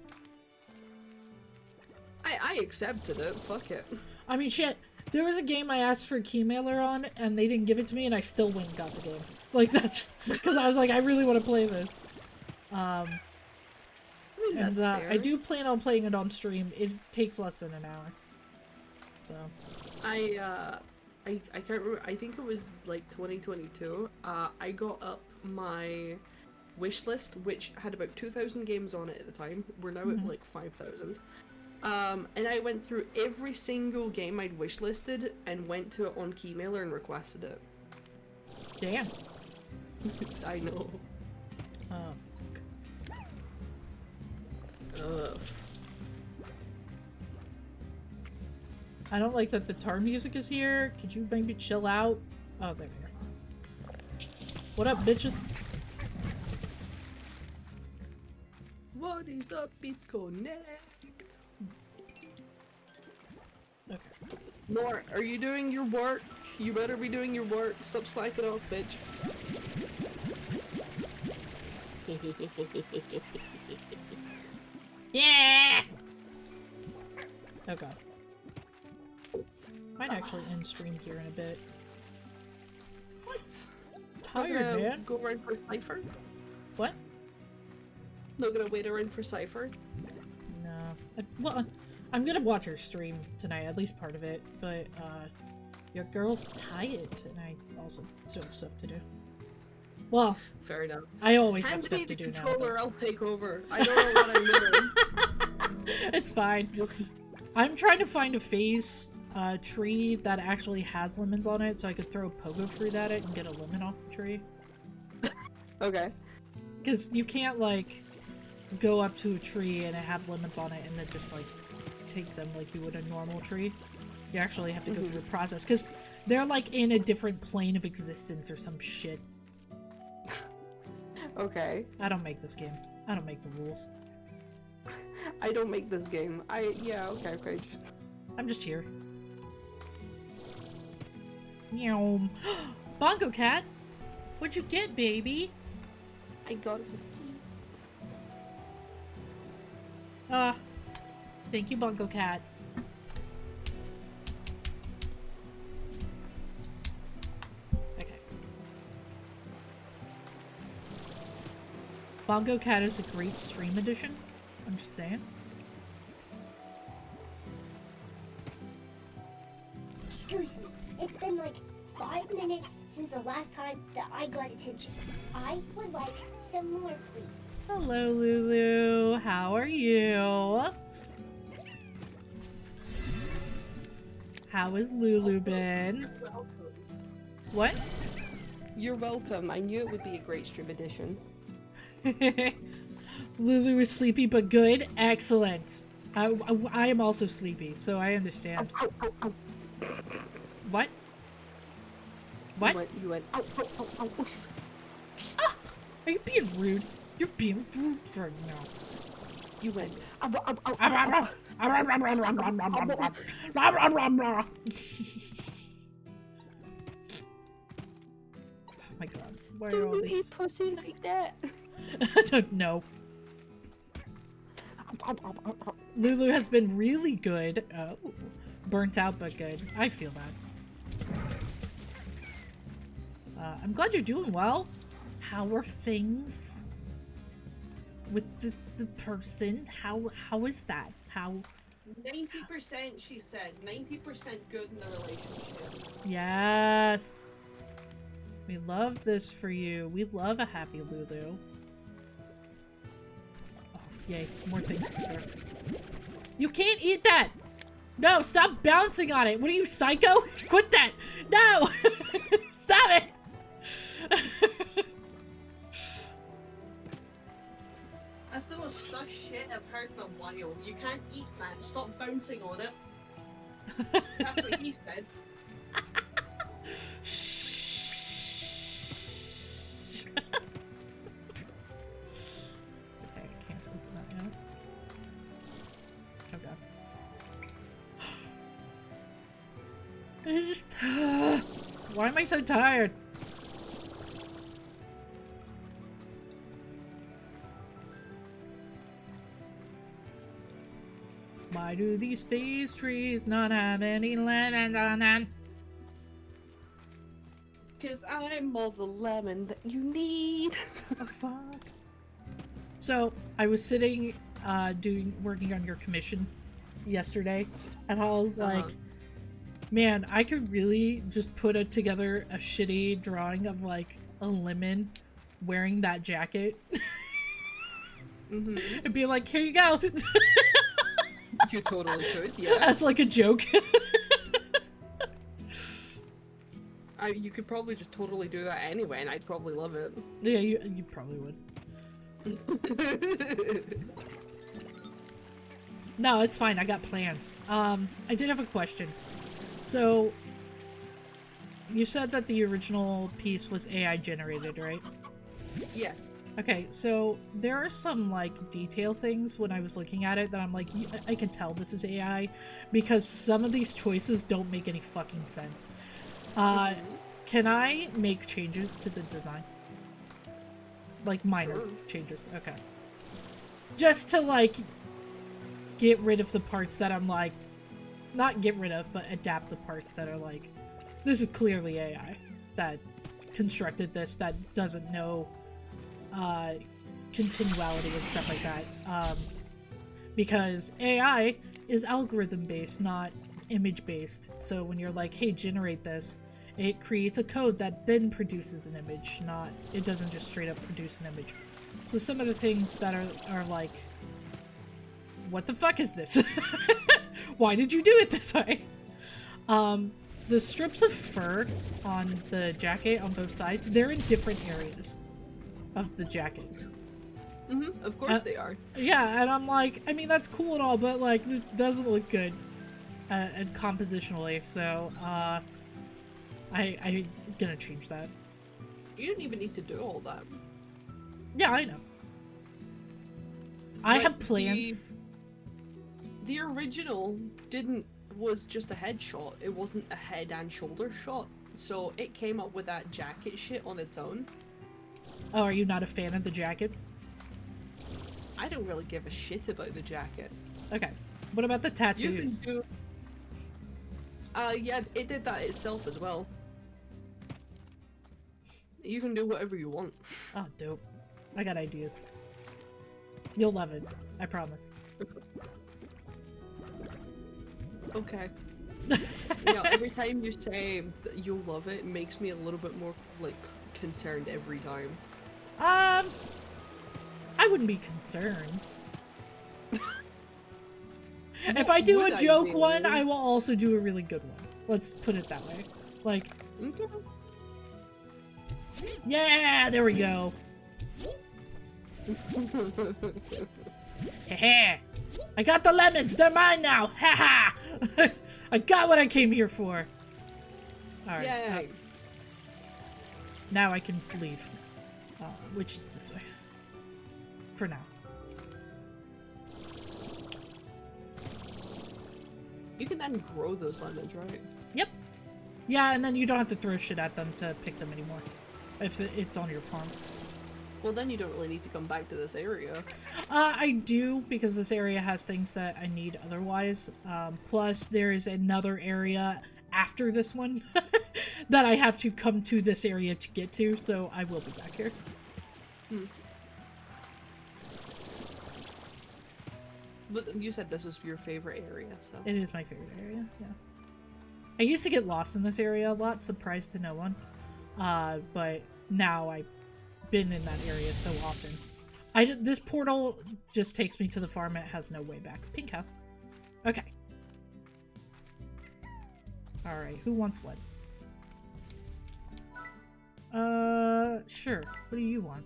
I accepted it. Fuck it. I mean, shit. There was a game I asked for Keymailer on, and they didn't give it to me, and I still went and got the game. Like, that's... Because I was like, I really want to play this. I mean, that's fair. I do plan on playing it on stream. It takes less than an hour. So... I can't remember. I think it was, like, 2022. I got up my wish list, which had about 2,000 games on it at the time. We're now at, like, 5,000. And I went through every single game I'd wishlisted and went to it on Keymailer and requested it. Damn. I know. Ugh. I don't like that the tar music is here. Could you maybe chill out? Oh, there we are. What up, bitches? What is up, BitConnect? Okay. Nor, are you doing your work? You better be doing your work. Stop slacking off, bitch. Yeah! Oh god. Might actually end stream here in a bit. What? Tired, man. Go around for Cypher? What? Not gonna wait around for Cypher? No. Well, I'm gonna watch her stream tonight, at least part of it, but, your girl's tired, and I also still have stuff to do. Well, fair enough. I always have Hand stuff me to the do controller, now. I'll take over. I don't know what I'm doing. It's fine. I'm trying to find a phase tree that actually has lemons on it, so I could throw pogo fruit at it and get a lemon off the tree. Okay. Because you can't, like, go up to a tree and it have lemons on it and then just, like, take them like you would a normal tree. You actually have to go through a process, because they're, like, in a different plane of existence or some shit. Okay. I don't make this game. I don't make the rules. I don't make this game. Yeah, okay. I'm just here. Meow. Bongo Cat! What'd you get, baby? I got it. Thank you, Bongo Cat. Okay. Bongo Cat is a great stream edition. I'm just saying. Excuse me, it's been like 5 minutes since the last time that I got attention. I would like some more, please. Hello, Lulu. How are you? How has Lulu been? Welcome. What? You're welcome. I knew it would be a great stream edition. Lulu is sleepy but good. Excellent. I am also sleepy, so I understand. Ow, ow, ow. What? What? You went, ow, ow, ow, ow. Ah, are you being rude? You're being rude right now. You went, ow, ow, ow, ow, Oh my god. Why are all Don't you these? eat pussy like that? I don't know. Lulu has been really good. Oh, burnt out but good. I feel that. I'm glad you're doing well. How are things with the person? How is that? How? 90%, she said. 90% good in the relationship. Yes. We love this for you. We love a happy Lulu. Oh, yay. More things to throw. You can't eat that! No, stop bouncing on it! What are you, psycho? Quit that! No! Stop it! That's the most sus shit I've heard in a while. You can't eat that. Stop bouncing on it. That's what he said. Okay, I can't open that now. Oh god. I just... Why am I so tired? Why do these space trees not have any lemons on them? Cause I'm all the lemon that you need. The fuck? So, I was sitting, working on your commission yesterday, and I was like, man, I could really just put together a shitty drawing of, like, a lemon wearing that jacket. Mm-hmm. And be like, here you go! You totally could, yeah. As, like, a joke. You could probably just totally do that anyway, and I'd probably love it. Yeah, you probably would. No, it's fine. I got plans. I did have a question. So, you said that the original piece was AI generated, right? Yeah. Okay, so there are some, like, detail things when I was looking at it that I'm like, I can tell this is AI, because some of these choices don't make any fucking sense. Can I make changes to the design? Like, minor changes, okay. Just to, like, get rid of the parts that I'm like, not get rid of, but adapt the parts that are like, this is clearly AI that constructed this, that doesn't know continuality and stuff like that. Because AI is algorithm based, not image based. So when you're like, hey, generate this, it creates a code that then produces an image, not, it doesn't just straight up produce an image. So some of the things that are like, what the fuck is this? Why did you do it this way? The strips of fur on the jacket on both sides, they're in different areas of the jacket. Mm-hmm, of course they are. Yeah, and I'm like, I mean, that's cool and all, but like, it doesn't look good and compositionally, so I'm gonna change that. You didn't even need to do all that. Yeah, I know. I Like, have plans. The original was just a headshot. It wasn't a head and shoulder shot. So it came up with that jacket shit on its own. Oh, are you not a fan of the jacket? I don't really give a shit about the jacket. Okay. What about the You tattoos? can do... yeah, it did that itself as well. You can do whatever you want. Oh, dope. I got ideas. You'll love it. I promise. Okay. Yeah, every time you say that you'll love it, it makes me a little bit more, like, concerned every time. I wouldn't be concerned. If I do a joke one, I will also do a really good one. Let's put it that way. Like, Okay. yeah, there we go. Heh. I got the lemons. They're mine now. Ha ha. I got what I came here for. All right. Yay. Now I can leave. Which is this way. For now. You can then grow those lemons, right? Yep. Yeah, and then you don't have to throw shit at them to pick them anymore. If it's on your farm. Well, then you don't really need to come back to this area. I do, because this area has things that I need otherwise. Plus, there is another area after this one that I have to come to this area to get to, so I will be back here. But you said this was your favorite area, so... It is my favorite area, yeah. I used to get lost in this area a lot, surprised to no one. But now I've been in that area so often. This portal just takes me to the farm, and it has no way back. Pink house. Okay. Alright, who wants what? Sure. What do you want?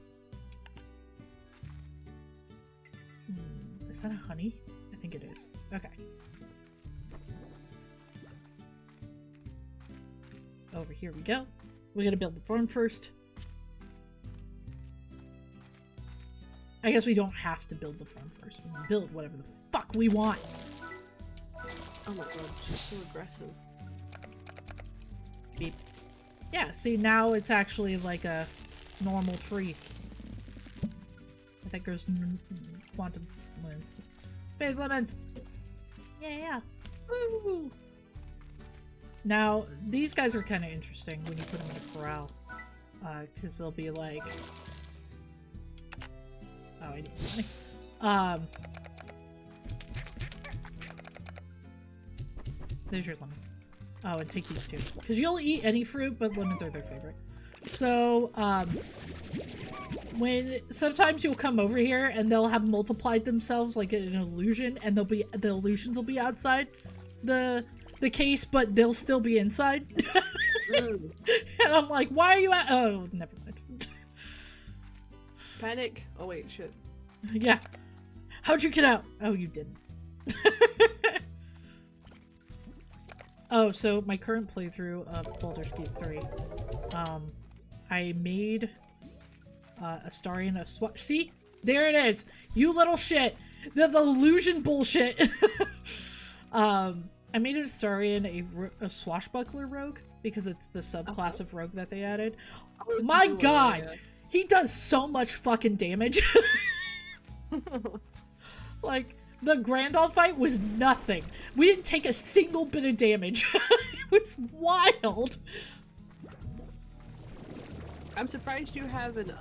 Is that a honey? I think it is. Okay. Over here we go. We gotta build the farm first. I guess we don't have to build the farm first. We can build whatever the fuck we want. Oh my god, she's so aggressive. Beep. Yeah, see, now it's actually like a normal tree. I think there's quantum lemons. Phase lemons! Yeah. Woo! Now, these guys are kind of interesting when you put them in a corral. Because they'll be like... Oh, I need money. There's your lemons. Oh, and take these two. Because you'll eat any fruit, but lemons are their favorite. So, sometimes you'll come over here and they'll have multiplied themselves like an illusion, and the illusions will be outside the case, but they'll still be inside. And I'm like, why are you at— oh, never mind. Panic? Oh wait, shit. Yeah. How'd you get out? Oh, you didn't. Oh, so my current playthrough of Baldur's Gate 3, I made a Starian, a swap— see? There it is! You little shit! The illusion bullshit! I made a Starian a swashbuckler rogue, because it's the subclass of rogue that they added. My god! He does so much fucking damage! Like, the Grandal fight was nothing. We didn't take a single bit of damage. It was wild. I'm surprised you haven't,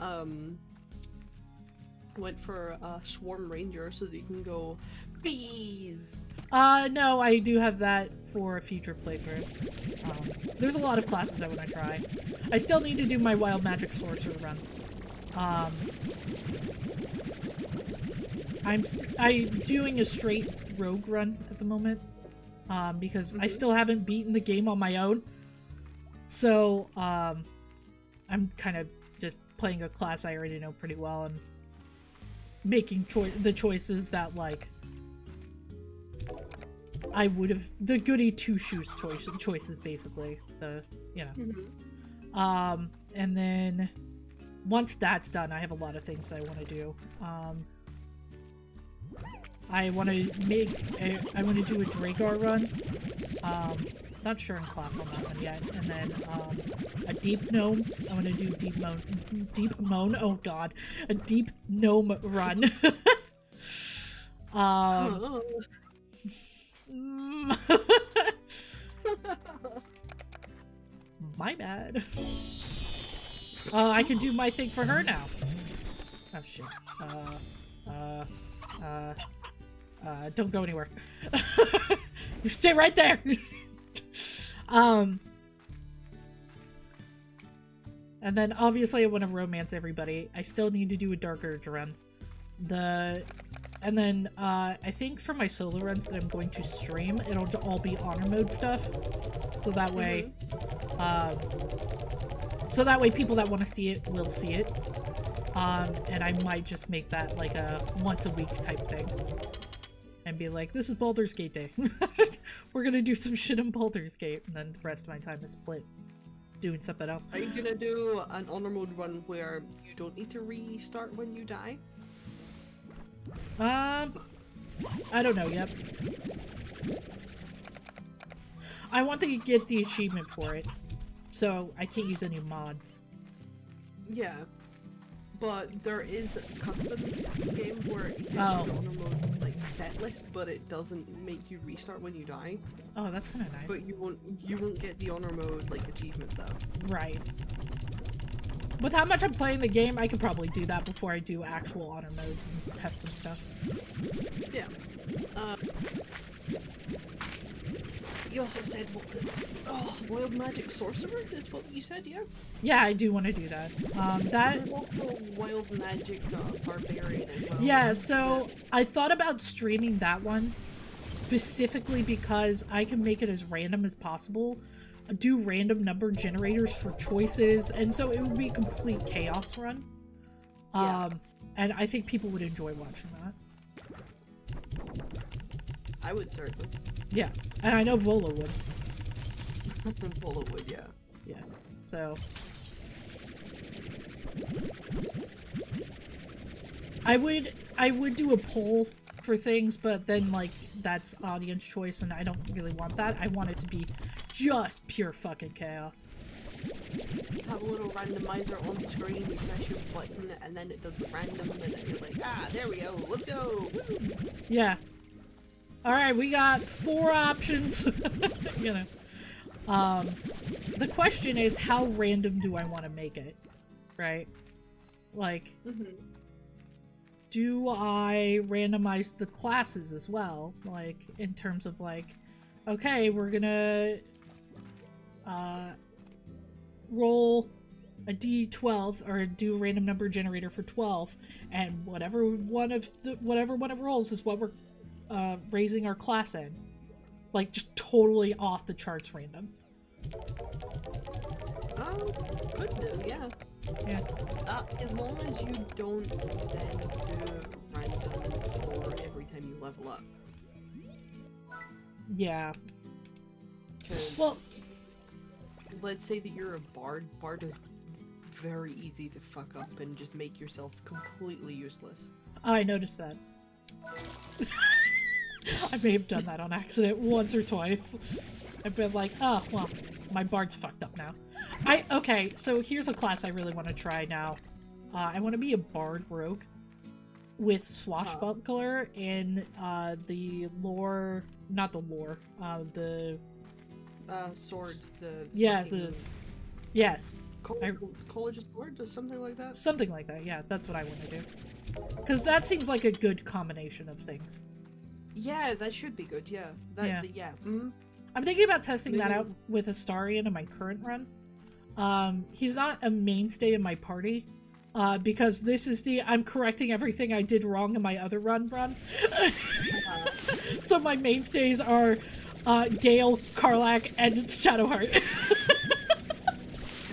went for a Swarm Ranger so that you can go bees. No, I do have that for a future playthrough. There's a lot of classes I want to try. I still need to do my Wild Magic Sorcerer run. I'm doing a straight rogue run at the moment, because I still haven't beaten the game on my own. So, I'm kind of just playing a class I already know pretty well and making the choices that, like, I would have— the goody two-shoes choices, basically. The, you know. And then, once that's done, I have a lot of things that I want to do. I want to do a Dragar run. Not sure in class on that one yet. And then, a Deep Gnome. I want to do Deep Moan, oh god. A Deep Gnome run. My bad. I can do my thing for her now. Oh shit. Don't go anywhere. You stay right there! And then obviously I want to romance everybody. I still need to do a Dark Urge run. And then I think for my solo runs that I'm going to stream, it'll all be honor mode stuff. So that way, people that want to see it will see it. And I might just make that like a once a week type thing. And be like, this is Baldur's Gate day. We're gonna do some shit in Baldur's Gate, and then the rest of my time is split doing something else. Are you gonna do an honor mode run where you don't need to restart when you die? I don't know yet. I want to get the achievement for it, so I can't use any mods. Yeah, but there is a custom game where it gives you the honor mode like set list, but it doesn't make you restart when you die. Oh, that's kind of nice. But you won't get the honor mode like achievement though. Right. With how much I'm playing the game, I could probably do that before I do actual honor modes and test some stuff. Yeah. You also said, what was it? Oh, Wild Magic Sorcerer is what you said, yeah? Yeah, I do want to do that. There's also Wild Magic Barbarian as well. Yeah, so I thought about streaming that one specifically because I can make it as random as possible, do random number generators for choices, and so it would be a complete chaos run. And I think people would enjoy watching that. I would certainly. Yeah, and I know Vola would. Vola would, yeah. Yeah, so... I would do a poll for things, but then, like, that's audience choice, and I don't really want that. I want it to be just pure fucking chaos. Have a little randomizer on screen, you press your button, and then it does the random, and then you're like, ah, there we go, let's go! Woo! Yeah. Alright, we got 4 options. You know. The question is, how random do I want to make it? Right? Like, do I randomize the classes as well? Like, in terms of like, okay, we're gonna roll a d12 or do a random number generator for 12, and whatever one of rolls is what we're raising our class in. Like, just totally off the charts random. Could do, yeah. Yeah. As long as you don't then do random for every time you level up. Yeah. Well, let's say that you're a bard. Bard is very easy to fuck up and just make yourself completely useless. I noticed that. I may have done that on accident once or twice. I've been like, oh, well, my bard's fucked up now. Okay, so here's a class I really want to try now. I want to be a bard rogue with swashbuckler in the lore, not the lore, the sword, yes. College of Sword or something like that? Something like that, yeah, that's what I want to do. Because that seems like a good combination of things. Yeah, that should be good, yeah. Yeah. I'm thinking about testing that out with Astarion in my current run. He's not a mainstay in my party, because this is I'm correcting everything I did wrong in my other run. So my mainstays are Gale, Karlach, and Shadowheart.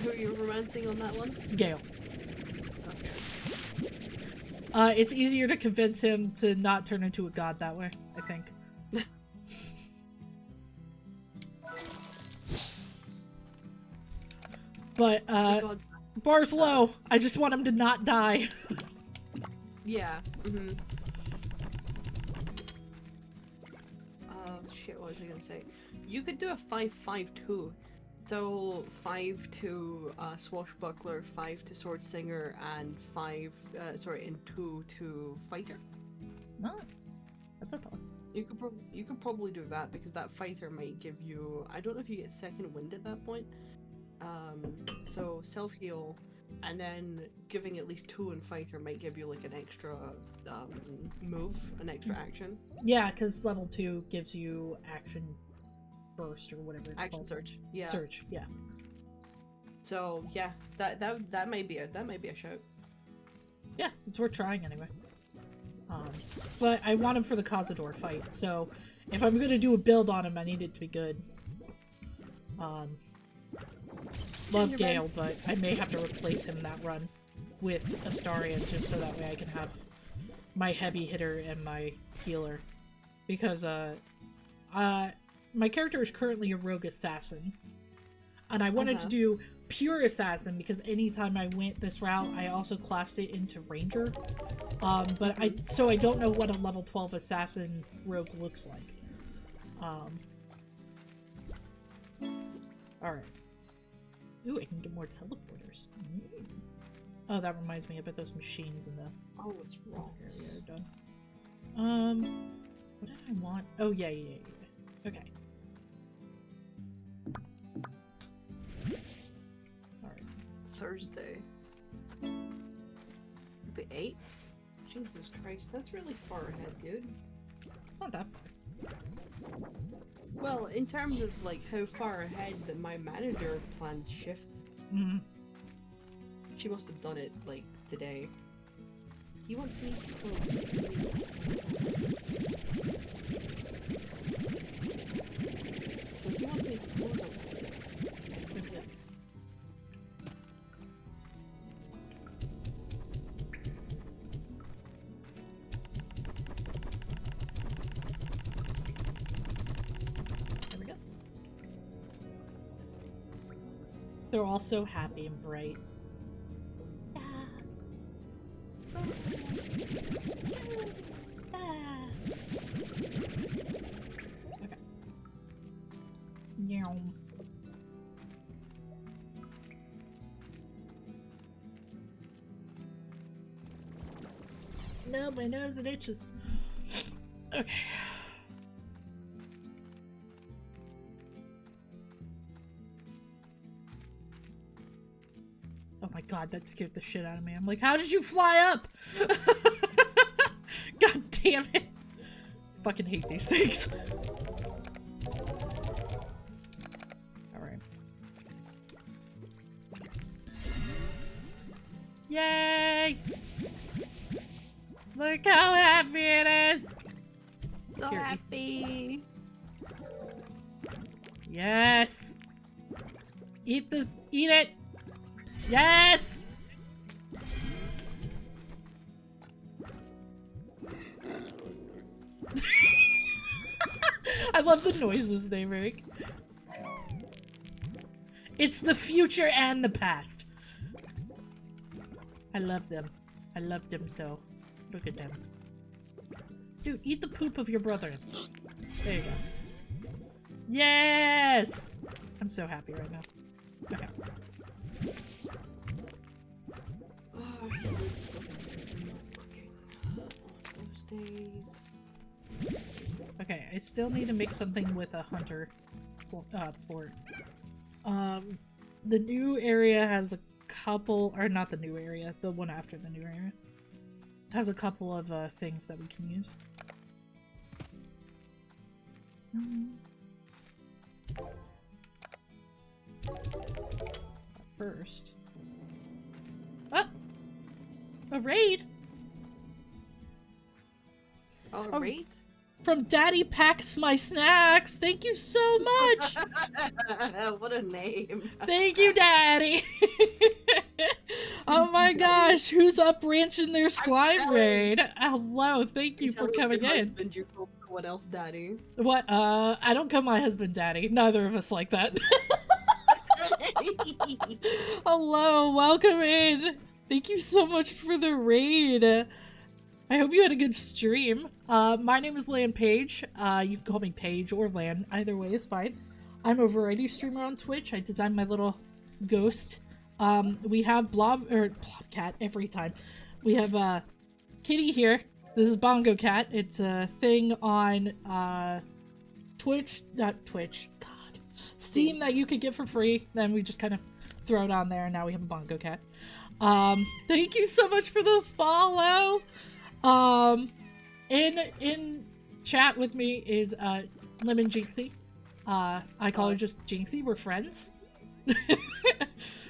Who are you romancing on that one? Gale. Okay. It's easier to convince him to not turn into a god that way, I think. But, bar's low. I just want him to not die. Yeah. Shit, what was I gonna say? You could do a 5-5-2. So 5 to swashbuckler, 5 to sword singer, and 2 to fighter. No, that's a thought. You could probably do that because that fighter might give you. I don't know if you get second wind at that point. So self heal, and then giving at least 2 in fighter might give you like an extra move, an extra action. Yeah, because level 2 gives you action burst or whatever it's Action called. surge. Yeah. Surge, yeah. So yeah, that might be a shout. Yeah, it's worth trying anyway. But I want him for the Cazador fight, so if I'm gonna do a build on him, I need it to be good. Love Gale, but I may have to replace him that run with Astarion just so that way I can have my heavy hitter and my healer. Because, my character is currently a rogue assassin. And I wanted to do pure assassin because anytime I went this route, I also classed it into ranger. But I don't know what a level 12 assassin rogue looks like. Alright. Ooh, I can get more teleporters. Oh, that reminds me about those machines in the It's wrong. area are done. What did I want? Oh, yeah. Okay. Alright. Thursday. The 8th? Jesus Christ, that's really far ahead, dude. It's not that far. Well, in terms of like how far ahead that my manager plans shifts, she must have done it like today. He wants me to close. So he wants me to close up. Yes. There we go. They're all so happy and bright. Okay. Yum. No, my nose, it itches. Okay. Oh my god, that scared the shit out of me. I'm like, how did you fly up? God damn it. Fucking hate these things. Alright. Yay! Look how happy it is! So Here, happy! Yes! Eat it! Yes! I love the noises they make. It's the future and the past. I love them. I love them so. Look at them. Dude, eat the poop of your brother. There you go. Yes! I'm so happy right now. Okay. Oh, it's so working. Those days. Okay, I still need to make something with a hunter plort. The new area has a couple, or not the new area, the one after the new area, has a couple of things that we can use. First. Ah! A raid! Oh, right? From Daddy Packs My Snacks! Thank you so much! What a name. Thank you, Daddy! Oh my gosh, who's up ranching their slime raid? Hello, thank you for coming in. You call someone else daddy. What? I don't call my husband Daddy. Neither of us like that. Hello, welcome in. Thank you so much for the raid. I hope you had a good stream. My name is Lan Page. You can call me Paige or Lan. Either way is fine. I'm a variety streamer on Twitch. I design my little ghost. We have Blobcat every time. We have Kitty here. This is Bongo Cat. It's a thing on Twitch, not Twitch. God, Steam that you could get for free. Then we just kind of throw it on there, and now we have a Bongo Cat. Thank you so much for the follow. In chat with me is Lemon Jinxie. I call her just Jinxie. We're friends.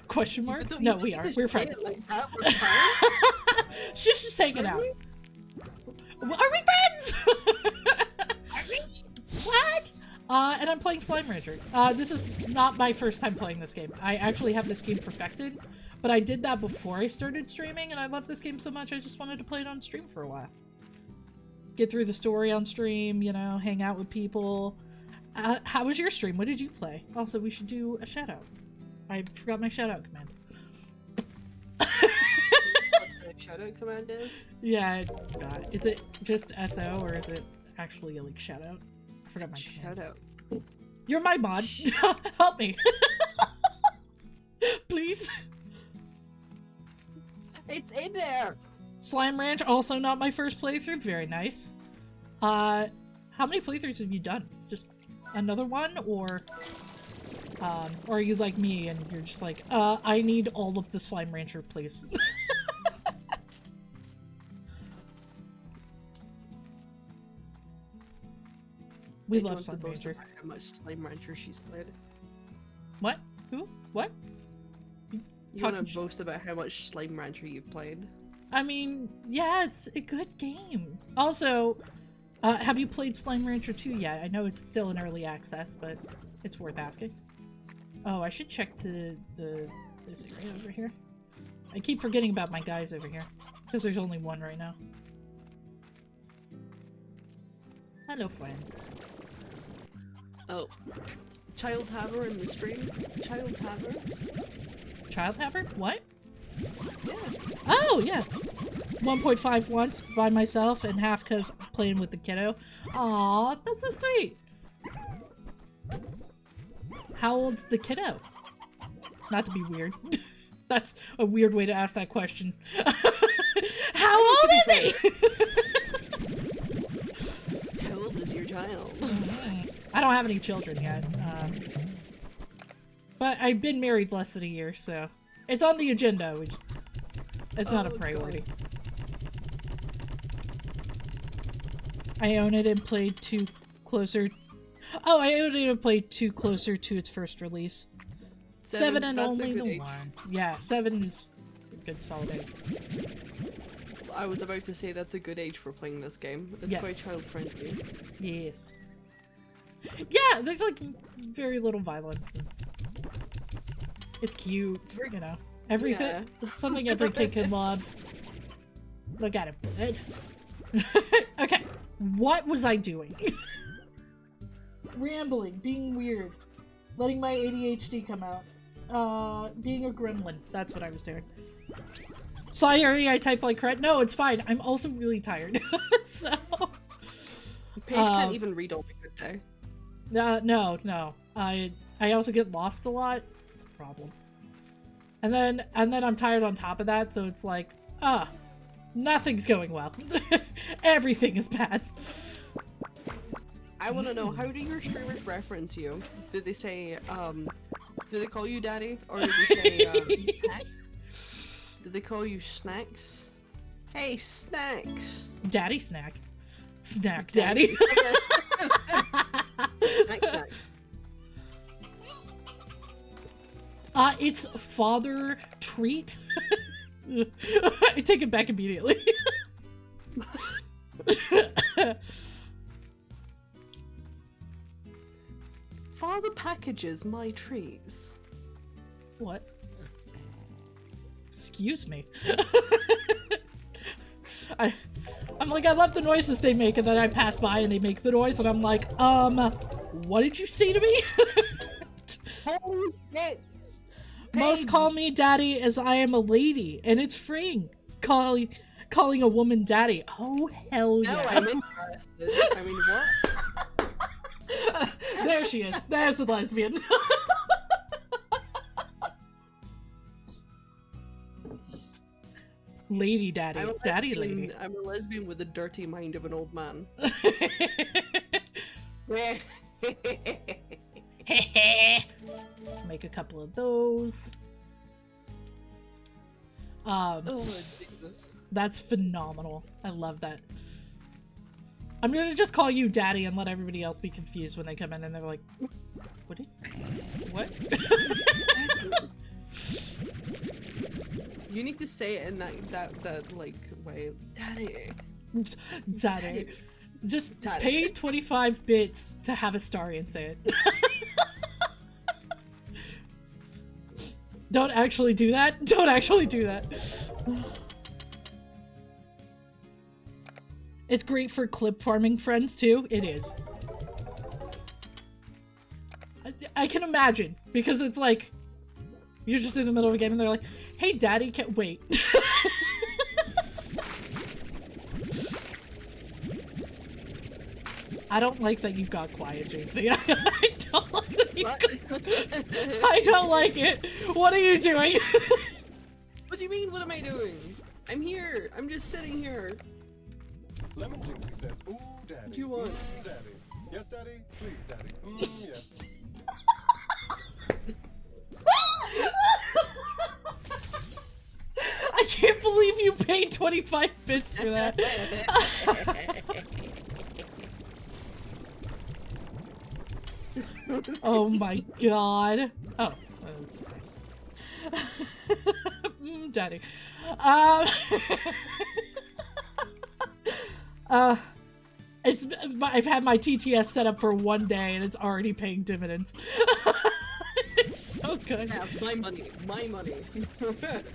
Question You mark? don't- No, you we don't are. need to We're say friends. it like that, we're friends. She's just hanging Are out. we? Are we friends? What? And I'm playing Slime Rancher. This is not my first time playing this game. I actually have this game perfected, but I did that before I started streaming, and I love this game so much I just wanted to play it on stream for a while. Get through the story on stream, you know, hang out with people. How was your stream? What did you play? Also, we should do a shout out. I forgot my shout out command. What the shoutout command is? Yeah, I forgot. Is it just SO or is it actually like shout out? I forgot my commands. Shoutout. You're my mod. Help me. Please. It's in there! Slime Ranch, also not my first playthrough. Very nice. How many playthroughs have you done? Just another one, or are you like me and you're just like, I need all of the Slime Rancher, please. We love Wants to Slime boast Rancher. about how much Slime Rancher she's played. What? Who? What? You Talking want sh- to boast about how much Slime Rancher you've played? I mean, yeah, it's a good game. Also, have you played Slime Rancher 2 yet? I know it's still in early access, but it's worth asking. Oh, I should check to this area over here. I keep forgetting about my guys over here, because there's only one right now. Hello, friends. Oh. Child Haver in the stream? Child Haver? Child Haver? What? Yeah. Oh, yeah. 1.5 once by myself and half because I'm playing with the kiddo. Aw, that's so sweet. How old's the kiddo? Not to be weird. That's a weird way to ask that question. How old is he? How old is your child? I don't have any children yet. But I've been married less than a year, so it's on the agenda. It's not a priority. God. I own it and played too closer. Oh, I own it and played too closer to its first release. 7 and that's a only good the age. 1. Yeah, 7 is a good solid age. I was about to say that's a good age for playing this game. It's Yes. quite child friendly. Yes. Yeah, there's like very little violence. And it's cute, you know. Everything, something every kid can love. Look at him. Okay, what was I doing? Rambling, being weird, letting my ADHD come out, being a gremlin. That's what I was doing. Sorry, I type like crap. No, it's fine. I'm also really tired. So Paige can't even read on a good day. no. I also get lost a lot. It's a problem. And then I'm tired on top of that, so it's like, nothing's going well. Everything is bad. I want to know, how do your streamers reference you? Did they say, do they call you daddy? Or did they say, snacks? Did they call you snacks? Hey, snacks! Daddy snack. Snack daddy. Snack. It's father treat. I take it back immediately. Father packages my trees. What? Excuse me. I'm like, I love the noises they make, and then I pass by and they make the noise, and I'm like, what did you say to me? Holy shit! Most call me daddy as I am a lady, and it's freeing. Calling a woman daddy. Oh, hell yeah. Now I'm interested. I mean, what? There she is. There's the lesbian. Lady daddy. Daddy lady. I'm a lesbian with the dirty mind of an old man. Make a couple of those. Oh, Jesus. That's phenomenal. I love that. I'm gonna just call you Daddy and let everybody else be confused when they come in and they're like, what? You need to say it in that like way. Daddy. Daddy. Just Daddy. pay 25 bits to have a Starian say it. Don't actually do that. Don't actually do that. It's great for clip farming friends too. It is. I can imagine, because it's like you're just in the middle of a game and they're like, "Hey, Daddy, can't wait." I don't like that you got quiet, Jinxie. I don't like that you I don't like it. What are you doing? What do you mean? What am I doing? I'm here. I'm just sitting here. Lemon Jinxie says, ooh, daddy. What do you want? Daddy. Yes, daddy? Please, daddy. Yes. I can't believe you paid 25 bits for that. Oh my god. Oh, that's fine. Daddy. I've had my TTS set up for 1 day and it's already paying dividends. It's so good. Yeah, my money. My money.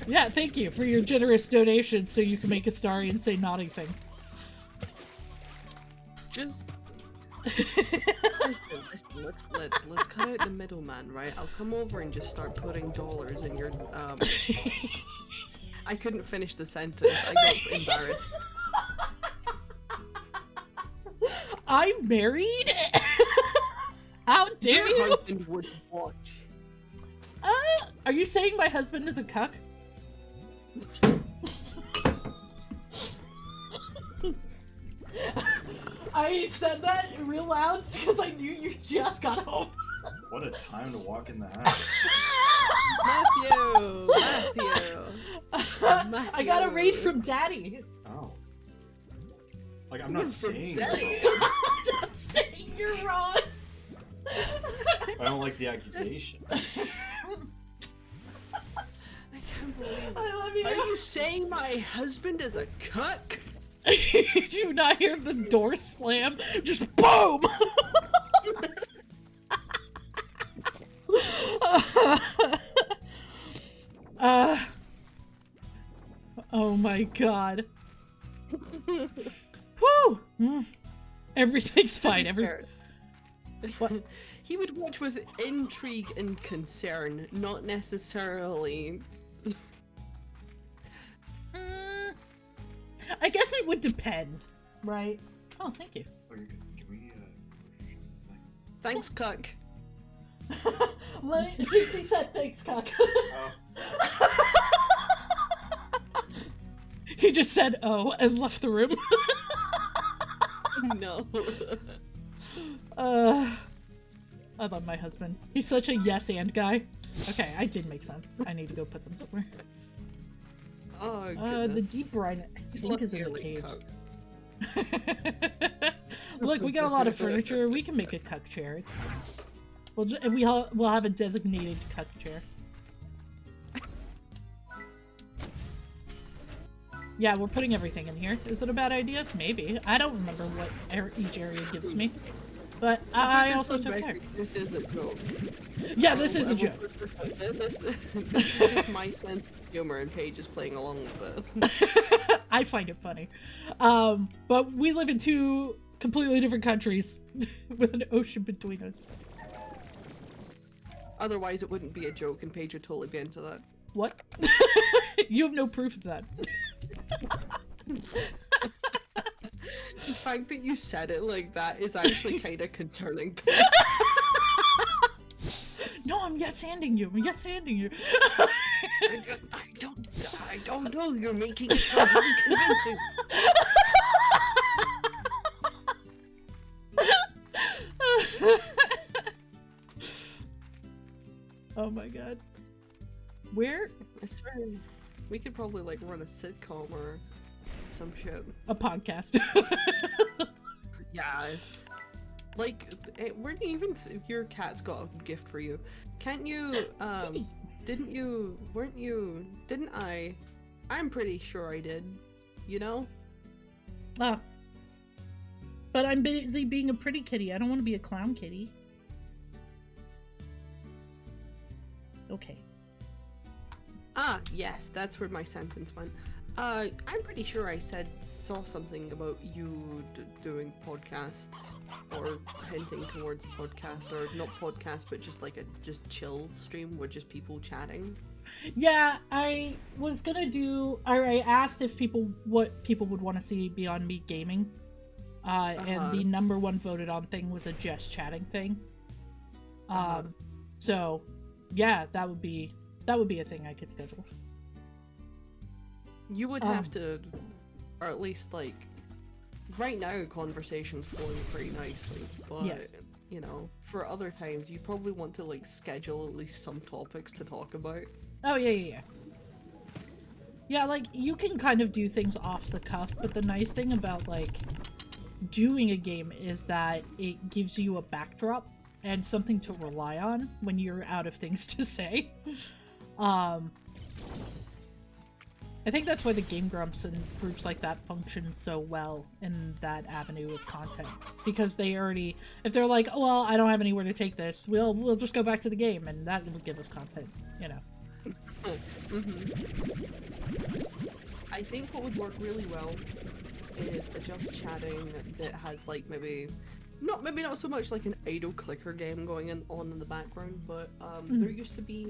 Yeah, thank you for your generous donation so you can make a story and say naughty things. Just listen, let's cut out the middleman, right? I'll come over and just start putting dollars in your I couldn't finish the sentence. I got embarrassed. I'm married? How dare Your you? husband would watch. Are you saying my husband is a cuck? I said that real loud because I knew you just got home. What a time to walk in the house. Matthew. I got a raid from Daddy. Oh. Like, I'm not saying Daddy. I'm not saying you're wrong. I don't like the accusation. I can't believe I love you. Are you saying my husband is a cuck? Did you not hear the door slam? Just boom! Oh my god. Whew! Everything's fine. What? He would watch with intrigue and concern, not necessarily. I guess it would depend, right? Oh, thank you. Can we, Thanks, cuck. Jinxie said thanks, cock. He just said oh and left the room. No. I love my husband. He's such a yes and guy. Okay, I did make some. I need to go put them somewhere. Oh, The goodness. deep brine, I He's think, is in the lucky you're caves. cuck. Look, we got a lot of furniture. We can make a cuck chair. It's fine. We'll have a designated cuck chair. Yeah, we're putting everything in here. Is it a bad idea? Maybe. I don't remember what each area gives me. But I also took care. This is a joke. Yeah, this is a joke. This is just my sense of humor, and Paige is playing along with it. I find it funny. But we live in 2 completely different countries with an ocean between us. Otherwise, it wouldn't be a joke, and Paige would totally be into that. What? You have no proof of that. The fact that you said it like that is actually kind of concerning. No, I'm yes-anding you. I'm yes-anding you. I don't know. You're making it so very convincing. Oh my god. Where? I swear, we could probably like run a sitcom or some shit. A podcast. Yeah. Like, weren't you even... Your cat's got a gift for you. Can't you, Didn't I? I'm pretty sure I did. You know? Ah. But I'm busy being a pretty kitty. I don't want to be a clown kitty. Okay. Ah, yes, that's where my sentence went. I'm pretty sure I saw something about you doing podcast, or hinting towards podcast, or not podcast, but just like a just chill stream with just people chatting. Yeah, I was gonna do. I asked if what people would want to see beyond me gaming, and the number one voted on thing was a just chatting thing. So yeah, that would be a thing I could schedule. You would have to, or at least like, right now conversations flowing pretty nicely, but Yes. you know, for other times you probably want to like schedule at least some topics to talk about. Oh yeah. Yeah, like you can kind of do things off the cuff, but the nice thing about like doing a game is that it gives you a backdrop and something to rely on when you're out of things to say. I think that's why the Game Grumps and groups like that function so well in that avenue of content, because they already, if they're like, oh well, I don't have anywhere to take this, we'll just go back to the game, and that will give us content, you know. I think what would work really well is a just chatting that has like maybe not so much like an idle clicker game going on in the background, but there used to be,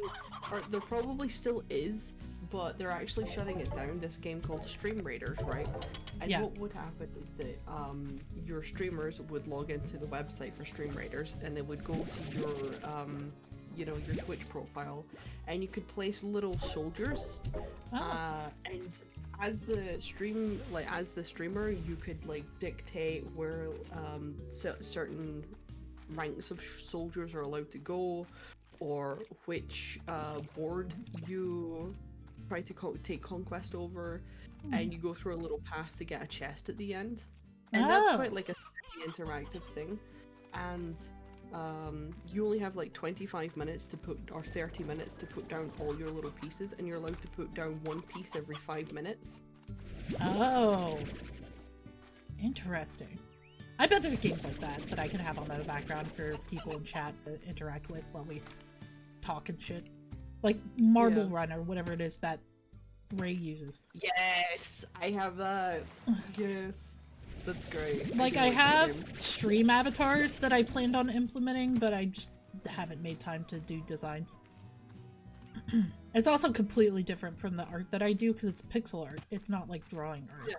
or there probably still is, but they're actually shutting it down, this game called Stream Raiders, right? And what would happen is that your streamers would log into the website for Stream Raiders, and they would go to your your Twitch profile, and you could place little soldiers, and as the streamer, you could like dictate where certain ranks of soldiers are allowed to go, or which board you try to take conquest over, and you go through a little path to get a chest at the end, and that's quite like a interactive thing, and you only have like 25 minutes to put, or 30 minutes to put down all your little pieces, and you're allowed to put down one piece every 5 minutes. Oh, interesting. I bet there's games like that I could have on the background for people in chat to interact with while we talk and shit. Like Marble Run or whatever it is that Ray uses. Yes, I have that. Yes. That's great. Like, I have stream avatars that I planned on implementing, but I just haven't made time to do designs. It's also completely different from the art that I do, because it's pixel art. It's not like drawing art. Yeah.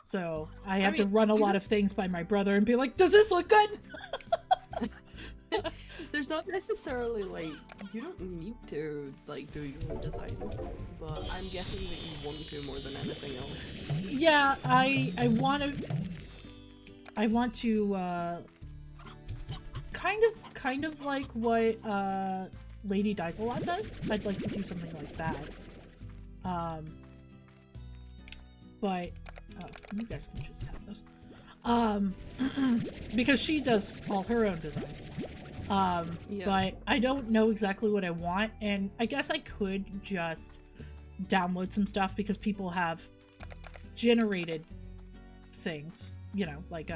So I have to run a lot of things by my brother and be like, does this look good? There's not necessarily, like, you don't need to, like, do your own designs, but I'm guessing that you want to more than anything else. Yeah, I want to kind of like what Lady Dies a Lot does. I'd like to do something like that. But you guys can just have those. Because she does all her own designs. But I don't know exactly what I want, and I guess I could just download some stuff, because people have generated things, like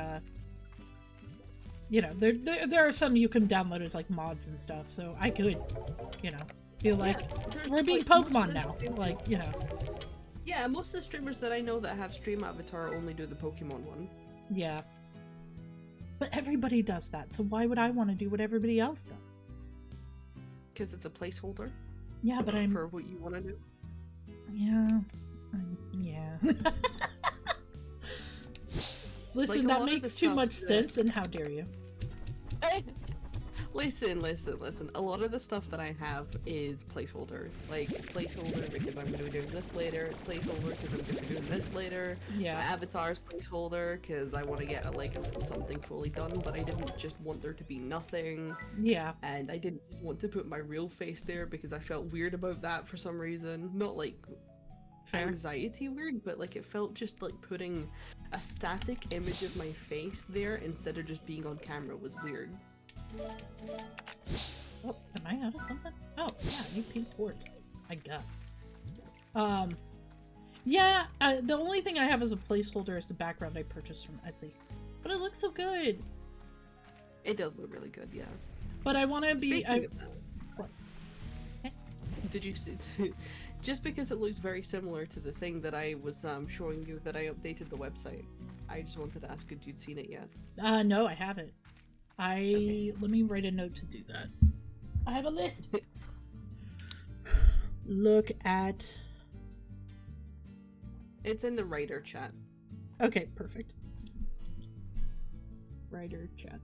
there are some you can download as like mods and stuff, so I could feel like we're being Pokemon now, like Yeah, most of the streamers that I know that have stream avatar only do the Pokemon one. Yeah, but everybody does that, so why would I want to do what everybody else does? Because it's a placeholder. Yeah, but for what you want to do. Yeah. Listen, like, that makes too much sense, and how dare you? Listen. A lot of the stuff that I have is placeholder. Like, it's placeholder because I'm going to be doing this later. It's placeholder because I'm going to be doing this later. Yeah. My avatar's placeholder because I want to get something fully done, but I didn't just want there to be nothing. Yeah. And I didn't want to put my real face there because I felt weird about that for some reason. Not like anxiety weird, but like it felt just like putting a static image of my face there instead of just being on camera was weird. Oh, am I out of something? Oh, yeah, new pink port. I got. Yeah, the only thing I have as a placeholder is the background I purchased from Etsy. But it looks so good! It does look really good, yeah. But I want to be... Speaking of that, What? Okay. did you see... just because it looks very similar to the thing that I was showing you that I updated the website, I just wanted to ask if you'd seen it yet. No, I haven't. Okay. Let me write a note to do that. I have a list! Look at... It's in the writer chat. Okay, perfect. Writer chat.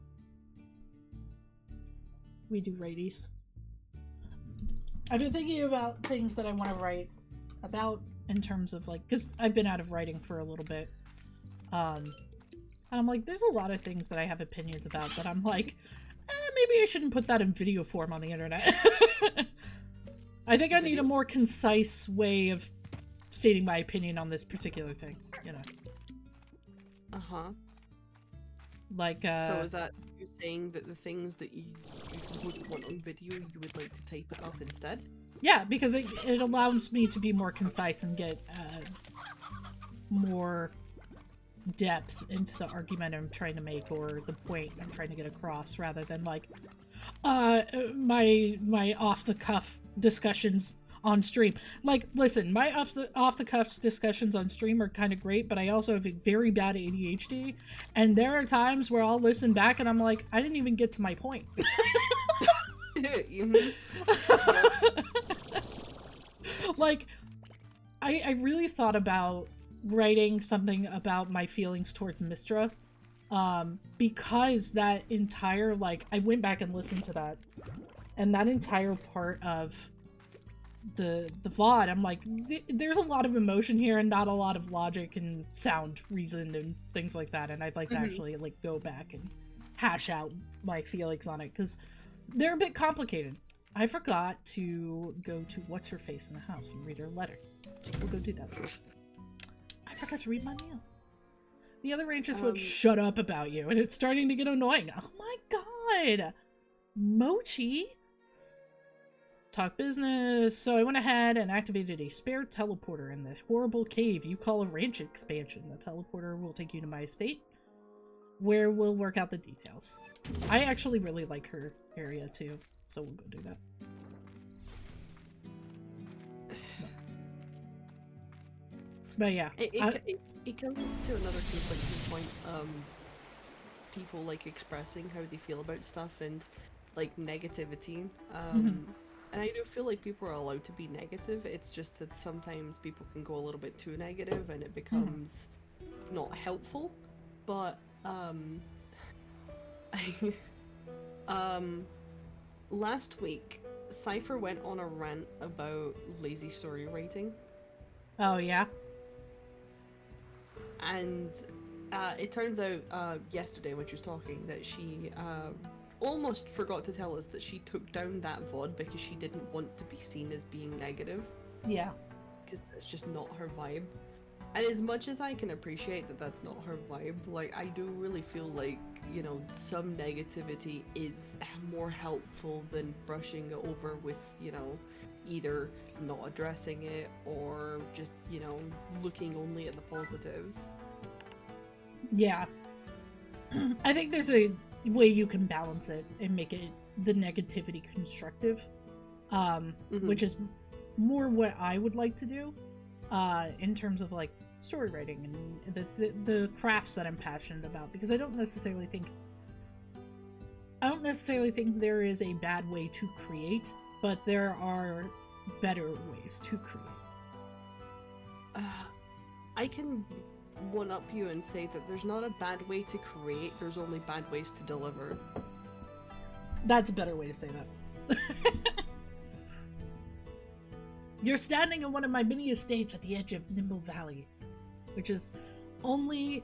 We do righties. I've been thinking about things that I want to write about in terms of like, because I've been out of writing for a little bit. And I'm like, there's a lot of things that I have opinions about that I'm like, maybe I shouldn't put that in video form on the internet. I think I need a more concise way of stating my opinion on this particular thing, you know. Uh-huh. Like, so is that you saying that the things that you wouldn't want on video, you would like to type it up instead? Yeah, because it allows me to be more concise and get more depth into the argument I'm trying to make or the point I'm trying to get across, rather than like my off-the-cuff discussions on stream. Like, listen, my off-the-cuff discussions on stream are kind of great, but I also have a very bad ADHD, and there are times where I'll listen back and I'm like, I didn't even get to my point. Like, I really thought about writing something about my feelings towards Mistra, because that entire, like, I went back and listened to that, and that entire part of the VOD, I'm like, there's a lot of emotion here and not a lot of logic and sound reason and things like that, and I'd like to actually like go back and hash out my feelings on it, because they're a bit complicated. I forgot to go to what's her face in the house and read her letter. We'll go do that. I forgot to read my mail. The other ranchers won't shut up about you, and it's starting to get annoying. Oh my god! Mochi? Talk business. So I went ahead and activated a spare teleporter in the horrible cave you call a ranch expansion. The teleporter will take you to my estate, where we'll work out the details. I actually really like her area too, so we'll go do that. But yeah. It comes to another conflicting point. People like expressing how they feel about stuff and like negativity. And I do feel like people are allowed to be negative. It's just that sometimes people can go a little bit too negative and it becomes not helpful. But last week Cypher went on a rant about lazy story writing. Oh yeah? And it turns out yesterday when she was talking that she almost forgot to tell us that she took down that VOD because she didn't want to be seen as being negative. Yeah. Because that's just not her vibe. And as much as I can appreciate that that's not her vibe, like, I do really feel like, you know, some negativity is more helpful than brushing it over with, you know, either not addressing it or just, you know, looking only at the positives. Yeah. I think there's a way you can balance it and make it the negativity constructive, which is more what I would like to do in terms of like story writing and the crafts that I'm passionate about, because I don't necessarily think there is a bad way to create, but there are better ways to create. I can one-up you and say that there's not a bad way to create, there's only bad ways to deliver. That's a better way to say that. You're standing in one of my mini estates at the edge of Nimble Valley, which is the only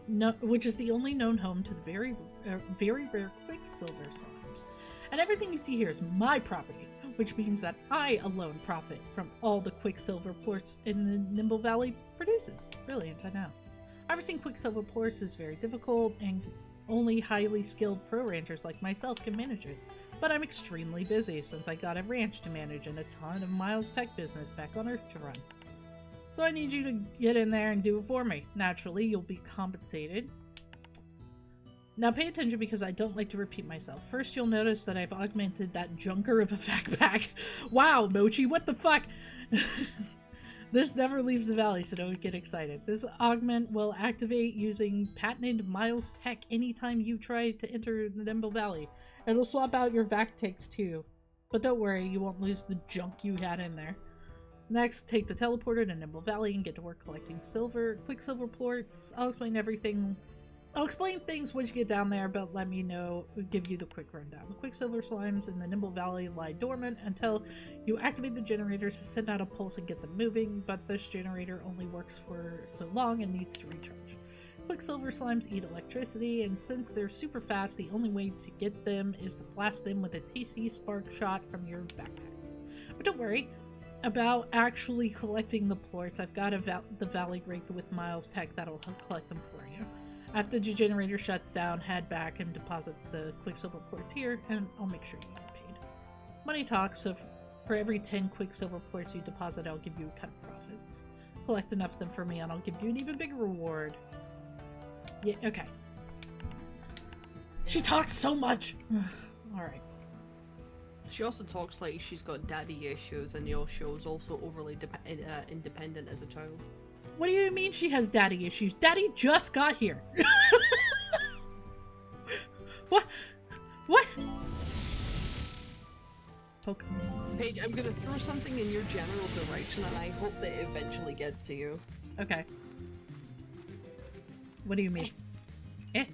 known home to the very rare Quicksilver slimes. And everything you see here is my property, which means that I alone profit from all the Quicksilver ports in the Nimble Valley produces. Brilliant, I know. Harvesting Quicksilver ports is very difficult, and only highly skilled pro ranchers like myself can manage it. But I'm extremely busy since I got a ranch to manage and a ton of Miles Tech business back on Earth to run. So I need you to get in there and do it for me. Naturally, you'll be compensated. Now pay attention because I don't like to repeat myself. First, you'll notice that I've augmented that junker of a backpack. Wow, Mochi, what the fuck? This never leaves the valley, so don't get excited. This augment will activate using patented Miles Tech anytime you try to enter the Nimble Valley. It'll swap out your vac ticks too. But don't worry, you won't lose the junk you had in there. Next, take the teleporter to Nimble Valley and get to work collecting Quicksilver ports. I'll explain everything. I'll explain things once you get down there, but let me know, give you the quick rundown. The Quicksilver slimes in the Nimble Valley lie dormant until you activate the generators to send out a pulse and get them moving, but this generator only works for so long and needs to recharge. Quicksilver slimes eat electricity, and since they're super fast, the only way to get them is to blast them with a tasty spark shot from your backpack. But don't worry about actually collecting the ports. I've got the valley rigged with Miles Tech that'll help collect them for you. After the generator shuts down, head back and deposit the Quicksilver ports here, and I'll make sure you get paid. Money talks, so for every 10 Quicksilver ports you deposit, I'll give you a cut of profits. Collect enough of them for me, and I'll give you an even bigger reward. Yeah, okay. She talks so much! Alright. She also talks like she's got daddy issues, and she was also overly independent as a child. What do you mean she has daddy issues? Daddy just got here. What? What? Poke. Paige, I'm gonna throw something in your general direction, and I hope that it eventually gets to you. Okay. What do you mean? Eh?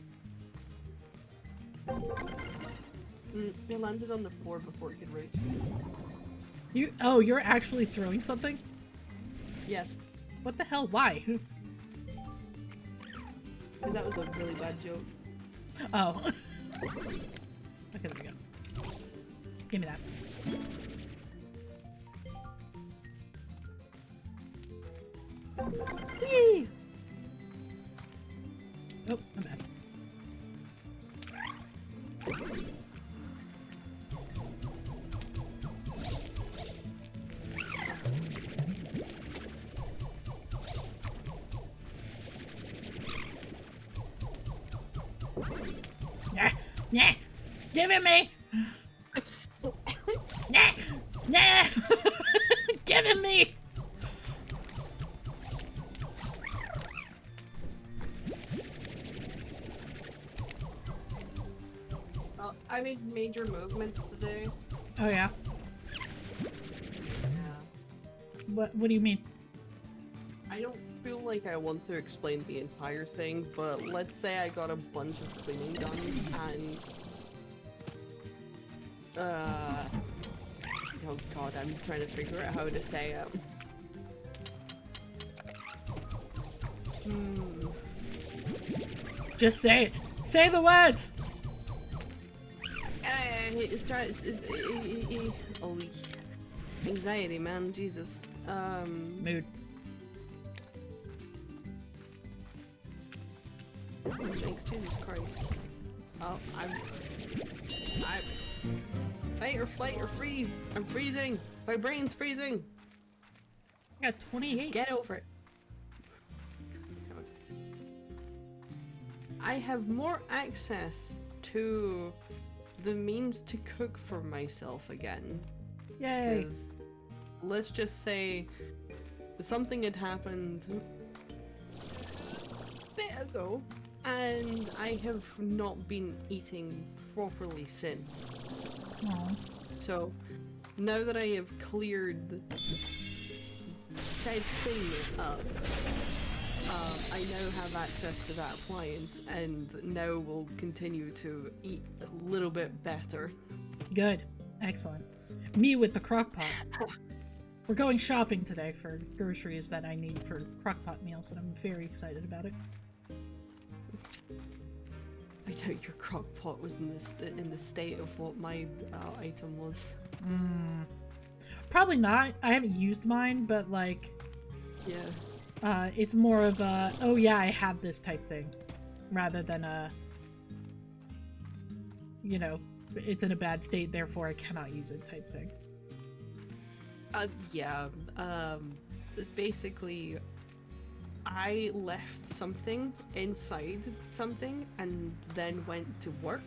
It landed on the floor before it could reach. Oh, you're actually throwing something? Yes. What the hell? Why? Because that was a really bad joke. Oh. Okay, there we go. Give me that. Whee! Oh, I'm bad. Nah! Give it me! Nah! Nah! Give it me! I made major movements today. Oh yeah? Yeah. What do you mean? I don't feel like I want to explain the entire thing, but let's say I got a bunch of cleaning done, and oh god, I'm trying to figure out how to say it. Just say it! Say the words! Oh, anxiety, man, Jesus. Mood. Oh, jinx, Jesus Christ. Oh, I'm fight or flight or freeze. I'm freezing. My brain's freezing. I got 28. Get over it. I have more access to the means to cook for myself again. Yay. Because let's just say something had happened a bit ago, and I have not been eating properly since. Aww. So now that I have cleared said thing up, I now have access to that appliance, and now will continue to eat a little bit better. Good. Excellent. Me with the crock pot. We're going shopping today for groceries that I need for crock pot meals, and I'm very excited about it. I doubt your crock pot was in the state of what my item was. Probably not. I haven't used mine, but like... Yeah. It's more of a, oh yeah, I had this type thing, rather than a, you know, it's in a bad state, therefore I cannot use it type thing. Yeah. Basically, I left something inside something and then went to work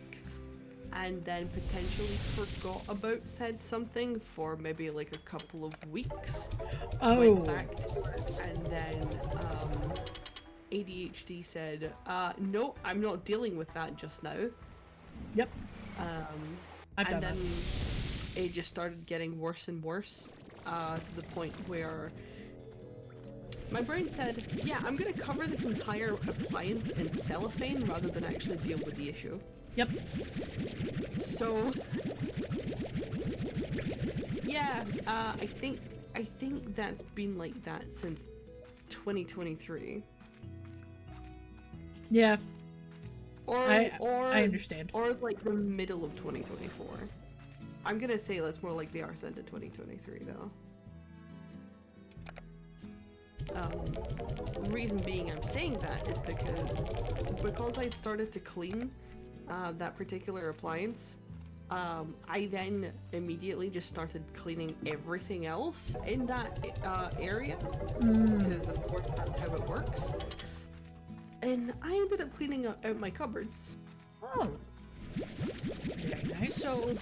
and then potentially forgot about said something for maybe like a couple of weeks. Oh. Went back to it, and then ADHD said, no, I'm not dealing with that just now. Yep. I've And done then that. it just started getting worse and worse, to the point where my brain said, yeah, I'm gonna cover this entire appliance in cellophane rather than actually deal with the issue. Yep. So yeah, I think that's been like that since 2023. Yeah. Or I understand. Or like the middle of 2024. I'm gonna say that's more like the arse end of 2023 though. Reason being I'm saying that is because I'd started to clean that particular appliance, I then immediately just started cleaning everything else in that area, because of course that's how it works. And I ended up cleaning out my cupboards. Oh. Very nice. So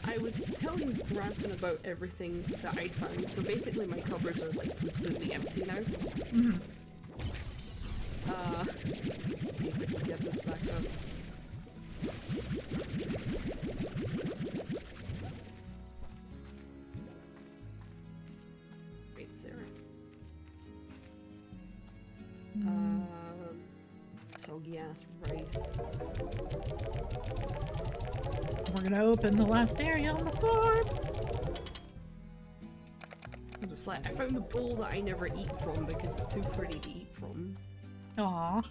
I was telling Grafton about everything that I'd found. So basically my cupboards are like completely empty now. Mm-hmm. Let's see if I can get this back up. Right there. Soggy ass rice. We're gonna open the last area on the farm. It's like, I found the bowl that I never eat from because it's too pretty to eat from. Aw.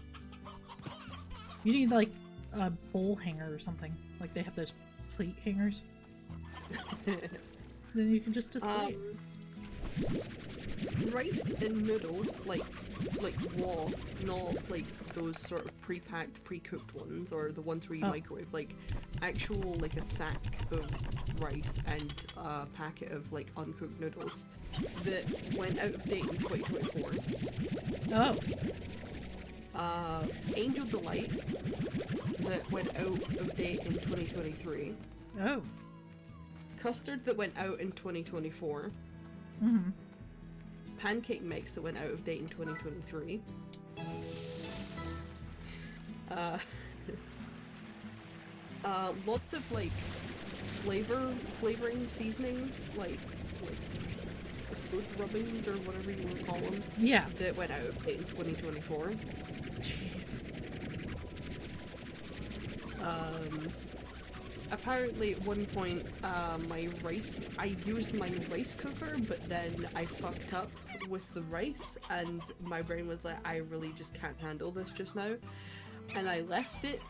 You need like a bowl hanger or something. Like they have those plate hangers. Then you can just display it. Rice and noodles, like raw, not like those sort of pre-packed, pre-cooked ones, or the ones where you microwave, like actual like a sack of rice and a packet of like uncooked noodles that went out of date in 2024. Oh. Angel Delight that went out of date in 2023. Oh. Custard that went out in 2024. Mm-hmm. Pancake mix that went out of date in 2023. Lots of like flavoring seasonings, like food rubbings or whatever you want to call them. Yeah. That went out of date in 2024. Jeez. Apparently at one point, I used my rice cooker, but then I fucked up with the rice, and my brain was like, I really just can't handle this just now, and I left it.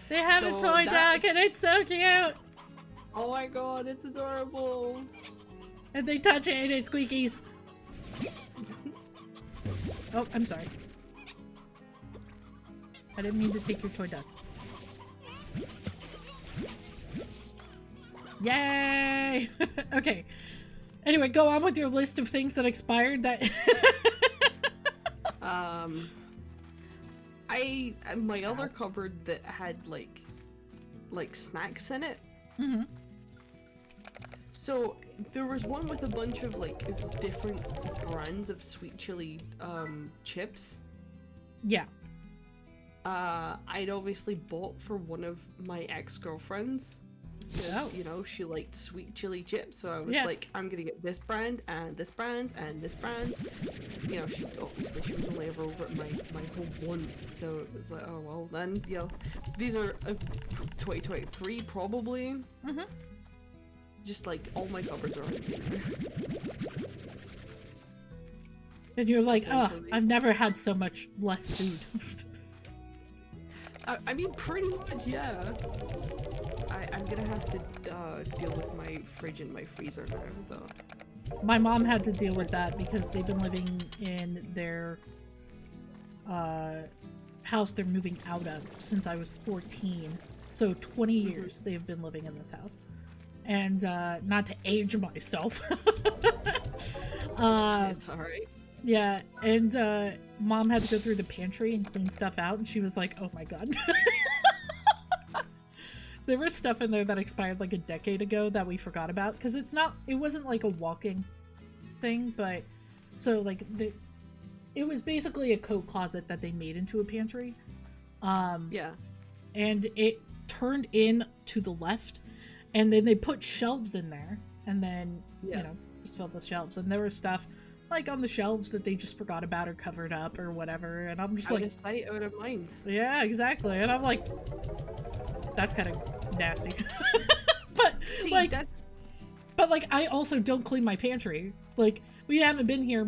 They have a toy dog and it's so cute! Oh my god, it's adorable! And they touch it and it squeakies. Oh, I'm sorry. I didn't mean to take your toy duck. Yay! Okay. Anyway, go on with your list of things that expired that... my other cupboard that had like snacks in it. Mm-hmm. So there was one with a bunch of like different brands of sweet chili chips. Yeah. I'd obviously bought for one of my ex-girlfriends. Because, you know, she liked sweet chili chips, so I was like, I'm gonna get this brand, and this brand, and this brand. You know, she was only ever over at my home once, so it was like, oh well then, you know, these are 2023 probably. Mm-hmm. Just like, all my cupboards are empty. And you're like, oh, I've never had so much less food. I mean, pretty much, yeah. I'm gonna have to deal with my fridge and my freezer now, though. my mom had to deal with that because they've been living in their house they're moving out of since I was 14. So 20 years they've been living in this house. And not to age myself. It's alright. Yeah, and mom had to go through the pantry and clean stuff out, and she was like, oh my god. There was stuff in there that expired like a decade ago that we forgot about, because it wasn't like a walk-in thing, but so like it was basically a coat closet that they made into a pantry. Yeah. And it turned in to the left, and then they put shelves in there, and then just filled the shelves, and there was stuff like on the shelves that they just forgot about or covered up or whatever, and I'm just Out of sight, out of mind. yeah, exactly, and I'm like, that's kind of nasty. But See, like, that's... but like, I also don't clean my pantry. Like, we haven't been here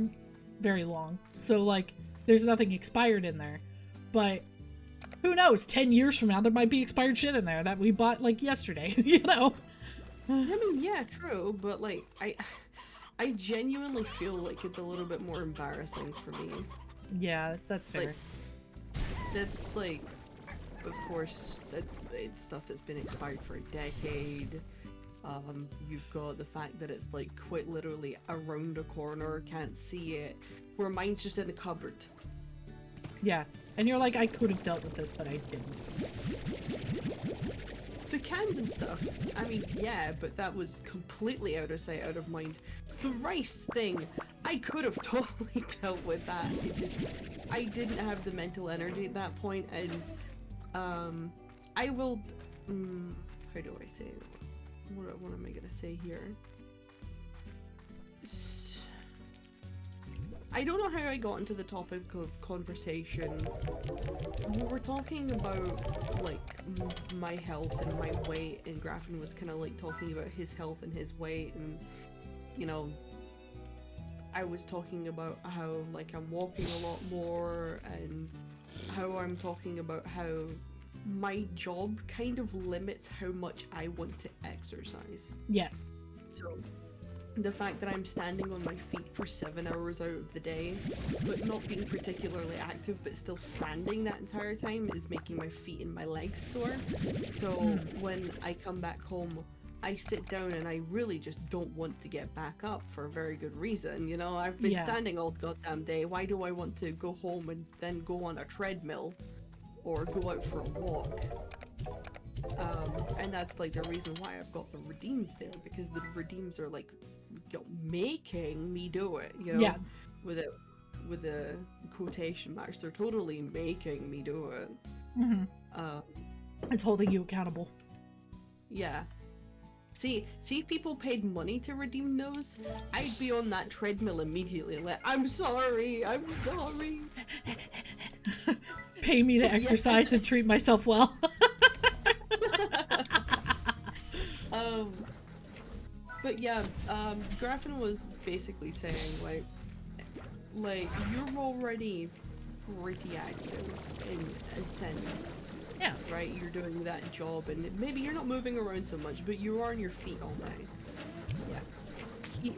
very long, so like, there's nothing expired in there. But who knows? 10 years from now, there might be expired shit in there that we bought like yesterday. You know? I mean, yeah, true, but like, I genuinely feel like it's a little bit more embarrassing for me. Yeah, that's fair. Like, that's like, of course, it's stuff that's been expired for a decade. You've got the fact that it's like quite literally around a corner, can't see it, where mine's just in a cupboard. Yeah, and you're like, I could have dealt with this, but I didn't. The cans and stuff, I mean, yeah, but that was completely out of sight, out of mind. The rice thing, I could have totally dealt with that. It just, I didn't have the mental energy at that point, and I will, how do I say it? What am I gonna say here? I don't know how I got into the topic of conversation. We were talking about, like, my health and my weight, and Graffin was kind of, like, talking about his health and his weight, and, you know, I was talking about how, like, I'm walking a lot more, and how I'm talking about how my job kind of limits how much I want to exercise. Yes. So, the fact that I'm standing on my feet for 7 hours out of the day, but not being particularly active, but still standing that entire time, is making my feet and my legs sore. So when I come back home, I sit down and I really just don't want to get back up for a very good reason. You know, I've been standing all goddamn day. Why do I want to go home and then go on a treadmill or go out for a walk? And that's like the reason why I've got the redeems there, because the redeems are like, making me do it, you know? Yeah. With a quotation marks, they're totally making me do it. It's holding you accountable. Yeah. See if people paid money to redeem those, I'd be on that treadmill immediately, like, I'm sorry. Pay me to exercise and treat myself well. But yeah, Graffin was basically saying, like you're already pretty active in a sense. Yeah. Right? You're doing that job, and maybe you're not moving around so much, but you are on your feet all day. Yeah.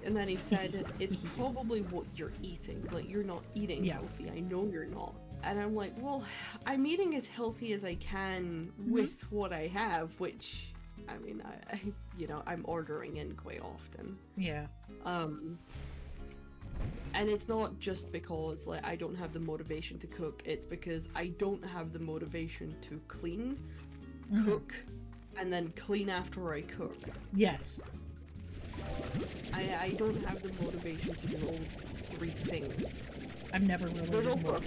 And then he said, it's probably what you're eating. Like, you're not eating healthy. I know you're not. And I'm like, well, I'm eating as healthy as I can with what I have, which, I mean, I you know, I'm ordering in quite often. Yeah. And it's not just because, like, I don't have the motivation to cook, it's because I don't have the motivation to clean, cook, and then clean after I cook. Yes. I don't have the motivation to do all 3 things. I've never really There's done more.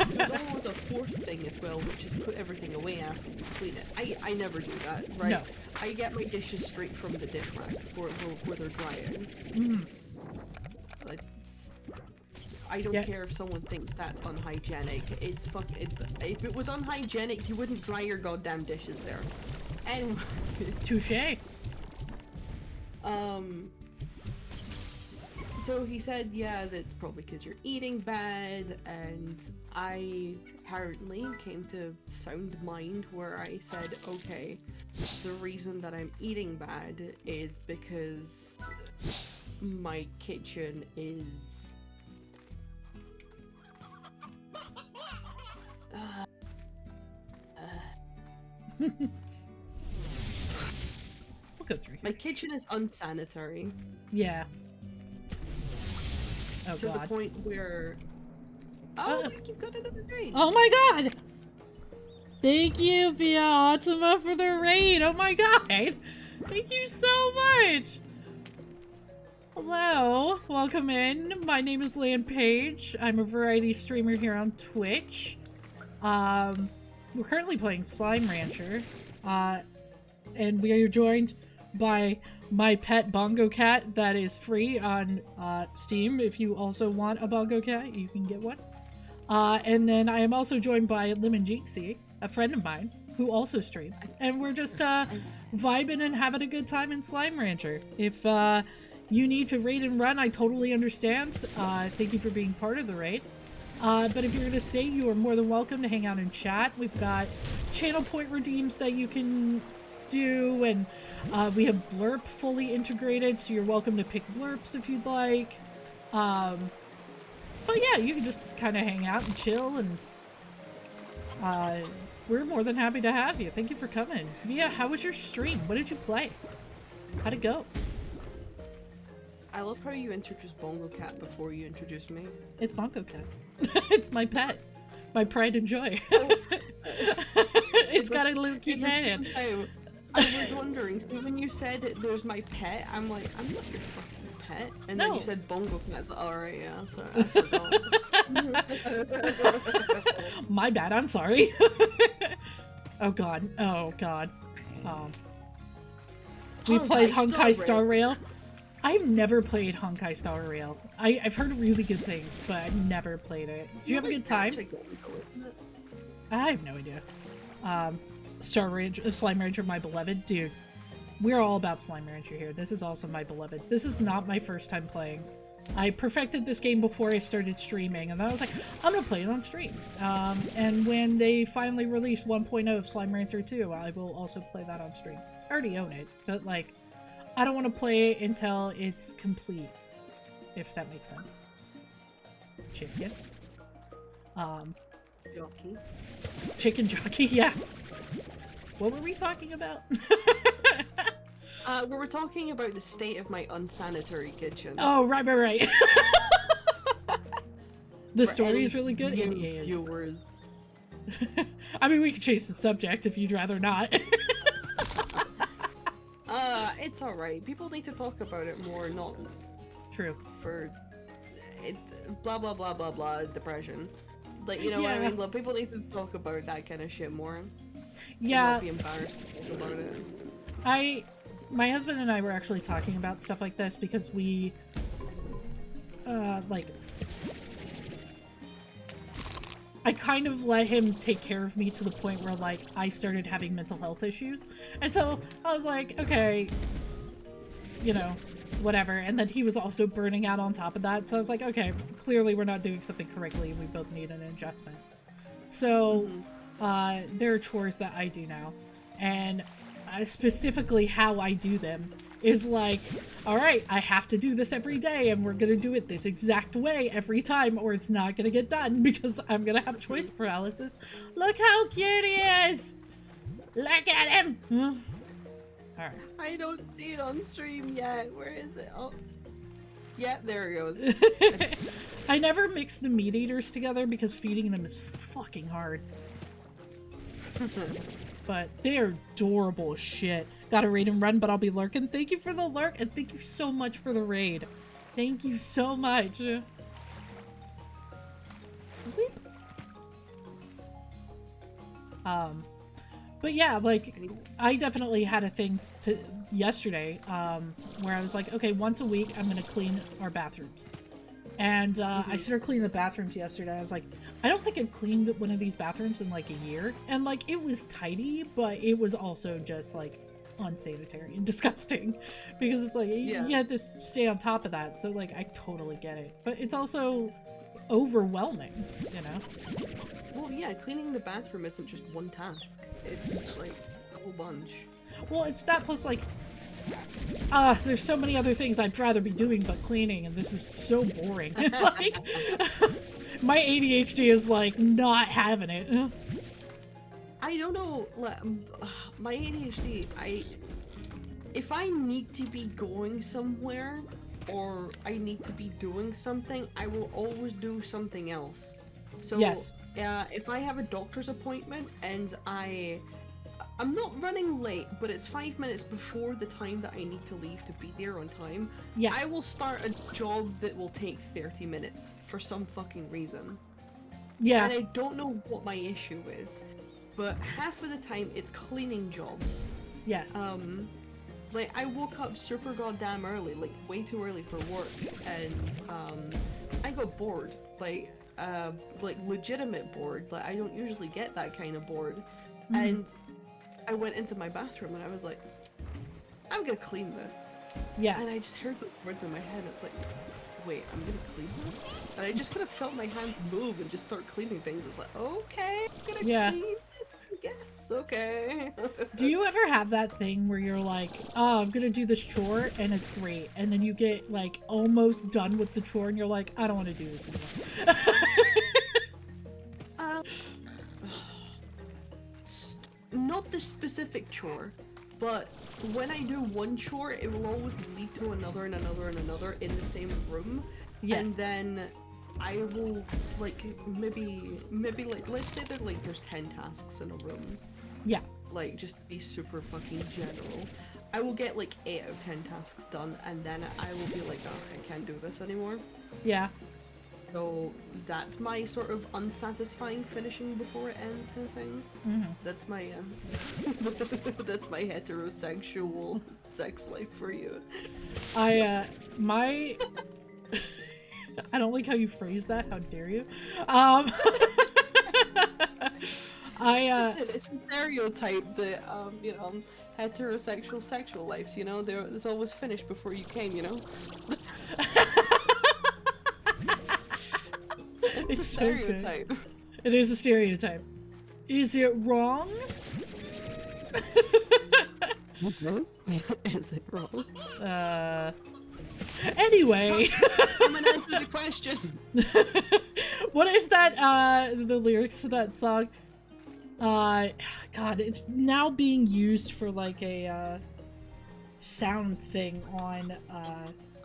There's always a 4th thing as well, which is put everything away after you clean it. I never do that, right? No. I get my dishes straight from the dish rack where they're drying. Like, I don't care if someone thinks that's unhygienic. It's if it was unhygienic, you wouldn't dry your goddamn dishes there. Anyway. Touché. So he said, yeah, that's probably because you're eating bad, and I apparently came to sound mind where I said, okay, the reason that I'm eating bad is because my kitchen is... We'll go through here. My kitchen is unsanitary. Yeah. Oh to god. the point where... Oh, look, you've got another raid! Oh my god! Thank you, Via Ultima, for the raid! Oh my god! Thank you so much! Hello, welcome in. My name is Lan Page. I'm a variety streamer here on Twitch. We're currently playing Slime Rancher. And we are joined by my pet Bongo Cat that is free on Steam. If you also want a Bongo Cat, you can get one. And then I am also joined by Lemon Jinxie, a friend of mine, who also streams. And we're just vibing and having a good time in Slime Rancher. If you need to raid and run, I totally understand. Thank you for being part of the raid. But if you're going to stay, you are more than welcome to hang out and chat. We've got channel point redeems that you can do, and we have Blurp fully integrated, so you're welcome to pick Blurps if you'd like. But yeah, you can just kind of hang out and chill, and we're more than happy to have you. Thank you for coming. Yeah, how was your stream? What did you play? How'd it go? I love how you introduced Bongo Cat before you introduced me. It's Bongo Cat. It's my pet. My pride and joy. It's got a little cute hand. I was wondering, so when you said there's my pet, I'm like, I'm not your fucking pet. And then No. you said Bongo Cat, alright, yeah, so I forgot. My bad, I'm sorry. Oh god. Oh god. We played Honkai Star Rail. I've never played Honkai Star Rail. I've heard really good things, but I've never played it. Did you have a good time? I have no idea. Slime Rancher, my beloved. Dude, we're all about Slime Rancher here. This is also my beloved. This is not my first time playing. I perfected this game before I started streaming, and then I was like, I'm gonna play it on stream. And when they finally released 1.0 of Slime Rancher 2, I will also play that on stream. I already own it, but like, I don't want to play it until it's complete, if that makes sense. Chicken. Jockey. Chicken jockey, yeah. What were we talking about? We were talking about the state of my unsanitary kitchen. Oh, right. The For story any is really good. It new is. viewers. I mean, we can change the subject if you'd rather not. It's alright. People need to talk about it more, not True. for it blah blah blah blah blah depression. Like, you know what I mean? Like, people need to talk about that kind of shit more. Yeah. Not be embarrassed to talk about it. My husband and I were actually talking about stuff like this because we like, I kind of let him take care of me to the point where, like, I started having mental health issues. And so I was like, okay, you know, whatever. And then he was also burning out on top of that. So I was like, okay, clearly we're not doing something correctly. We both need an adjustment. So there are chores that I do now. And specifically how I do them is like, all right, I have to do this every day, and we're gonna do it this exact way every time, or it's not gonna get done because I'm gonna have choice paralysis. Look how cute he is! Look at him! Alright. I don't see it on stream yet. Where is it? Oh. Yeah, there it goes. I never mix the meat eaters together because feeding them is fucking hard. But they're adorable as shit. Gotta raid and run, but I'll be lurking. Thank you for the lurk, and thank you so much for the raid. Thank you so much. But yeah, like, I definitely had a thing yesterday, where I was like, okay, once a week I'm gonna clean our bathrooms. And I started cleaning the bathrooms yesterday. I was like, I don't think I've cleaned one of these bathrooms in like a year. And like, it was tidy, but it was also just like unsanitary and disgusting because it's like, you have to stay on top of that. So like, I totally get it, but it's also overwhelming, you know? Well, yeah, cleaning the bathroom isn't just one task. It's like a whole bunch. Well, it's that plus like, there's so many other things I'd rather be doing but cleaning, and this is so boring. Like, my ADHD is like not having it. I don't know, my ADHD, if I need to be going somewhere, or I need to be doing something, I will always do something else. So, Yes. If I have a doctor's appointment and I'm not running late, but it's 5 minutes before the time that I need to leave to be there on time, Yeah. I will start a job that will take 30 minutes for some fucking reason. Yeah. And I don't know what my issue is, but half of the time it's cleaning jobs. Yes. Like, I woke up super goddamn early, like way too early for work, and I got bored, like legitimate bored. Like, I don't usually get that kind of bored. And I went into my bathroom and I was like, I'm gonna clean this. Yeah. And I just heard the words in my head. It's like, wait, I'm gonna clean this? And I just kind of felt my hands move and just start cleaning things. It's like, okay, I'm gonna clean this, I guess. Okay. Do you ever have that thing where you're like, oh, I'm gonna do this chore and it's great, and then you get like almost done with the chore and you're like, I don't want to do this anymore? Not the specific chore, but when I do one chore, it will always lead to another and another and another in the same room. Yes. And then I will, like, maybe like, let's say that, like, there's 10 tasks in a room. Yeah. Like, just to be super fucking general. I will get, like, 8 out of 10 tasks done, and then I will be like, oh, I can't do this anymore. Yeah. So that's my sort of unsatisfying finishing before it ends kind of thing. That's my that's my heterosexual sex life for you. I don't like how you phrase that. How dare you? Listen, it's a stereotype that you know, heterosexual sexual lives, you know, there's always finished before you came, you know. It's a so stereotype. good. It is a stereotype. Is it wrong? Is it wrong? Anyway. I'm gonna answer the question. What is that, the lyrics to that song? God, it's now being used for like a, sound thing on,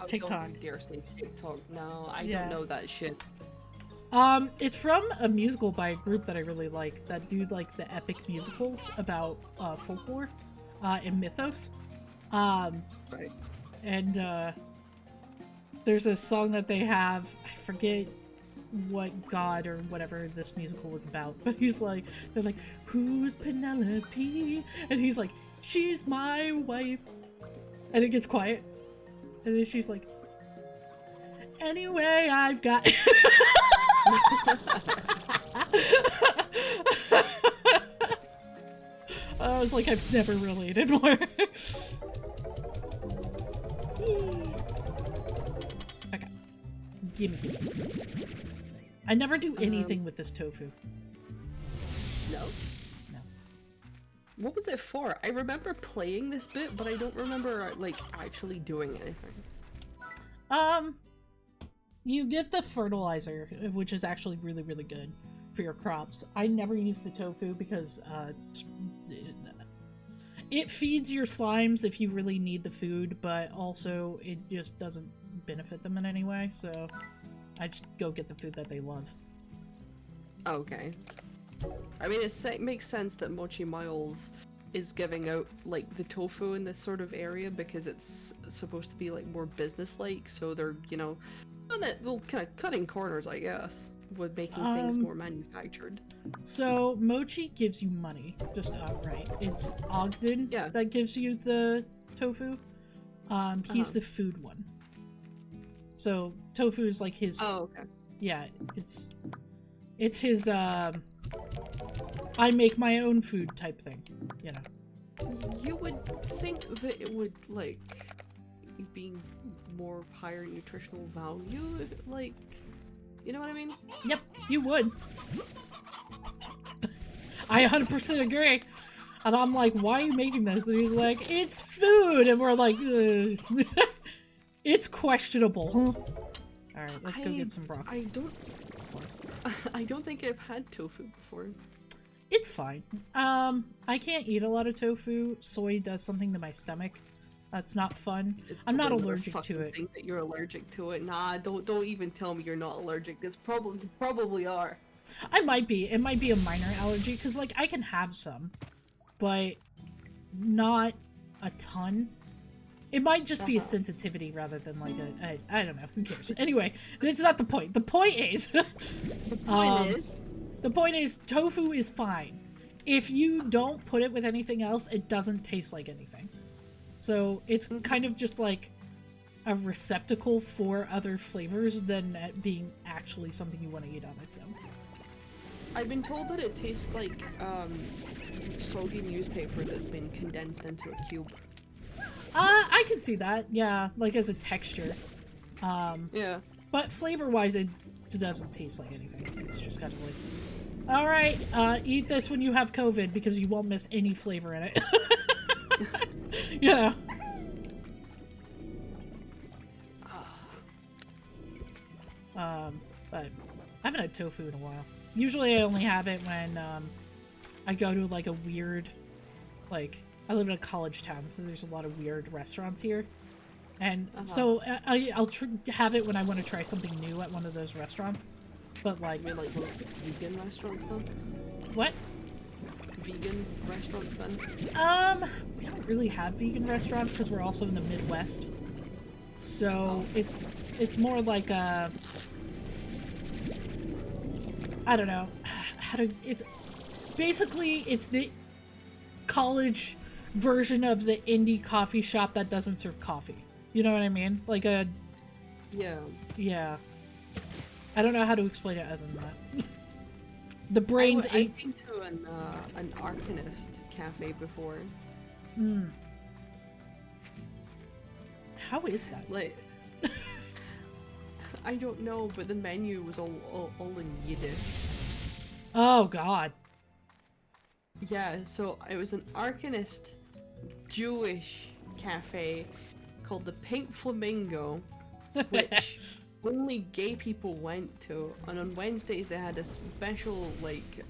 TikTok. Don't you dare say TikTok. No, I Yeah. don't know that shit. It's from a musical by a group that I really like, that do like the epic musicals about folklore and mythos. Right. And there's a song that they have, I forget what god or whatever this musical was about, but they're like, who's Penelope? And he's like, she's my wife. And it gets quiet. And then she's like, anyway, I've got... I was like, I've never related more. Okay. Gimme. I never do anything with this tofu. No? No. What was it for? I remember playing this bit, but I don't remember, like, actually doing anything. You get the fertilizer, which is actually really, really good for your crops. I never use the tofu because, it feeds your slimes if you really need the food, but also it just doesn't benefit them in any way, so I just go get the food that they love. Okay. I mean, it makes sense that Mochi Miles is giving out, like, the tofu in this sort of area because it's supposed to be, like, more business-like, so they're, you know, well, kind of cutting corners, I guess, with making things more manufactured. So, Mochi gives you money, just outright. It's Ogden that gives you the tofu. He's the food one. So, tofu is like his... Oh, okay. Yeah, it's his, I make my own food type thing, you know. You would think that it would, like, be more higher nutritional value, like, you know what I mean? Yep, you would. I 100% agree. And I'm like, why are you making this? And he's like, it's food. And we're like, ugh. It's questionable. Alright, let's go get some broccoli. I don't think I've had tofu before. It's fine. I can't eat a lot of tofu. Soy does something to my stomach. That's not fun. I'm not allergic to it. Think that you're allergic to it? Nah, don't even tell me you're not allergic. It's probably are. I might be. It might be a minor allergy because, like, I can have some, but not a ton. It might just be a sensitivity rather than like I don't know. Who cares? Anyway, that's not the point. The point is, the point is, tofu is fine. If you don't put it with anything else, it doesn't taste like anything. So it's kind of just like a receptacle for other flavors than it being actually something you want to eat on its own. I've been told that it tastes like soggy newspaper that's been condensed into a cube. I can see that, yeah, like as a texture. Yeah. But flavor-wise, it doesn't taste like anything. It's just kind of like, alright, eat this when you have COVID because you won't miss any flavor in it. You know. But I haven't had tofu in a while. Usually I only have it when, I go to like a weird, like, I live in a college town, so there's a lot of weird restaurants here. And so I'll have it when I want to try something new at one of those restaurants. But like... You're like vegan restaurants then? What? Vegan restaurants then? We don't really have vegan restaurants because we're also in the Midwest. So it's more like a... I don't know how to... It's basically it's the college version of the indie coffee shop that doesn't serve coffee. You know what I mean? Like a... Yeah. I don't know how to explain it other than that. The brains I've been to an Arcanist cafe before. How is that? Like, I don't know, but the menu was all in Yiddish. Oh god. Yeah, so it was an Arcanist Jewish cafe called the Pink Flamingo, which only gay people went to, and on Wednesdays they had a special like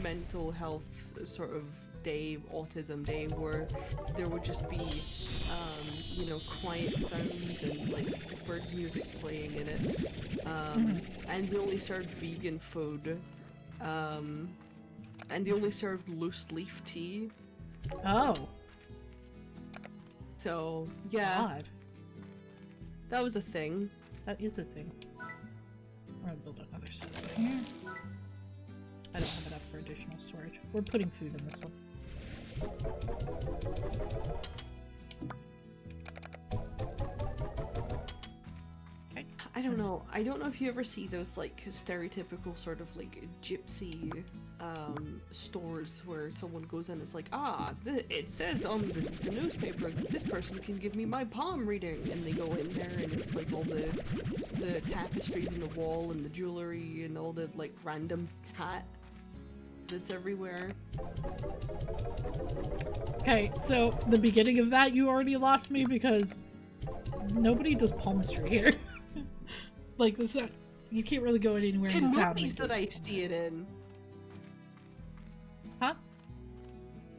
mental health sort of day, autism day, where there would just be you know, quiet sounds and like bird music playing in it, and they only served vegan food, and they only served loose leaf tea. Oh. So yeah, God. that was a thing. That is a thing. We're gonna build another set in here. I don't have enough for additional storage. We're putting food in this one. Okay. I don't know. I don't know if you ever see those like stereotypical sort of like gypsy stores where someone goes in and it's like, it says on the newspaper that this person can give me my palm reading, and they go in there and it's like all the tapestries in the wall and the jewelry and all the like random tat that's everywhere. Okay, so the beginning of that you already lost me because nobody does palmistry here. Like this, you can't really go anywhere in the town. Movies that I see it in. Huh?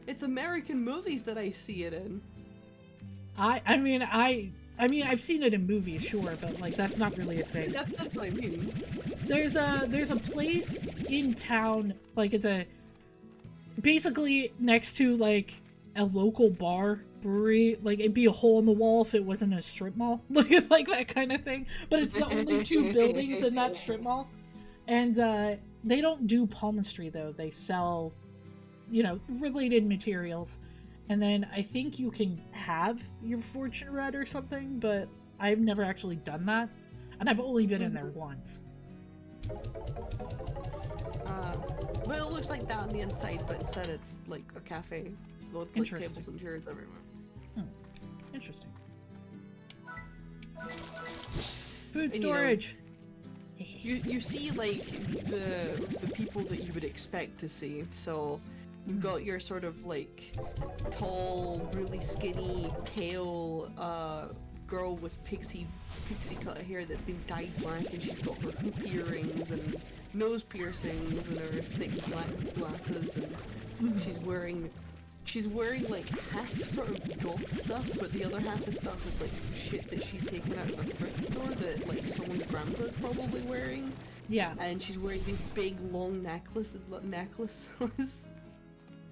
It's American movies that I see it in. I mean I've seen it in movies, sure, but like that's not really a thing. That's what I mean. There's a place in town, like it's basically next to like a local brewery, like it'd be a hole in the wall if it wasn't a strip mall, like that kind of thing. But it's the only two buildings in that strip mall, and they don't do palmistry though. They sell, you know, related materials, and then I think you can have your fortune read or something, but I've never actually done that, and I've only been in there once. But it looks like that on the inside, but instead it's like a cafe with like tables and chairs everywhere. Interesting. Food storage. You see like the people that you would expect to see. So You've got your sort of like tall, really skinny, pale girl with pixie cut hair that's been dyed black, and she's got her hoop earrings and nose piercings and her thick black glasses, and she's wearing like half sort of goth stuff, but the other half of stuff is like shit that she's taken out of a thrift store that like someone's grandpa's probably wearing. Yeah. And she's wearing these big long necklaces.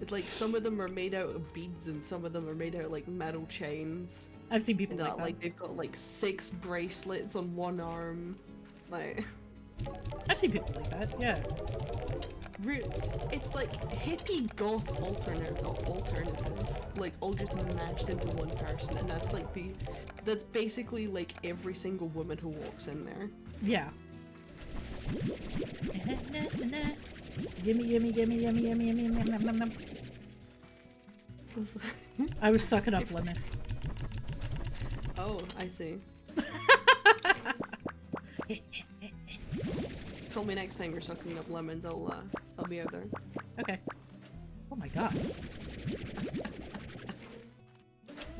It's like some of them are made out of beads and some of them are made out of like metal chains. I've seen people And like that. like they've got like 6 bracelets on one arm. Like I've seen people like that, yeah. it's like hippie goth alternative, like all just mashed into one person, and that's basically like every single woman who walks in there. Yeah. Gimme, gimme, gimme, yummy, yummy, yummy, yum, yum, yum, yum. I was sucking up lemon. Oh, I see. Call me next time you're sucking up lemons. I'll be out there. Okay. Oh my god.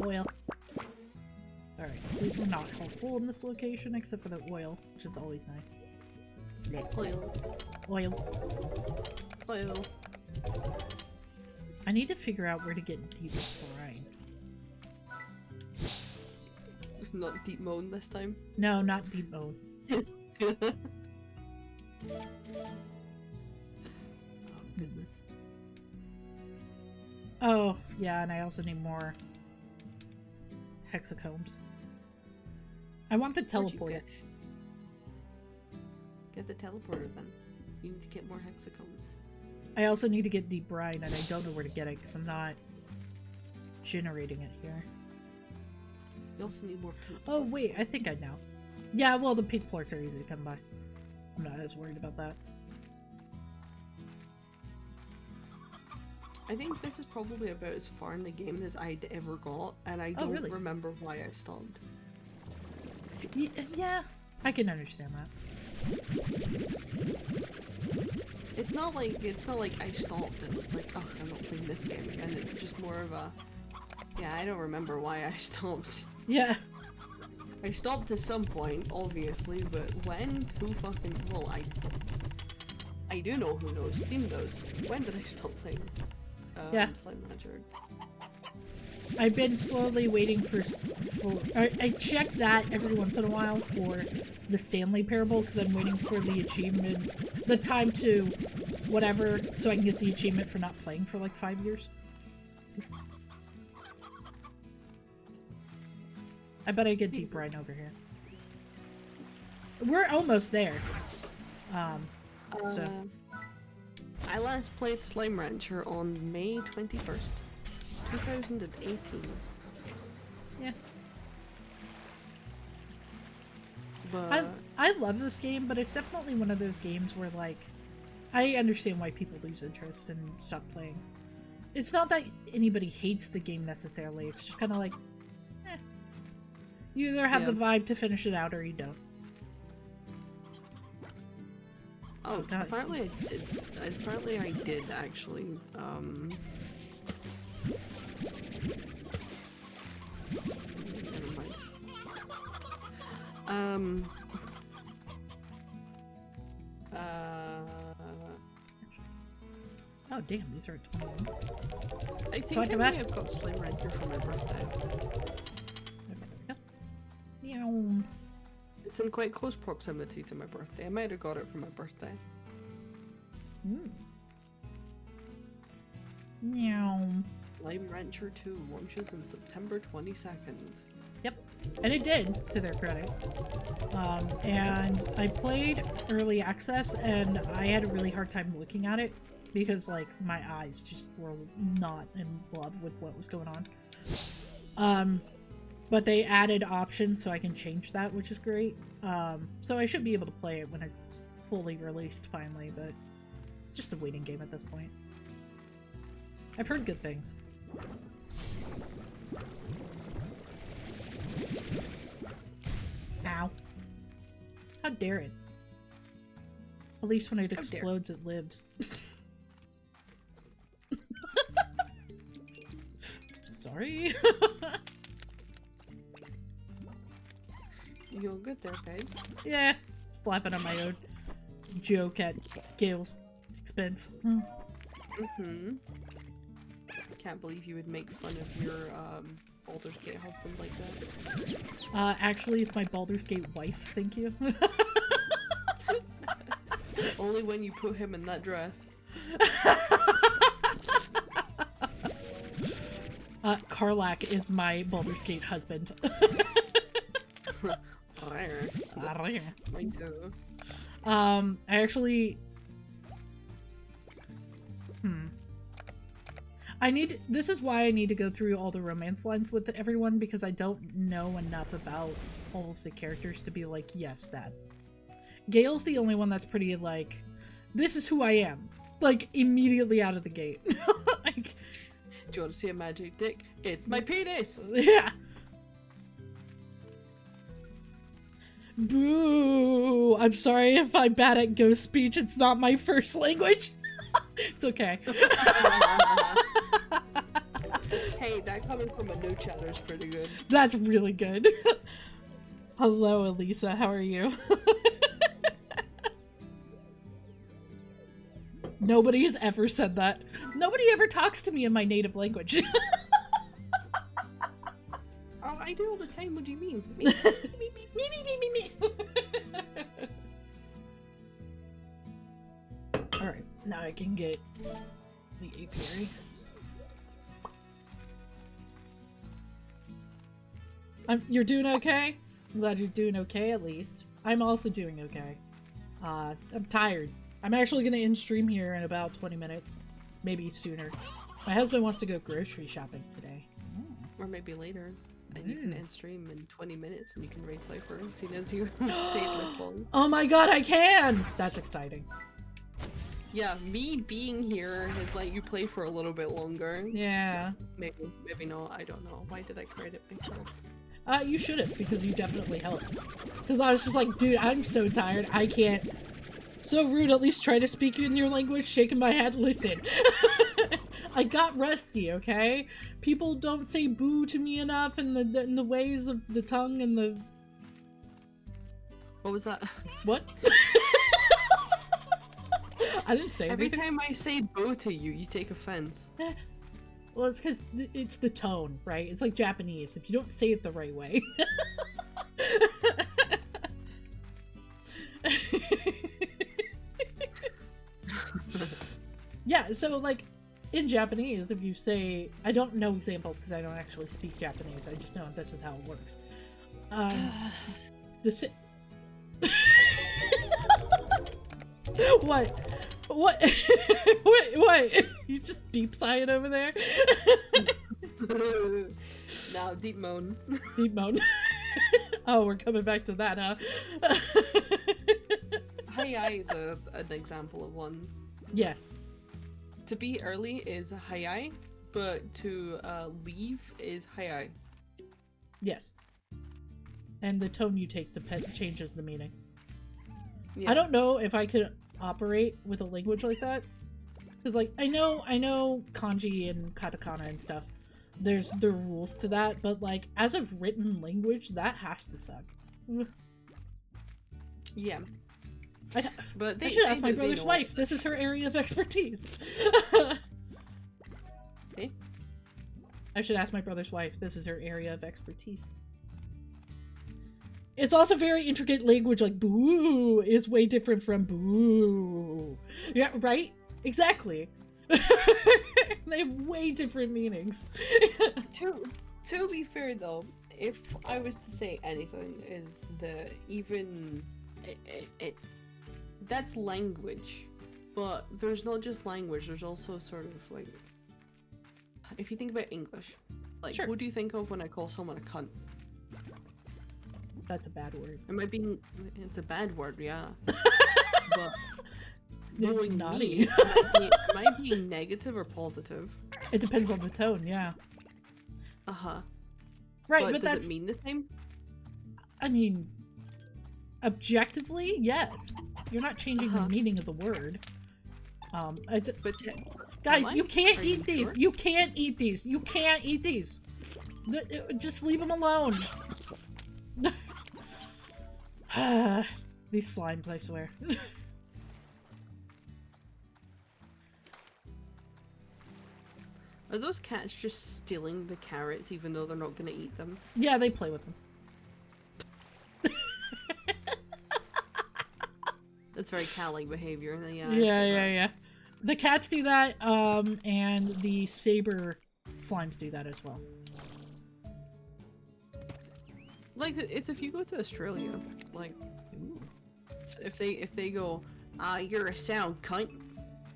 Oil. Alright, these were not helpful in this location except for the oil, which is always nice. Oil. Oil. Oil. I need to figure out where to get deep brine. Not deep moan this time. No, not deep mode. Oh goodness. Oh, yeah, and I also need more hexacombs. I want the Where'd you teleporter. Get the teleporter then. You need to get more hexacombs. I also need to get deep brine, and I don't know where to get it because I'm not generating it here. You also need more pink Oh plorts. wait, I think I know. Yeah, well, the pink plorts are easy to come by. I'm not as worried about that. I think this is probably about as far in the game as I'd ever got, and I Oh, don't really? remember why I stopped. Yeah, I can understand that. It's not like I stopped and was like, ugh, I'm not playing this game again. It's just more of a, yeah, I don't remember why I stopped. Yeah. I stopped at some point, obviously, but when? Who fucking? Well, I do know who knows. Steam does. When did I stop playing? Yeah. Slime Manager. I've been slowly waiting for I check that every once in a while for the Stanley Parable because I'm waiting for the achievement, the time to whatever, so I can get the achievement for not playing for like 5 years. I bet I get deep brine over here. We're almost there. So I last played Slime Rancher on May 21st, 2018. yeah. But I love this game, but it's definitely one of those games where, like, I understand why people lose interest and stop playing. It's not that anybody hates the game necessarily, it's just kind of like, eh. You either have Yeah. the vibe to finish it out or you don't. oh, God, apparently I did actually. Never mind. Oh damn, these are 21. I think Talk I about- may have got Slime Rancher for my birthday. Meow. It's in quite close proximity to my birthday. I might have got it for my birthday. Mm. Meow. Slime Rancher 2 launches in September 22nd. Yep, and it did, to their credit. And I played early access, and I had a really hard time looking at it because, like, my eyes just were not in love with what was going on. But they added options so I can change that, which is great. So I should be able to play it when it's fully released finally, but it's just a waiting game at this point. I've heard good things. Ow. How dare it? At least when it How dare. explodes, it lives. sorry. You're good there, babe. Yeah, slapping on my own joke at Gail's expense. Mm-hmm. Can't believe you would make fun of your Baldur's Gate husband like that. Actually, it's my Baldur's Gate wife, thank you. Only when you put him in that dress. Karlak is my Baldur's Gate husband. Mine too. I actually... This is why I need to go through all the romance lines with everyone, because I don't know enough about all of the characters to be like, yes, that. Gale's the only one that's pretty like, this is who I am. Like, immediately out of the gate. Like, do you want to see a magic dick? It's my penis! Yeah. Boo! I'm sorry if I'm bad at ghost speech. It's not my first language. It's okay. Hey, that coming from a no chatter is pretty good. That's really good. Hello, Elisa. How are you? Nobody has ever said that. Nobody ever talks to me in my native language. Oh, I do all the time. What do you mean? Me, me, me, me. Alright, now I can get the apiary. You're doing okay? I'm glad you're doing okay, at least. I'm also doing okay. I'm tired. I'm actually gonna end stream here in about 20 minutes. Maybe sooner. My husband wants to go grocery shopping today. Or maybe later. And you can end stream in 20 minutes and you can raid Cypher, seeing as you stayed this long. Oh my god, I can! That's exciting. Yeah, me being here has let you play for a little bit longer. Yeah. Maybe not, I don't know. Why did I create it myself? You shouldn't, because you definitely helped. Because I was just like, dude, I'm so tired, I can't. So rude, at least try to speak in your language, shaking my head, listen. I got rusty, okay? People don't say boo to me enough in the ways of the tongue and the... What was that? What? I didn't say Every anything. time I say boo to you, you take offense. Well, it's because it's the tone, right? It's like Japanese. If you don't say it the right way. Yeah, so like in Japanese, if you say, I don't know examples because I don't actually speak Japanese. I just know this is how it works. What? What? What? You just deep sighing over there? Now, deep moan. Deep moan. Oh, we're coming back to that, huh? Hi-yi is an example of one. Yes. To be early is hi-yi, but to leave is hi-yi. Yes. And the tone you take changes the meaning. Yeah. I don't know if I could operate with a language like that. Because, like, I know kanji and katakana and stuff. There's the rules to that, but, like, as a written language, that has to suck. Yeah. But I should ask my brother's wife. This is her area of expertise. Eh? I should ask my brother's wife. This is her area of expertise. It's also very intricate language, like boo is way different from boo. Yeah, right? Exactly. They have way different meanings. To be fair though, if I was to say anything, is the even that's language, but there's not just language, there's also sort of like, if you think about English, like Sure. What do you think of when I call someone a cunt? That's a bad word. It's a bad word, yeah. But It's knowing naughty. me, am I being negative or positive? It depends on the tone, yeah. Uh-huh. Right, but but does that's... it mean the same? I mean, objectively, yes. You're not changing the meaning of the word. Guys, Am I? you can't Are eat you these. sure? You can't eat these. You can't eat these. Just leave them alone. These slimes, I swear. Are those cats just stealing the carrots even though they're not gonna eat them? Yeah, they play with them. That's very cat-like behavior. Yeah, Yeah. The cats do that, and the saber slimes do that as well. Like, it's if you go to Australia, like, Ooh. if they go, you're a sound cunt,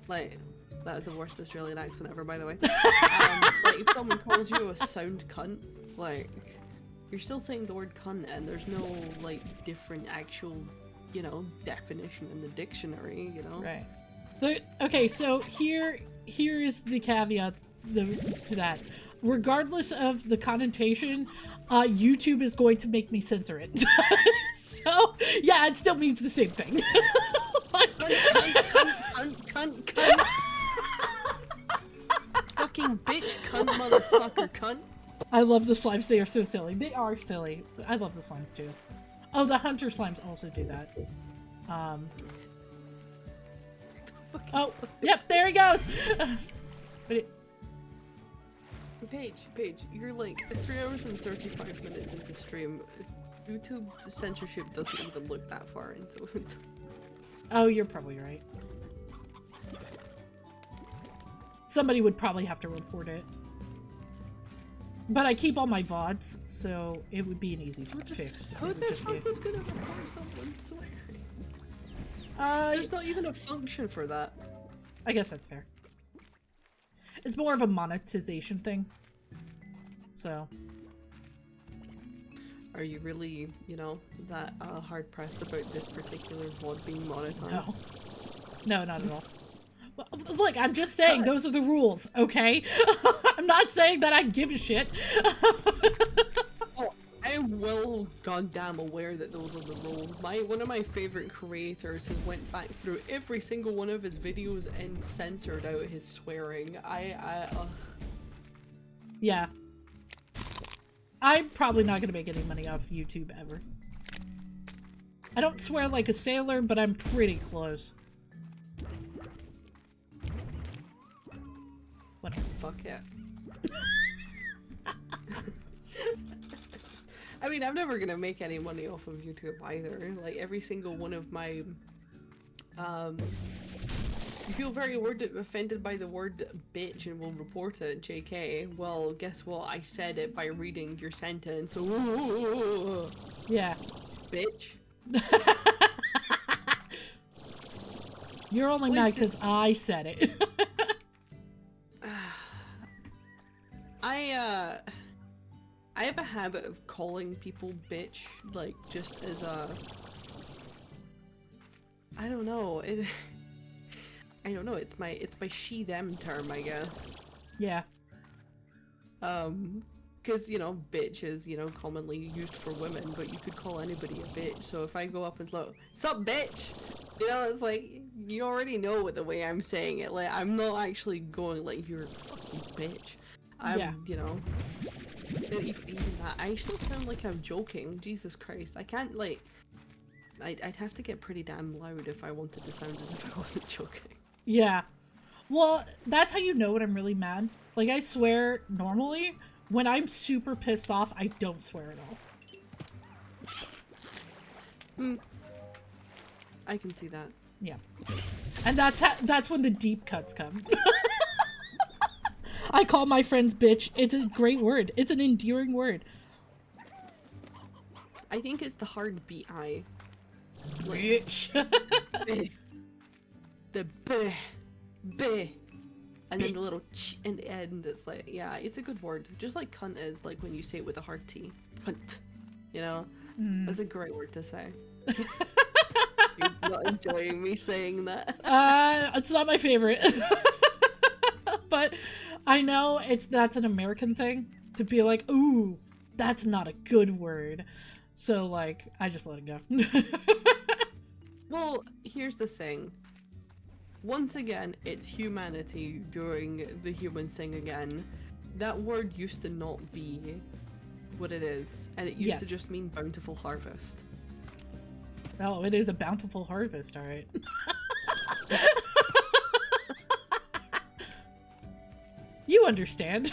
like, that is the worst Australian accent ever, by the way. Like, if someone calls you a sound cunt, like, you're still saying the word cunt, and there's no, like, different actual, you know, definition in the dictionary, you know? Right. Okay, so here is the caveat to that. Regardless of the connotation, YouTube is going to make me censor it. So, yeah, it still means the same thing. Like... cunt. Fucking bitch, cunt, motherfucker, cunt. I love the slimes. They are so silly. They are silly. I love the slimes too. Oh, the hunter slimes also do that. Oh, yep, there he goes. But Paige, you're like 3 hours and 35 minutes into stream. YouTube censorship doesn't even look that far into it. oh, you're probably right. Somebody would probably have to report it. But I keep all my VODs, so it would be an easy fix. Who It would the just be- fuck is gonna report someone swearing? Uh, There's not even a function for that. I guess that's fair. It's more of a monetization thing. So. Are you really, you know, that hard pressed about this particular VOD being monetized? No. No, not at all. Well, look, I'm just saying those are the rules, okay? I'm not saying that I give a shit. Oh, I am well goddamn aware that those are the rules. One of my favorite creators has went back through every single one of his videos and censored out his swearing. Yeah. I'm probably not gonna make any money off YouTube ever. I don't swear like a sailor, but I'm pretty close. Whatever. Fuck yeah. I mean, I'm never gonna make any money off of YouTube either. Like, every single one of my, you feel very offended by the word bitch and will report it, JK. Well, guess what? I said it by reading your sentence. Ooh, Yeah. bitch. You're only mad because I said it. I have a habit of calling people bitch, like, just as a... I don't know, I don't know, it's my she-them term, I guess. Yeah. Because, you know, bitch is, you know, commonly used for women, but you could call anybody a bitch, so if I go up and go, sup, bitch? You know, it's like, you already know what the way I'm saying it, like, I'm not actually going, like, you're a fucking bitch. I'm, Yeah. you know... Even that, I still sound like I'm joking. Jesus Christ, I can't, like... I'd have to get pretty damn loud if I wanted to sound as if I wasn't joking. Yeah. Well, that's how you know when I'm really mad. Like, I swear normally. When I'm super pissed off, I don't swear at all. I can see that. Yeah. And that's when the deep cuts come. I call my friends bitch. It's a great word. It's an endearing word. I think it's the hard B-I. Bitch. The b, and then the little ch in the end. It's like, yeah, it's a good word. Just like cunt is, like when you say it with a hard T. Cunt. You know? That's a great word to say. You're not enjoying me saying that. It's not my favorite. But I know that's an American thing to be like, ooh, that's not a good word. So, like, I just let it go. Well, here's the thing. Once again, it's humanity doing the human thing again. That word used to not be what it is, and it used to just mean bountiful harvest. Oh, it is a bountiful harvest, alright. You understand.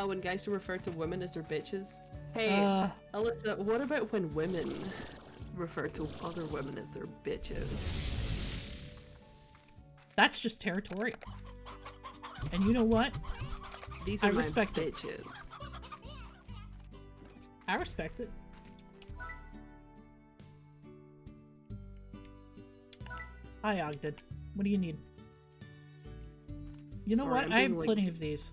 When guys refer to women as their bitches. Hey, Alyssa, what about when women refer to other women as their bitches? That's just territorial. And you know what? These are I my respect bitches. it. I respect it. Hi, Ogden. What do you need? You know Sorry, what? I have like, plenty of these.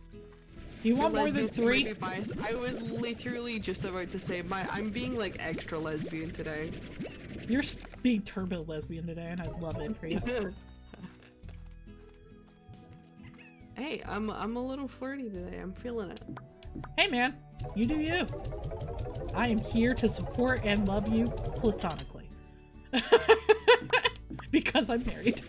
Do you want more than 3? I was literally just about to say I'm being like extra lesbian today. You're being turbo lesbian today, and I love it for you. Hey, I'm a little flirty today. I'm feeling it. Hey, man. You do you. I am here to support and love you platonically. Because I'm married.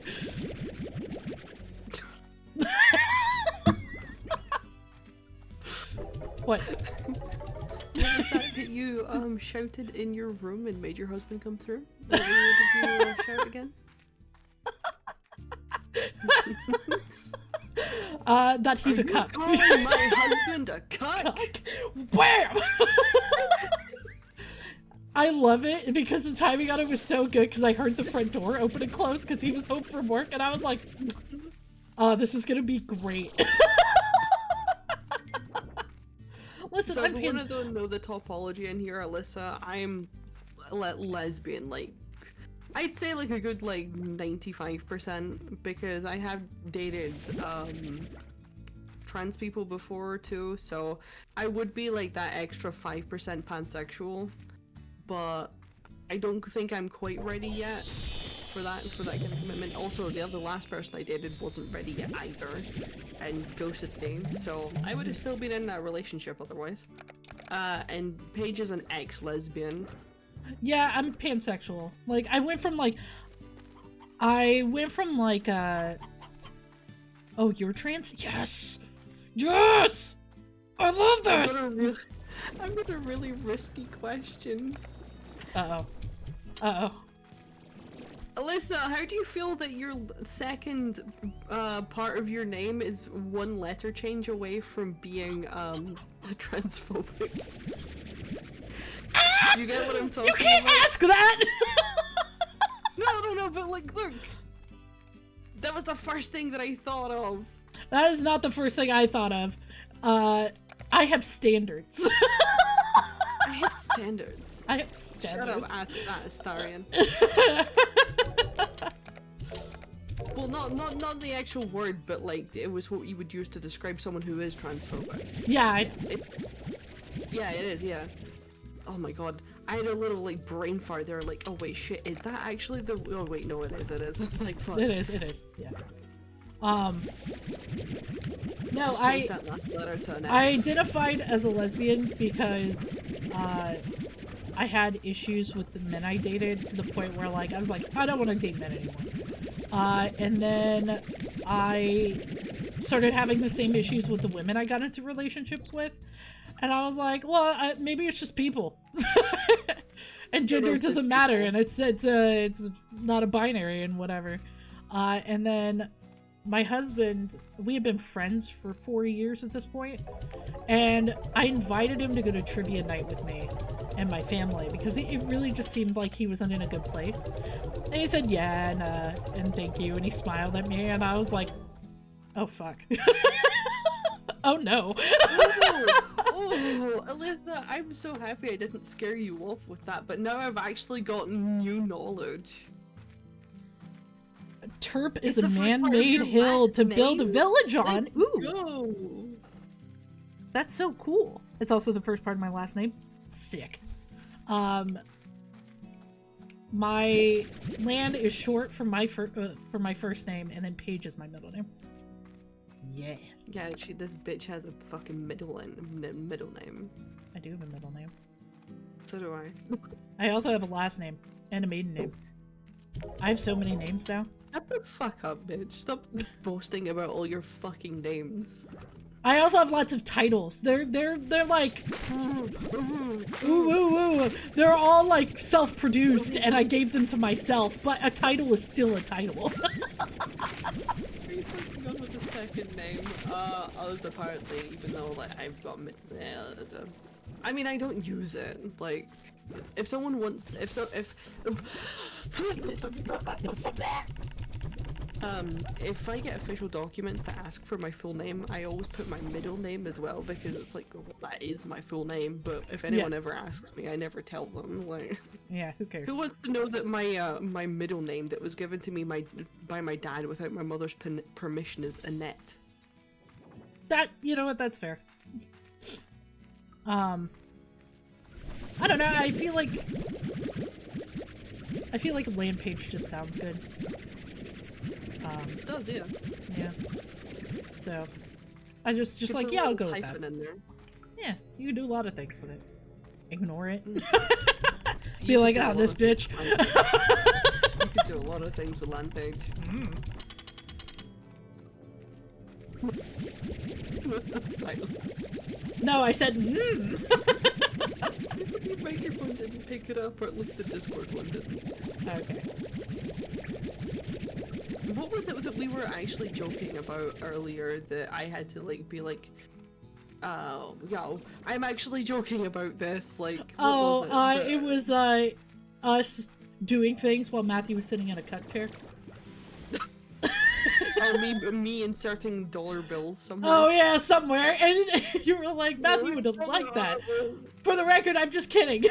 What? Was that you shouted in your room and made your husband come through? Did you shout again? That he's a cuck. Calling my husband a cuck? Wham! I love it because the timing on it was so good because I heard the front door open and close because he was home from work and I was like, this is gonna be great. Listen, so I'm if one of them know the topology in here, Alyssa, I'm lesbian, like, I'd say like a good like 95% because I have dated trans people before too, so I would be like that extra 5% pansexual, but I don't think I'm quite ready yet for that kind of commitment. Also, the last person I dated wasn't ready yet either and ghosted me, so I would have still been in that relationship otherwise. And Paige is an ex-lesbian. Yeah, I'm pansexual. Like, I went from like, oh, you're trans? Yes! Yes! I love this! I've got a really risky question. Uh-oh. Uh-oh. Alyssa, how do you feel that your second part of your name is one letter change away from being transphobic? Do you get what I'm talking about? You can't ask that! No, but like, look. That was the first thing that I thought of. That is not the first thing I thought of. I have standards. I have standards. I have standards. Shut up, Astarian. Well, not the actual word, but like it was what you would use to describe someone who is transphobic. Yeah, yeah, it is. Yeah. Oh my god, I had a little like brain fart there. Like, oh wait, shit, is that actually the? Oh wait, no, it is. It is. It's like fuck. It is. Yeah. No, that last letter to an F. I identified as a lesbian because I had issues with the men I dated to the point where like I was like, I don't want to date men anymore. And then I started having the same issues with the women I got into relationships with, and I was like, well, maybe it's just people. And gender doesn't matter, and it's not a binary and whatever. And then my husband, we had been friends for 4 years at this point, and I invited him to go to trivia night with me and my family because it really just seemed like he wasn't in a good place. And he said yeah, and thank you, and he smiled at me, and I was like, oh fuck. Oh no. Oh, Alyssa, I'm so happy I didn't scare you off with that, but now I've actually got new knowledge. Terp is a man-made hill to build a village on. Ooh. Go. That's so cool. It's also the first part of my last name. Sick. My land is short for my first name, and then Paige is my middle name. Yes. Yeah, this bitch has a fucking middle name. I do have a middle name. So do I. I also have a last name and a maiden name. I have so many names now. Shut the fuck up, bitch. Stop boasting about all your fucking names. I also have lots of titles. They're like, ooh, ooh, ooh. They're all like self-produced, and I gave them to myself. But a title is still a title. Are you fucking on with the second name? Oz apparently, even though like I've got I mean, I don't use it. Like, if someone wants, if I get official documents to ask for my full name, I always put my middle name as well because it's like, well, that is my full name. But if anyone ever asks me, I never tell them. Like, yeah, who cares? who wants to know that my my middle name that was given to me by my dad without my mother's permission is Annette? That, you know what? That's fair. I don't know. I feel like Lampage just sounds good. It does, yeah. Yeah. So, I just like, yeah, I'll go with that. In there. Yeah, you can do a lot of things with it. Ignore it. Be You like, could do oh, a this lot bitch. You could do a lot of things with Lampage. What's the silence? No, I said, The microphone didn't pick it up, or at least the Discord one didn't. Okay. What was it that we were actually joking about earlier that I had to like be like, oh, yo, I'm actually joking about this, like, what was it? It was, us doing things while Matthew was sitting in a cut chair. Oh, me inserting dollar bills somewhere. Oh yeah, somewhere, and you were like, Matthew would have liked that. For the record, I'm just kidding.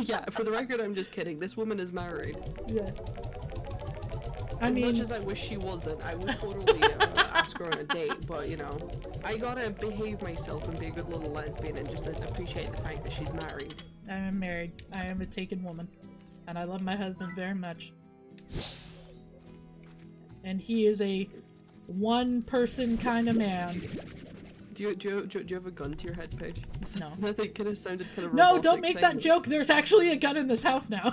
Yeah, for the record, I'm just kidding. This woman is married. Yeah. As much as I wish she wasn't, I would totally ask her on a date, but you know, I gotta behave myself and be a good little lesbian and just appreciate the fact that she's married. I am married. I am a taken woman. And I love my husband very much. And he is a one-person kind of man. Do you have a gun to your head, Paige? No. I think kind of sounded kind of No, robotic don't make that joke. There's actually a gun in this house now.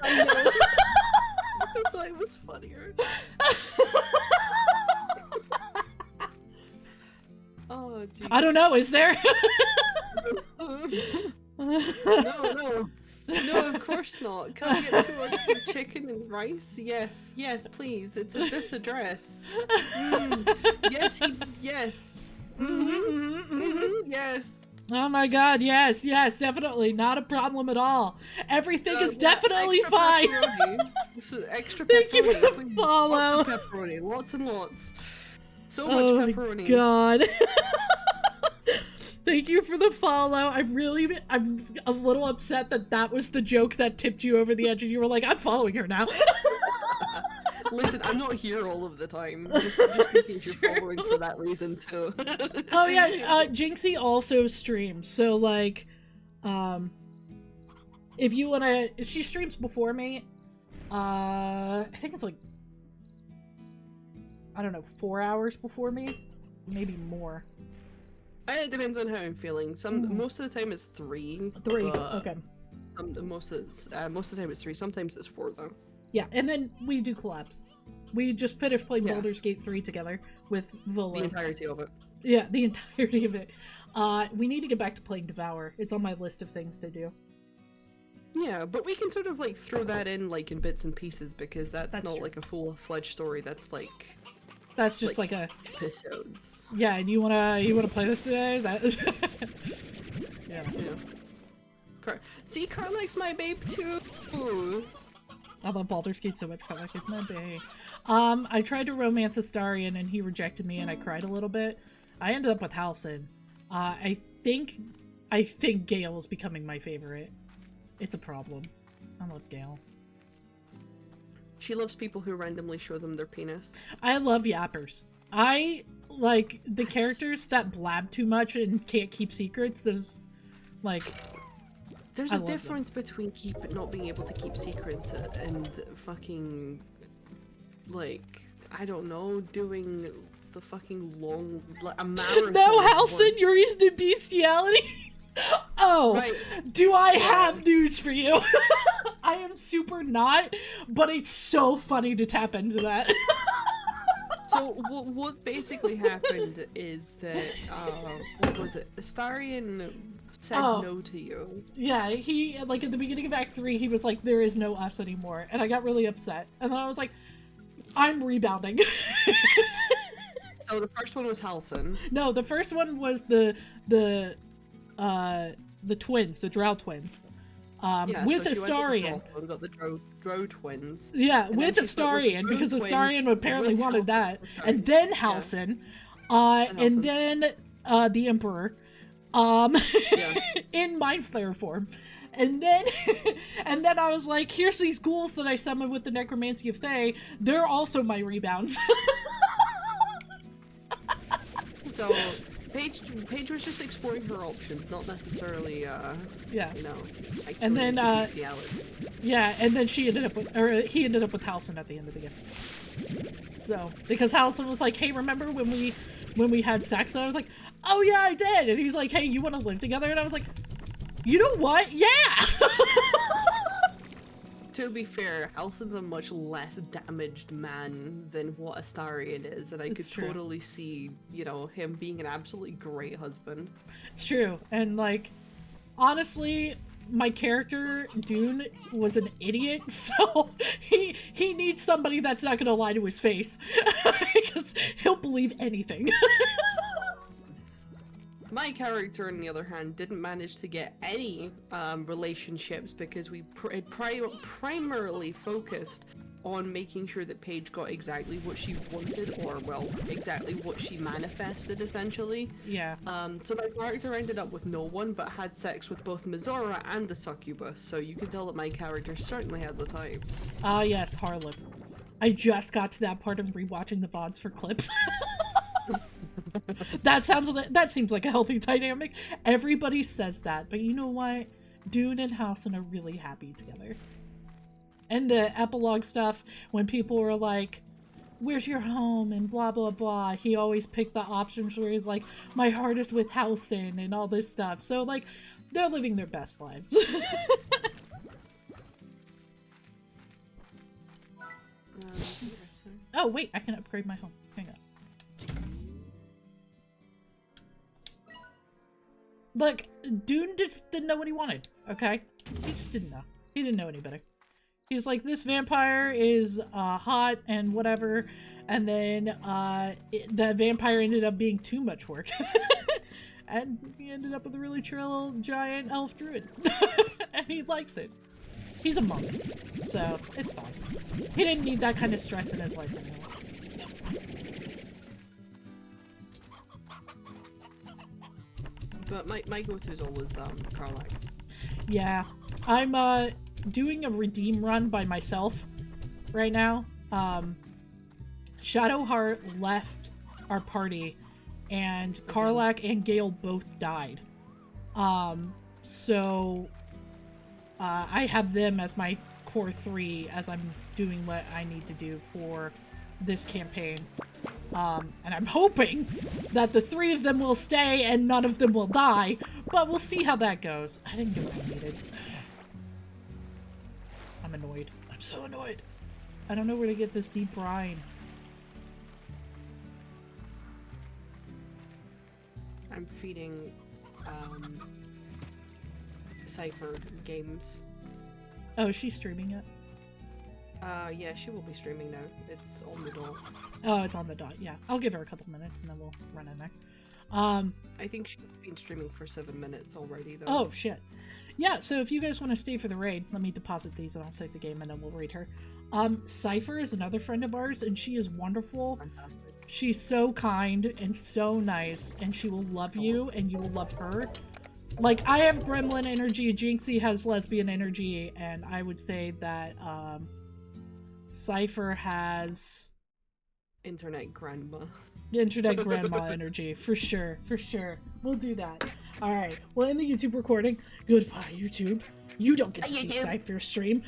I know. That's why it was funnier. Oh, geez. I don't know, is there? No, of course not. Can I get 2 orders of chicken and rice? Yes, please. It's at this address. Yes, yes. Yes. Oh my god, yes, definitely. Not a problem at all. Everything is definitely extra fine. Extra pepperoni. Thank you for the please. follow. Lots of pepperoni. Lots and lots. So much Oh pepperoni. my god. Thank you for the follow. I'm a little upset that was the joke that tipped you over the edge and you were like, I'm following her now. Listen, I'm not here all of the time. Just in case you're following for that reason too. Oh yeah, Jinxie also streams, so like, if you wanna, she streams before me. I think it's like, I don't know, 4 hours before me, maybe more. It depends on how I'm feeling. Most of the time it's 3. 3, okay. Most of the time it's 3. Sometimes it's 4 though. Yeah, and then we do collabs. We just finished playing Baldur's Gate 3 together with Volo. The entirety of it. Yeah, the entirety of it. We need to get back to playing Devour. It's on my list of things to do. Yeah, but we can sort of like throw that in like in bits and pieces because that's not true. like a full-fledged story. That's like... That's just like a... episodes. Yeah, and you wanna play this today? Is that... Yeah. See, Car likes my babe too! I love Baldur's Gate so much. Like, it's my bae. I tried to romance Astarion and he rejected me and I cried a little bit. I ended up with Halcyon. I think Gale is becoming my favorite. It's a problem. I love Gale. She loves people who randomly show them their penis. I love yappers. I like the characters that blab too much and can't keep secrets. There's a difference between not being able to keep secrets and fucking, like, I don't know, doing the fucking long, like, a marathon. No, Halcyon, you're used to bestiality. Oh, right. Do I have news for you? I am super not, but it's so funny to tap into that. So what basically happened is that what was it? Astarion said no to you. Yeah, he, like, at the beginning of Act 3, he was like, there is no us anymore, and I got really upset. And then I was like, I'm rebounding. So the first one was Halcyon. No, the first one was the twins, the Drow twins. With so she went Astarion. to the got the Drow twins. Yeah, And with then she split with Astarion, the because Drow twin, Astarion apparently with wanted that. Astarion. And then Halcyon. And then the Emperor. In Mind Flayer form. And then and then I was like, here's these ghouls that I summoned with the Necromancy of Thay. They're also my rebounds. So Paige was just exploring her options, not necessarily yeah. you know, like And then bestiality. yeah, and then he ended up with Halcyon at the end of the game. So, because Halcyon was like, hey, remember when we had sex? And I was like, oh yeah, I did. And he's like, hey, you want to live together? And I was like, you know what? Yeah. To be fair, Halcyon's a much less damaged man than what Astarion is, and I It's could true. totally see, you know, him being an absolutely great husband. It's true. And like, honestly, my character, Dune, was an idiot, so he needs somebody that's not gonna lie to his face. Because he'll believe anything. My character, on the other hand, didn't manage to get any relationships because we primarily focused on making sure that Paige got exactly what she wanted, or, well, exactly what she manifested, essentially. Yeah. So my character ended up with no one, but had sex with both Mizora and the succubus, so you can tell that my character certainly has a type. Ah, yes, Harlem. I just got to that part of rewatching the VODs for clips. That seems like a healthy dynamic. Everybody says that, but you know what? Dune and Halcyon are really happy together. And the epilogue stuff, when people were like, where's your home, and blah blah blah, he always picked the options where he's like, my heart is with Halcyon, and all this stuff. So like, they're living their best lives. Oh wait, I can upgrade my home. Hang on. Look, Dune just didn't know what he wanted, okay? He just didn't know. He didn't know any better. He's like, this vampire is hot and whatever, and then that vampire ended up being too much work. And he ended up with a really chill giant elf druid. And he likes it. He's a monk, so it's fine. He didn't need that kind of stress in his life anymore. But my go-to is always Karlach. Yeah, I'm doing a redeem run by myself right now. Shadowheart left our party, and Karlach and Gale both died. So I have them as my core 3 as I'm doing what I need to do for this campaign. And I'm hoping that the 3 of them will stay and none of them will die, but we'll see how that goes. I didn't get what I needed. I'm annoyed. I'm so annoyed. I don't know where to get this deep brine. I'm feeding Cypher games. Oh, is she streaming it? Yeah, she will be streaming now. It's on the dot. Oh, it's on the dot. Yeah, I'll give her a couple minutes and then we'll run in there. I think she's been streaming for 7 minutes already, though. Oh, shit. Yeah, so if you guys want to stay for the raid, let me deposit these and I'll save the game and then we'll raid her. Cypher is another friend of ours and she is wonderful. Fantastic. She's so kind and so nice and she will love you and you will love her. Like, I have gremlin energy, Jinxie has lesbian energy, and I would say that, Cypher has Internet grandma. internet grandma energy, for sure, for sure. We'll do that. Alright, we'll end the YouTube recording. Goodbye, YouTube. You don't get to see YouTube. Cypher stream.